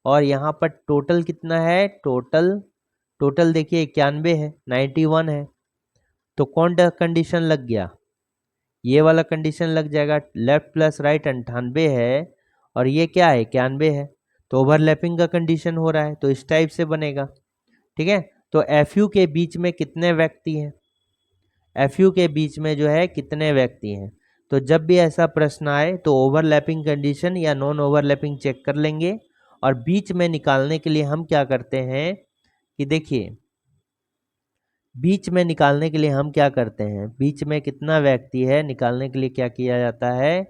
और यहाँ पर टोटल कितना है, टोटल देखिए 91 है, 91 है। तो कौन कंडीशन लग गया, ये वाला कंडीशन लग जाएगा। लेफ्ट प्लस राइट 98 है और ये क्या है, 91 है। तो ओवरलैपिंग का कंडीशन हो रहा है, तो इस टाइप से बनेगा। ठीक है, तो एफ यू के बीच में कितने व्यक्ति हैं, एफ यू के बीच में जो है कितने व्यक्ति हैं। तो जब भी ऐसा प्रश्न आए तो ओवरलैपिंग कंडीशन या नॉन ओवरलैपिंग चेक कर लेंगे। और बीच में निकालने के लिए हम क्या करते हैं कि देखिए, बीच में निकालने के लिए हम क्या करते हैं, बीच में कितना व्यक्ति है निकालने के लिए क्या किया जाता है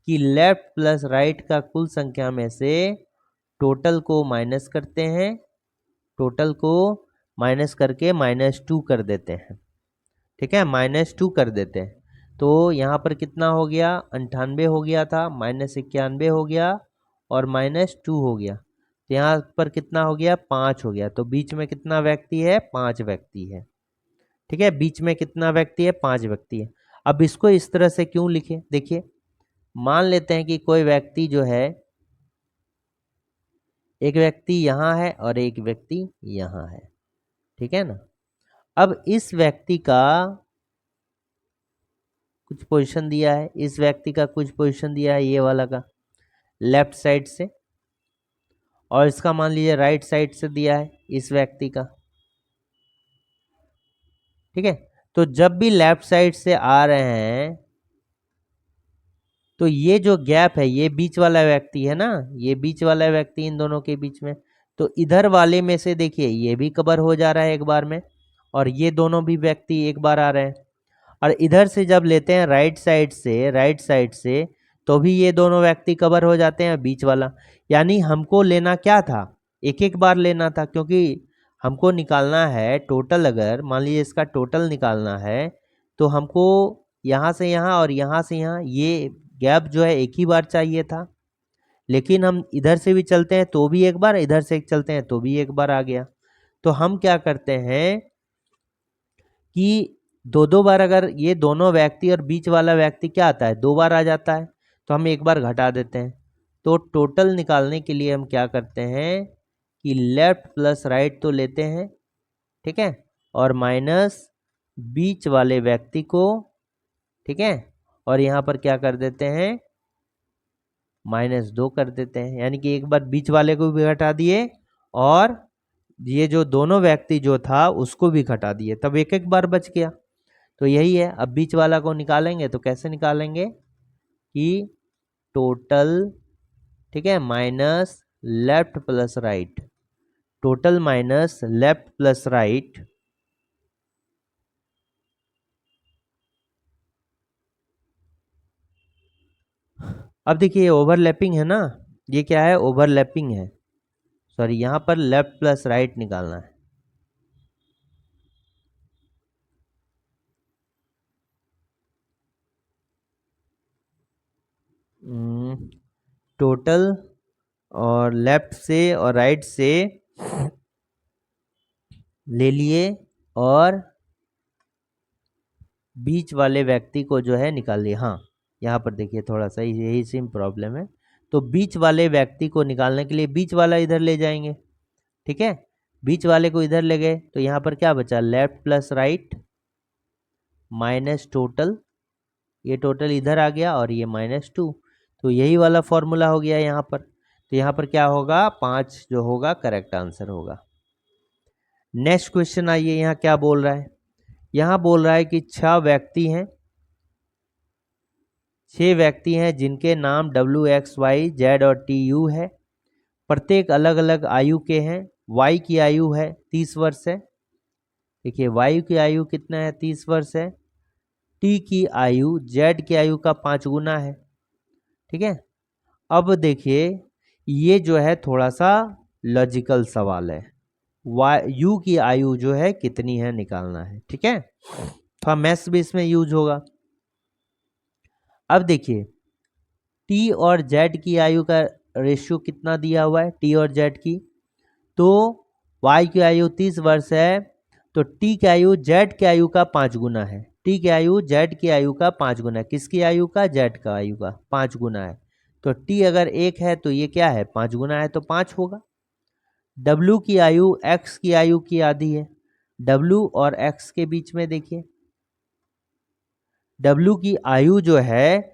कि लेफ्ट प्लस राइट का कुल संख्या में से टोटल को माइनस करते हैं, टोटल को माइनस करके -2 कर देते हैं। ठीक है, -2 कर देते हैं। तो यहाँ पर कितना हो गया, 98 हो गया था, -91 हो गया और -2 हो गया। तो यहाँ पर कितना हो गया, 5 हो गया। तो बीच में कितना व्यक्ति है, 5 व्यक्ति है। ठीक है, बीच में कितना व्यक्ति है, 5 व्यक्ति है। अब इसको इस तरह से क्यों लिखे, देखिए मान लेते हैं कि कोई व्यक्ति जो है, एक व्यक्ति यहाँ है और एक व्यक्ति यहाँ है, ठीक है ना। अब इस व्यक्ति का कुछ पोजीशन दिया है, इस व्यक्ति का कुछ पोजीशन दिया है, ये वाला का लेफ्ट साइड से, और इसका मान लीजिए राइट साइड से दिया है इस व्यक्ति का, ठीक है। तो जब भी लेफ्ट साइड से आ रहे हैं तो ये जो गैप है, ये बीच वाला व्यक्ति है ना, ये बीच वाला व्यक्ति इन दोनों के बीच में, तो इधर वाले में से देखिए ये भी कवर हो जा रहा है एक बार में, और ये दोनों भी व्यक्ति एक बार आ रहे हैं। और इधर से जब लेते हैं राइट साइड से तो भी ये दोनों व्यक्ति कवर हो जाते हैं बीच वाला। यानी हमको लेना क्या था, एक एक बार लेना था, क्योंकि हमको निकालना है टोटल। अगर मान लीजिए इसका टोटल निकालना है तो हमको यहाँ से यहाँ और यहाँ से यहाँ ये गैप जो है एक ही बार चाहिए था, लेकिन हम इधर से भी चलते हैं तो भी एक बार, इधर से चलते हैं तो भी एक बार आ गया। तो हम क्या करते हैं कि दो दो बार, अगर ये दोनों व्यक्ति और बीच वाला व्यक्ति क्या आता है, दो बार आ जाता है, तो हम एक बार घटा देते हैं। तो टोटल निकालने के लिए हम क्या करते हैं कि लेफ्ट प्लस राइट तो लेते हैं, ठीक है, और माइनस बीच वाले व्यक्ति को, ठीक है, और यहाँ पर क्या कर देते हैं, -2 कर देते हैं। यानी कि एक बार बीच वाले को भी घटा दिए और ये जो दोनों व्यक्ति जो था उसको भी घटा दिए, तब एक एक बार बच गया। तो यही है। अब बीच वाला को निकालेंगे तो कैसे निकालेंगे कि टोटल, ठीक है, minus left plus right, total minus left plus right, अब देखिए ये ओवरलैपिंग है ना, ये क्या है, ओवरलैपिंग है, सॉरी, यहाँ पर लेफ्ट प्लस राइट निकालना है। टोटल और लेफ्ट से और राइट से ले लिए और बीच वाले व्यक्ति को जो है निकाल लिया। हाँ, यहाँ पर देखिए थोड़ा सा यही सेम प्रॉब्लम है। तो बीच वाले व्यक्ति को निकालने के लिए बीच वाला इधर ले जाएंगे, ठीक है, बीच वाले को इधर ले गए तो यहाँ पर क्या बचा, left plus right minus total, ये टोटल इधर आ गया और ये -2, तो यही वाला फॉर्मूला हो गया यहाँ पर। तो यहाँ पर क्या होगा, 5 जो होगा करेक्ट आंसर होगा। नेक्स्ट क्वेश्चन आइए, यहाँ क्या बोल रहा है, यहाँ बोल रहा है कि 6 व्यक्ति हैं, 6 व्यक्ति हैं जिनके नाम WXYZ और TU है, प्रत्येक अलग अलग आयु के हैं। Y की आयु है 30 वर्ष है, देखिए Y की आयु कितना है, 30 वर्ष है। T की आयु Z की आयु का 5 गुना है, ठीक है। अब देखिए ये जो है थोड़ा सा लॉजिकल सवाल है, यू की आयु जो है कितनी है निकालना है, ठीक है, थोड़ा मैथ्स भी इसमें यूज होगा। अब देखिए टी और जेड की आयु का रेशियो कितना दिया हुआ है, टी और जेड की, तो वाई की आयु 30 वर्ष है, तो टी की आयु जेड की आयु का 5 गुना है, टी की आयु जेड की आयु का 5 गुना है, किसकी आयु का, जेड का आयु का 5 गुना है। तो टी अगर 1 है तो ये क्या है, 5 गुना है तो 5 होगा। डब्ल्यू की आयु एक्स की आयु की आधी है, डब्ल्यू और एक्स के बीच में देखिए डब्ल्यू की आयु जो है,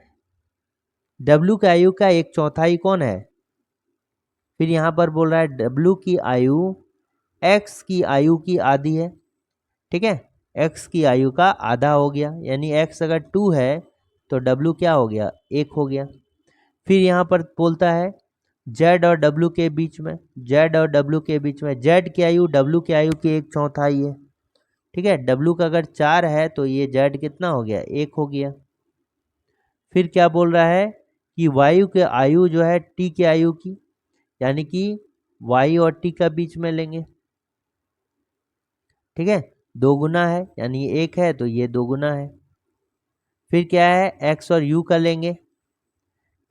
डब्ल्यू की आयु का 1/4 कौन है, फिर यहाँ पर बोल रहा है डब्ल्यू की आयु एक्स की आयु की आधी है, ठीक है, एक्स की आयु का आधा हो गया, यानी एक्स अगर 2 है तो डब्ल्यू क्या हो गया, 1 हो गया। फिर यहाँ पर बोलता है जेड और डब्ल्यू के बीच में, जेड और डब्ल्यू के बीच में जेड की आयु डब्ल्यू की आयु की 1/4 है, ठीक है, डब्ल्यू का अगर 4 है तो ये जेड कितना हो गया, 1 हो गया। फिर क्या बोल रहा है कि वायु के आयु जो है टी की आयु की, यानी कि वाई और टी का बीच में लेंगे, ठीक है, 2 गुना है, यानी 1 है तो ये 2 गुना है। फिर क्या है, एक्स और यू का लेंगे,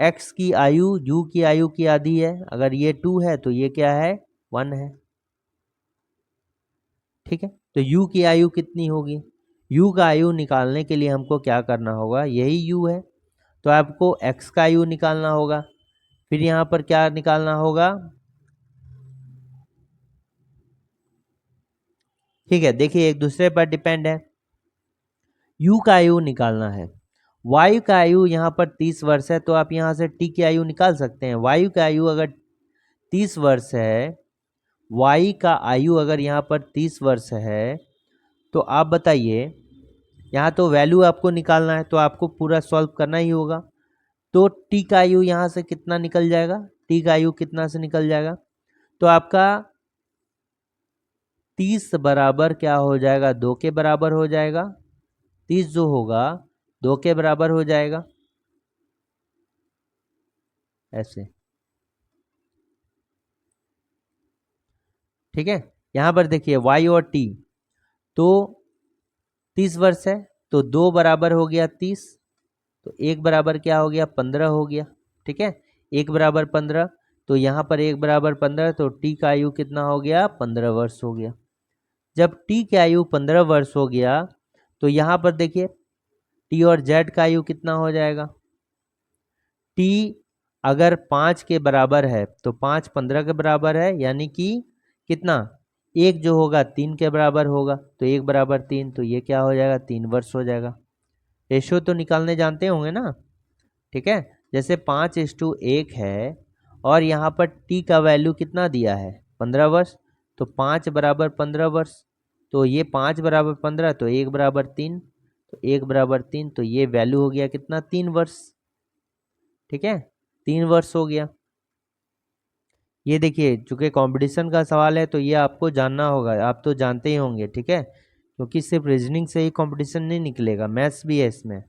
एक्स की आयु यू की आयु की आधी है, अगर ये 2 है तो ये क्या है, 1 है, ठीक है। तो यू की आयु कितनी होगी, यू का आयु निकालने के लिए हमको क्या करना होगा, यही यू है, तो आपको x का आयु निकालना होगा। फिर यहाँ पर क्या निकालना होगा, ठीक है। देखिए एक दूसरे पर डिपेंड है। u का आयु निकालना है। वायु का आयु यहाँ पर 30 वर्ष है, तो आप यहाँ से t की आयु निकाल सकते हैं। वायु का आयु अगर 30 वर्ष है, वायु का आयु अगर यहाँ पर 30 वर्ष है, तो आप बताइए, यहाँ तो वैल्यू आपको निकालना है, तो आपको पूरा सॉल्व करना ही होगा। तो t का आयु यहाँ से कितना निकल जाएगा, t का आयु कितना से निकल जाएगा, तो आपका 30 बराबर क्या हो जाएगा, 2 के बराबर हो जाएगा। 30 जो होगा 2 के बराबर हो जाएगा, ऐसे, ठीक है। यहाँ पर देखिए y और t, तो 30 वर्ष है, तो 2 बराबर हो गया 30, तो 1 बराबर क्या हो गया, 15 हो गया, ठीक है। 1 बराबर 15, तो यहाँ पर 1 बराबर 15, तो t का आयु कितना हो गया, 15 वर्ष हो गया। जब t की आयु 15 वर्ष हो गया, तो यहाँ पर देखिए t और z का आयु कितना हो जाएगा। t अगर 5 के बराबर है, तो 5 15 के बराबर है, यानी कि कितना, 1 जो होगा 3 के बराबर होगा, तो 1 बराबर 3, तो ये क्या हो जाएगा, 3 वर्ष हो जाएगा। रेशो तो निकालने जानते होंगे ना, ठीक है। जैसे 5:1 है और यहाँ पर t का वैल्यू कितना दिया है, 15 वर्ष, तो 5 बराबर 15 वर्ष, तो ये 5 बराबर 15, तो 1 बराबर 3, तो 1 बराबर 3, तो ये वैल्यू हो गया कितना, 3 वर्ष, ठीक है। 3 वर्ष हो गया। ये देखिए चूंकि कंपटीशन का सवाल है, तो ये आपको जानना होगा, आप तो जानते ही होंगे, ठीक है, क्योंकि सिर्फ रीजनिंग से ही कंपटीशन नहीं निकलेगा, मैथ्स भी है इसमें,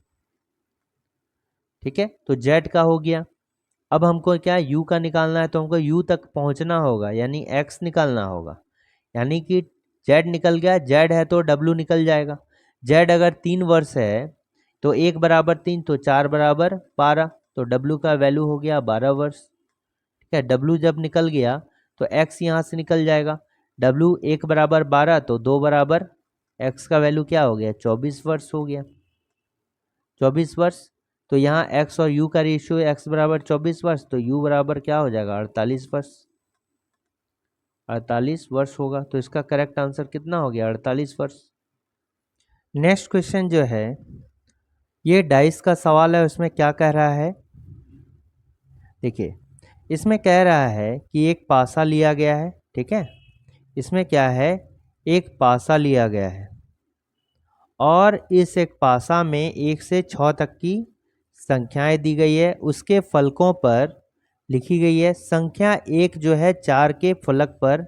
ठीक है। तो जेड का हो गया। अब हमको क्या यू का निकालना है, तो हमको यू तक पहुंचना होगा, यानी एक्स निकालना होगा, यानी कि जेड निकल गया, जेड है तो डब्लू निकल जाएगा। जेड अगर 3 वर्ष है, तो 1 बराबर 3, तो 4 बराबर 12, तो डब्लू का वैल्यू हो गया 12 वर्ष, ठीक है। डब्लू जब निकल गया, तो एक्स यहाँ से निकल जाएगा। डब्लू 1 बराबर 12, तो 2 बराबर, एक्स का वैल्यू क्या हो गया, 24 वर्ष हो गया, 24 वर्ष। तो यहाँ x और u का रेशियो x बराबर 24 वर्ष, तो u बराबर क्या हो जाएगा, 48 वर्ष, 48 वर्ष होगा। तो इसका करेक्ट आंसर कितना हो गया, 48 वर्ष। नेक्स्ट क्वेश्चन जो है, ये डाइस का सवाल है, उसमें क्या कह रहा है, देखिए इसमें कह रहा है कि एक पासा लिया गया है, ठीक है। इसमें क्या है, एक पासा लिया गया है और इस एक पासा में 1 से 6 तक की संख्याएं दी गई है। उसके फलकों पर लिखी गई है संख्या 1 जो है 4 के फलक पर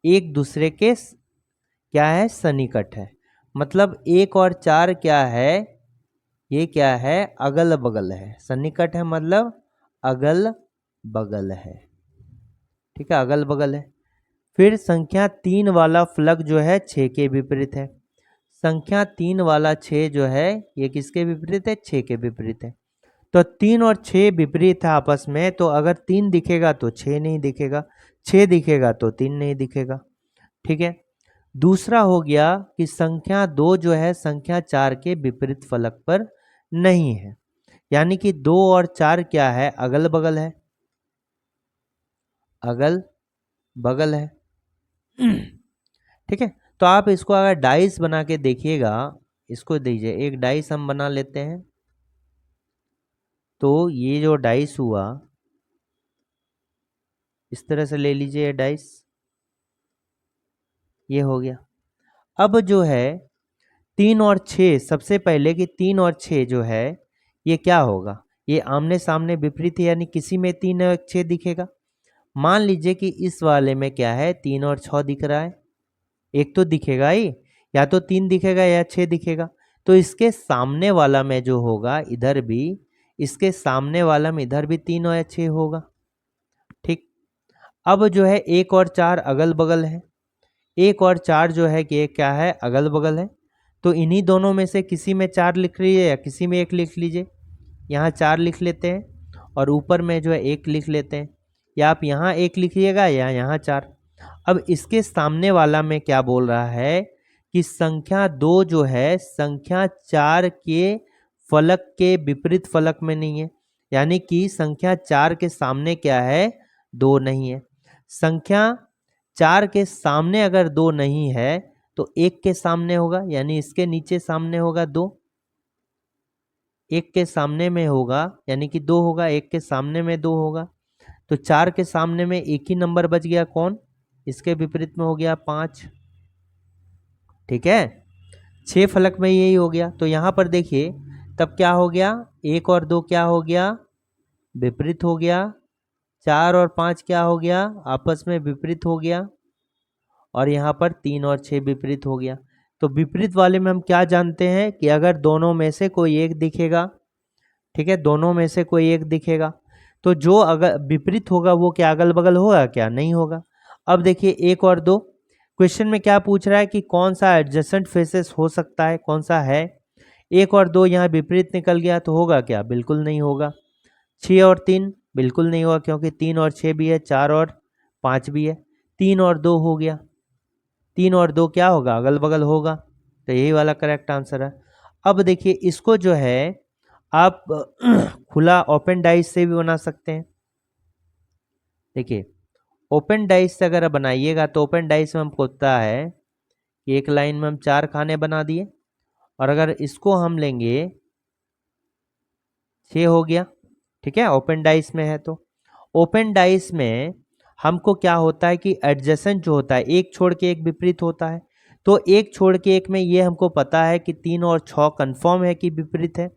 एक दूसरे के क्या है, सन्निकट है। मतलब 1 और 4 क्या है, ये क्या है, अगल बगल है। सन्निकट है मतलब अगल बगल है, ठीक है, अगल बगल है। फिर संख्या 3 वाला फलक जो है 6 के विपरीत है। संख्या 3 वाला 6 जो है, ये किसके विपरीत है, 6 के विपरीत है। तो 3 और 6 विपरीत है आपस में, तो अगर 3 दिखेगा तो 6 नहीं दिखेगा, 6 दिखेगा तो 3 नहीं दिखेगा, ठीक है। दूसरा हो गया कि संख्या 2 जो है संख्या 4 के विपरीत फलक पर नहीं है, यानी कि 2 और 4 क्या है, अगल बगल है, अगल बगल है, ठीक है। तो आप इसको अगर डाइस बना के देखिएगा, इसको दीजिए एक डाइस हम बना लेते हैं। तो ये जो डाइस हुआ, इस तरह से ले लीजिए डाइस, ये हो गया। अब जो है 3 और 6, सबसे पहले कि 3 और 6 जो है ये क्या होगा, ये आमने सामने विपरीत है, यानी किसी में 3 और 6 दिखेगा। मान लीजिए कि इस वाले में क्या है, 3 और 6 दिख रहा है, एक तो दिखेगा ही, या तो 3 दिखेगा या 6 दिखेगा। तो इसके सामने वाला में जो होगा इधर भी, इसके सामने वाला में इधर भी 3 और 6 होगा, ठीक। अब जो है 1 और 4 अगल बगल है, 1 और 4 जो है कि क्या है, अगल बगल है। तो इन्हीं दोनों में से किसी में 4 लिख लीजिए या किसी में 1 लिख लीजिए। यहाँ 4 लिख लेते हैं और ऊपर में जो है 1 लिख लेते हैं, या आप यहाँ 1 लिखिएगा या यहाँ 4। अब इसके सामने वाला में क्या बोल रहा है कि संख्या 2 जो है संख्या 4 के फलक के विपरीत फलक में नहीं है, यानी कि संख्या 4 के सामने क्या है, 2 नहीं है। संख्या 4 के सामने अगर 2 नहीं है तो 1 के सामने होगा, यानी इसके नीचे सामने होगा 2, 1 के सामने में होगा यानी कि 2 होगा, 1 के सामने में 2 होगा। तो 4 के सामने में एक ही नंबर बच गया, कौन, इसके विपरीत में हो गया 5। ठीक है, 6 फलक में यही हो गया। तो यहाँ पर देखिए तब क्या हो गया, 1 और 2 क्या हो गया, विपरीत हो गया। 4 और 5 क्या हो गया, आपस में विपरीत हो गया। और यहाँ पर 3 और 6 विपरीत हो गया। तो विपरीत वाले में हम क्या जानते हैं कि अगर दोनों में से कोई एक दिखेगा, ठीक है, दोनों में से कोई एक दिखेगा, तो जो अगर विपरीत होगा वो क्या अगल बगल होगा, क्या नहीं होगा। अब देखिए 1 और 2, क्वेश्चन में क्या पूछ रहा है कि कौन सा एडजेसेंट फेसेस हो सकता है, कौन सा है। 1 और 2 यहाँ विपरीत निकल गया तो होगा क्या, बिल्कुल नहीं होगा। 6 और 3 बिल्कुल नहीं होगा, क्योंकि 3 और 6 भी है, 4 और 5 भी है। 3 और 2 हो गया, 3 और 2 क्या होगा, अगल बगल होगा। तो यही वाला करेक्ट आंसर है। अब देखिए इसको जो है आप खुला ओपन डाइस से भी बना सकते हैं। देखिए ओपन डाइस से अगर बनाइएगा तो ओपन डाइस में हमको होता है कि एक लाइन में हम 4 खाने बना दिए, और अगर इसको हम लेंगे 6 हो गया। ठीक है, ओपन डाइस में है। तो ओपन डाइस में हमको क्या होता है कि एडजेसेंट जो होता है, एक छोड़ के एक विपरीत होता है। तो एक छोड़ के एक में ये हमको पता है कि 3 और 6 कंफर्म है कि विपरीत है।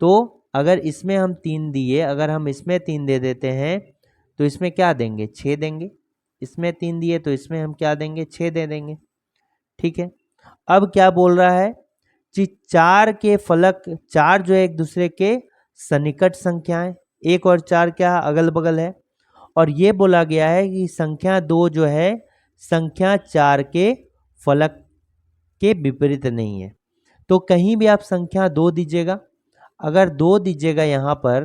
तो अगर इसमें हम 3 दिए, अगर हम इसमें 3 दे देते हैं तो इसमें क्या देंगे, 6 देंगे। इसमें 3 दिए तो इसमें हम क्या देंगे, 6 दे देंगे। ठीक है, अब क्या बोल रहा है कि 4 के फलक, 4 जो है एक दूसरे के सन्निकट संख्याएं, 1 और 4 क्या अगल बगल है। और ये बोला गया है कि संख्या 2 जो है संख्या 4 के फलक के विपरीत नहीं है। तो कहीं भी आप संख्या 2 दीजिएगा, अगर 2 दीजिएगा यहाँ पर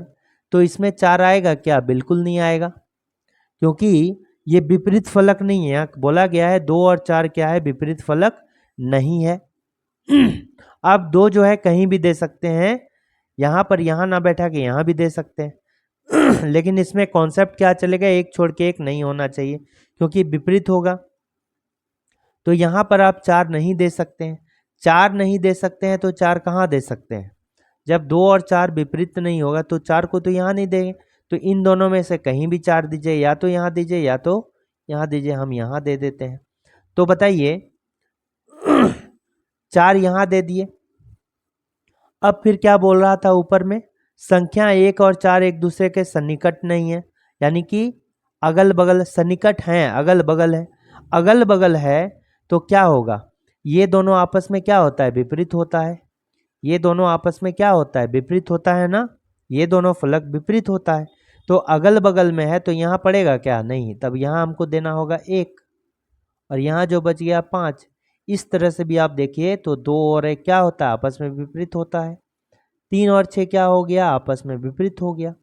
तो इसमें 4 आएगा क्या, बिल्कुल नहीं आएगा, क्योंकि ये विपरीत फलक नहीं है। बोला गया है 2 और 4 क्या है, विपरीत फलक नहीं है। आप 2 जो है कहीं भी दे सकते हैं, यहाँ पर यहाँ ना बैठा के यहाँ भी दे सकते हैं। लेकिन इसमें कॉन्सेप्ट क्या चलेगा, एक छोड़ के एक नहीं होना चाहिए, क्योंकि विपरीत होगा। तो यहाँ पर आप 4 नहीं दे सकते हैं। 4 नहीं दे सकते हैं तो 4 कहाँ दे सकते हैं, जब 2 और 4 विपरीत नहीं होगा तो 4 को तो यहाँ नहीं देंगे। तो इन दोनों में से कहीं भी 4 दीजिए, या तो यहाँ दीजिए या तो यहाँ दीजिए, हम यहाँ दे देते हैं। तो बताइए 4 यहाँ दे दिए। अब फिर क्या बोल रहा था ऊपर में, संख्या 1 और 4 एक दूसरे के सन्निकट नहीं है, यानी कि अगल बगल, सन्निकट हैं, अगल बगल है। अगल बगल है तो क्या होगा, ये दोनों आपस में क्या होता है, विपरीत होता है। ये दोनों आपस में क्या होता है, विपरीत होता है ना, ये दोनों फलक विपरीत होता है। तो अगल बगल में है तो यहाँ पड़ेगा क्या, नहीं, तब यहाँ हमको देना होगा 1, और यहाँ जो बच गया 5। इस तरह से भी आप देखिए तो 2 और 1 क्या होता है, आपस में विपरीत होता है। 3 और 6 क्या हो गया, आपस में विपरीत हो गया।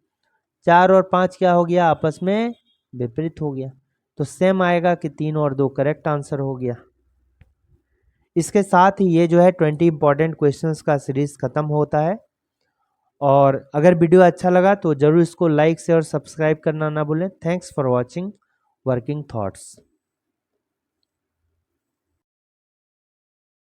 4 और 5 क्या हो गया, आपस में विपरीत हो गया। तो सेम आएगा कि 3 और 2 करेक्ट आंसर हो गया। इसके साथ ही ये जो है 20 इंपॉर्टेंट क्वेश्चंस का सीरीज खत्म होता है। और अगर वीडियो अच्छा लगा तो जरूर इसको लाइक शेयर और सब्सक्राइब करना ना भूलें। Thanks for watching working thoughts.